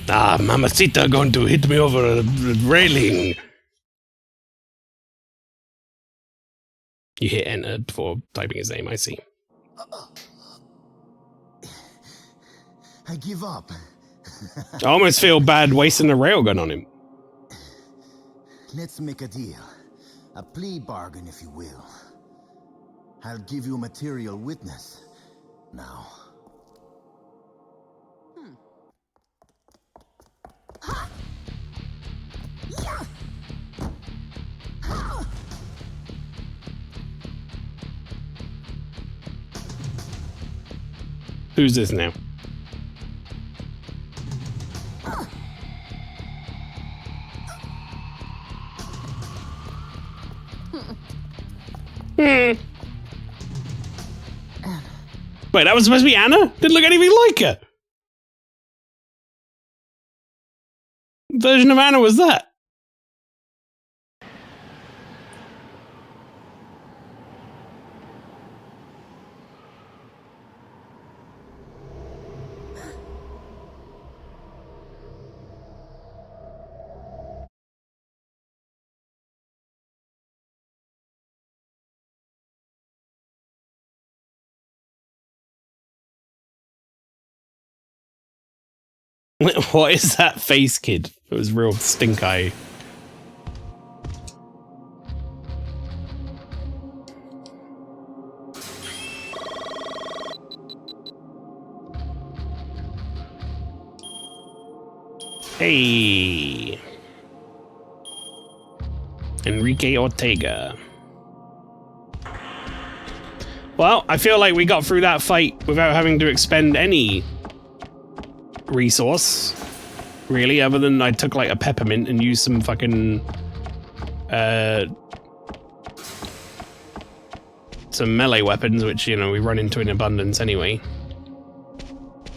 Speaker 1: Ah, Mamacita going to hit me over a railing. You hit enter before typing his name, I see.
Speaker 4: I give up.
Speaker 1: I almost feel bad wasting a railgun on him.
Speaker 4: Let's make a deal. A plea bargain, if you will. I'll give you a material witness. Now.
Speaker 1: Who's this now? Wait, that was supposed to be Anna? Didn't look anything like her. What version of Anna was that? What is that face, kid? It was real stink eye. Hey. Enrique Ortega. Well, I feel like we got through that fight without having to expend any resource, really, other than I took like a peppermint and used some fucking some melee weapons, which, you know, we run into in abundance anyway.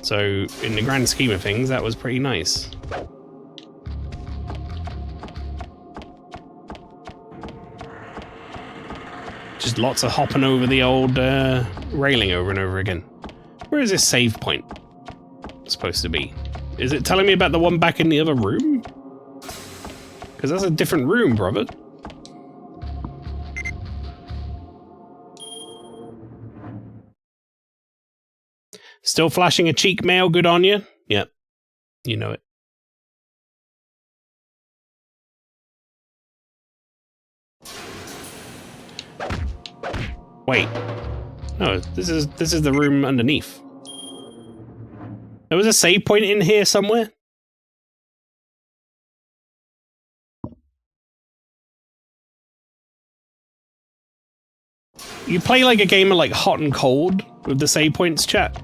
Speaker 1: So in the grand scheme of things, that was pretty nice. Just lots of hopping over the old railing over and over again. Where is this save point supposed to be? Is it telling me about the one back in the other room? Because that's a different room, brother. Still flashing a cheek mail, good on you? Yep, you know it. Wait. No, this is the room underneath. There was a save point in here somewhere? You play like a game of like hot and cold with the save points, chat.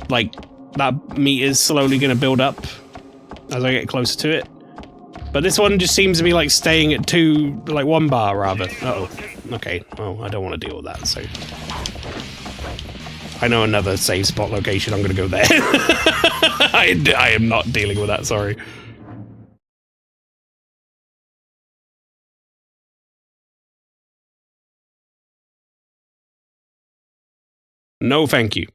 Speaker 1: Like, that meter's slowly gonna build up as I get closer to it. But this one just seems to be like staying at 1 bar rather. Uh-oh. Okay, well, I don't want to deal with that, so... I know another save spot location, I'm gonna go there. I am not dealing with that, sorry. No, thank you.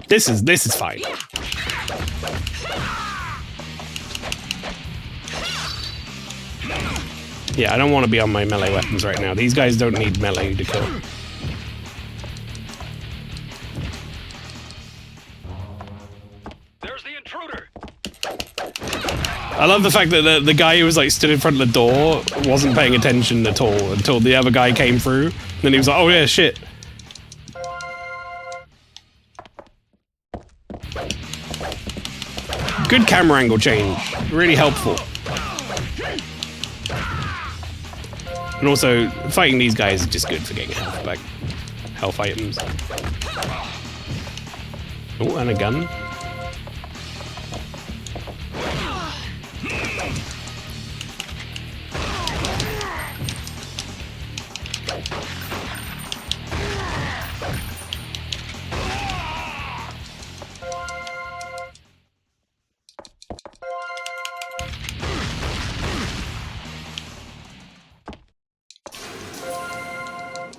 Speaker 1: This is fine. Yeah, I don't want to be on my melee weapons right now. These guys don't need melee to kill.
Speaker 7: There's the intruder.
Speaker 1: I love the fact that the guy who was like stood in front of the door wasn't paying attention at all until the other guy came through. Then he was like, oh yeah, shit. Good camera angle change. Really helpful. And also, fighting these guys is just good for getting health back. Health items. Oh, and a gun.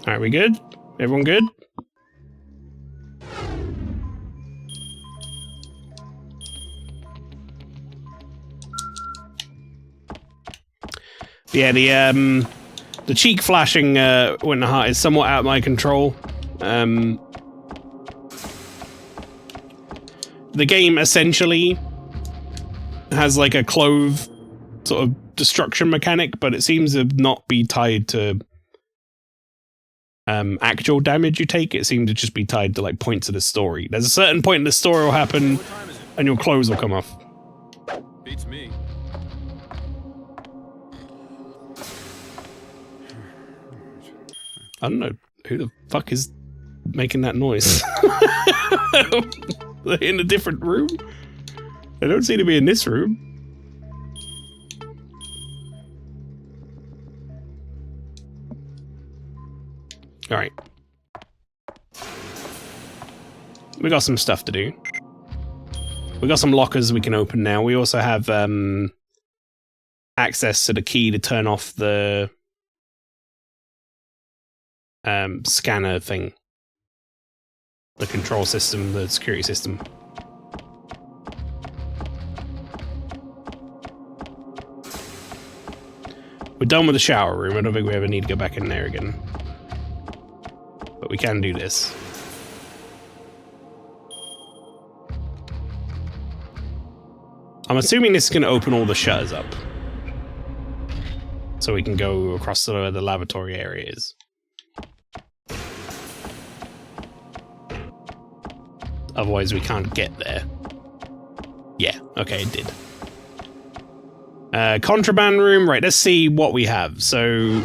Speaker 1: Alright, we good? Everyone good? Yeah, the cheek flashing when the heart is somewhat out of my control. The game essentially has like a clove sort of destruction mechanic, but it seems to not be tied to actual damage you take. It seemed to just be tied to like points of the story. There's a certain point in the story will happen and your clothes will come off.
Speaker 14: Beats me.
Speaker 1: I don't know who the fuck is making that noise. They're in a different room? They don't seem to be in this room. Alright. We got some stuff to do. We got some lockers we can open now. We also have access to the key to turn off the scanner thing. The control system, the security system. We're done with the shower room. I don't think we ever need to go back in there again. But we can do this. I'm assuming this is going to open all the shutters up. So we can go across to where the lavatory area is. Otherwise we can't get there. Yeah, okay, it did. Contraband room, right, let's see what we have. So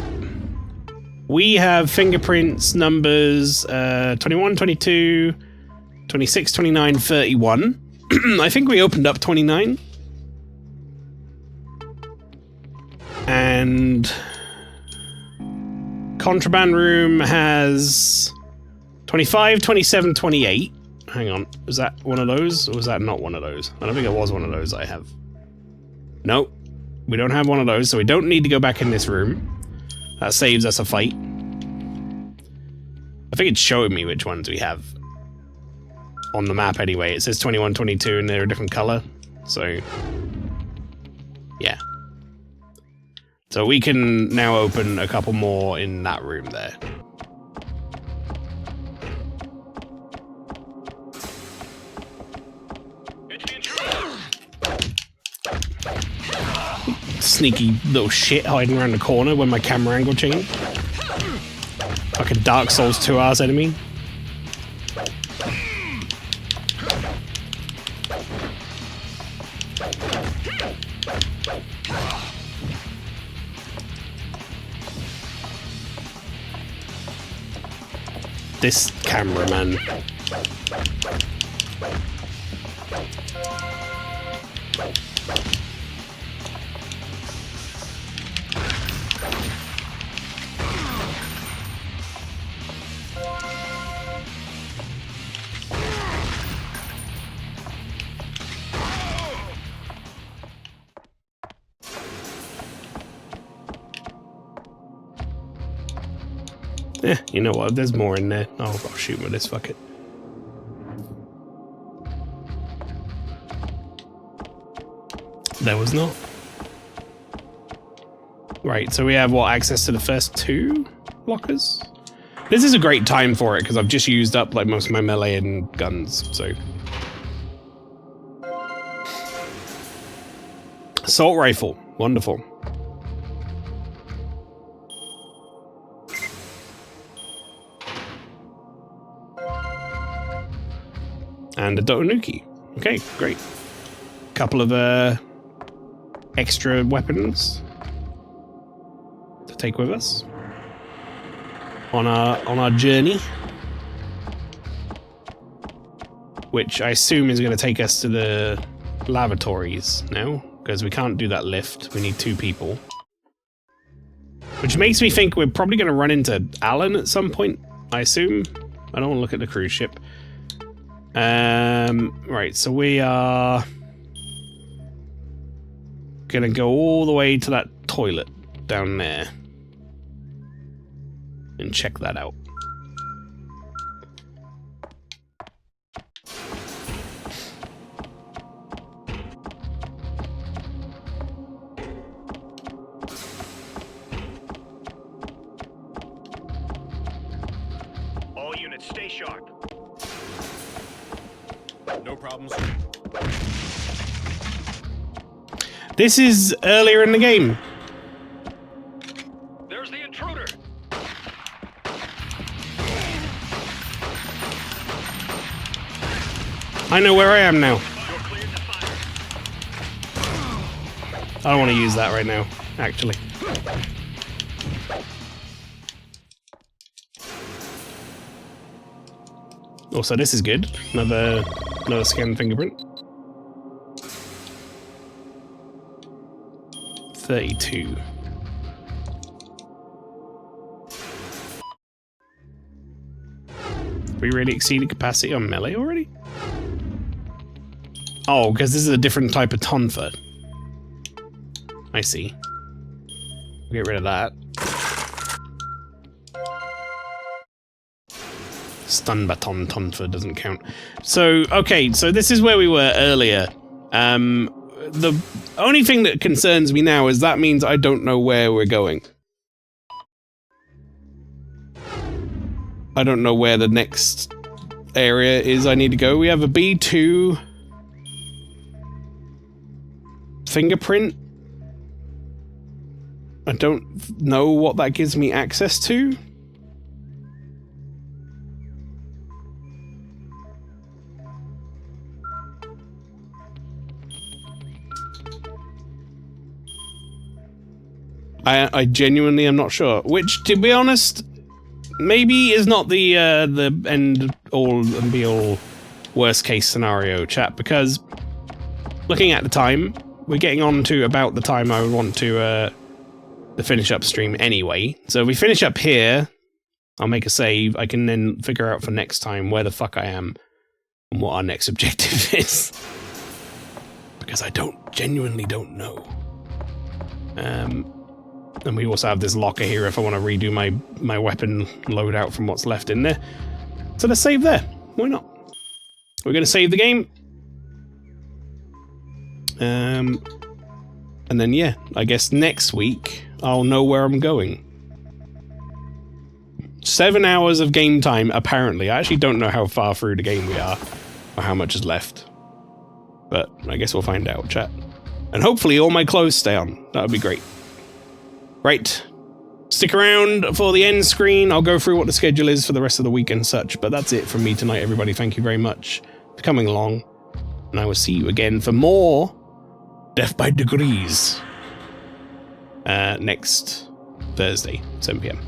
Speaker 1: we have fingerprints, numbers, 21, 22, 26, 29, 31. I think we opened up 29. And contraband room has 25, 27, 28. Hang on, was that one of those, or was that not one of those? I don't think it was one of those I have. Nope, we don't have one of those, so we don't need to go back in this room. That saves us a fight. I think it's showing me which ones we have on the map anyway. It says 21, 22, and they're a different color, so yeah. So we can now open a couple more in that room there. Sneaky little shit hiding around the corner when my camera angle changed. Like a Dark Souls 2 hours enemy. This cameraman. You know what? There's more in there. Oh, I'll shoot with this. Fuck it. There was not. Right, so we have, what, access to the first 2 lockers? This is a great time for it, because I've just used up, like, most of my melee and guns, so... Assault rifle. Wonderful. And a Dotanuki. Okay, great. Couple of extra weapons to take with us on our journey, which I assume is going to take us to the lavatories now, because we can't do that lift. We need 2 people, which makes me think we're probably going to run into Alan at some point. I assume. I don't want to look at the cruise ship. Right, so we are gonna go all the way to that toilet down there and check that out.
Speaker 7: All units, stay sharp.
Speaker 14: No problems.
Speaker 1: This is earlier in the game.
Speaker 7: There's the intruder.
Speaker 1: I know where I am now. I don't want to use that right now, actually. Also, this is good. Another scanned fingerprint. 32. We really exceeded capacity on melee already? Oh, because this is a different type of tonfa. I see. We'll get rid of that. Stun baton tonfa doesn't count. So, okay, so this is where we were earlier. The only thing that concerns me now is that means I don't know where we're going. I don't know where the next area is I need to go. We have a B2 fingerprint. I don't know what that gives me access to. I genuinely am not sure. Which, to be honest, maybe is not the end all and be all worst case scenario, chat, because looking at the time, we're getting on to about the time I would want to finish up stream anyway. So if we finish up here, I'll make a save. I can then figure out for next time where the fuck I am and what our next objective is. Because I genuinely don't know. And we also have this locker here if I want to redo my weapon loadout from what's left in there. So let's save there. Why not? We're going to save the game. And then, yeah, I guess next week I'll know where I'm going. 7 hours of game time, apparently. I actually don't know how far through the game we are, or how much is left. But I guess we'll find out, chat. And hopefully all my clothes stay on. That would be great. Right. Stick around for the end screen. I'll go through what the schedule is for the rest of the week and such. But that's it from me tonight, everybody. Thank you very much for coming along. And I will see you again for more Death by Degrees next Thursday, 7 PM.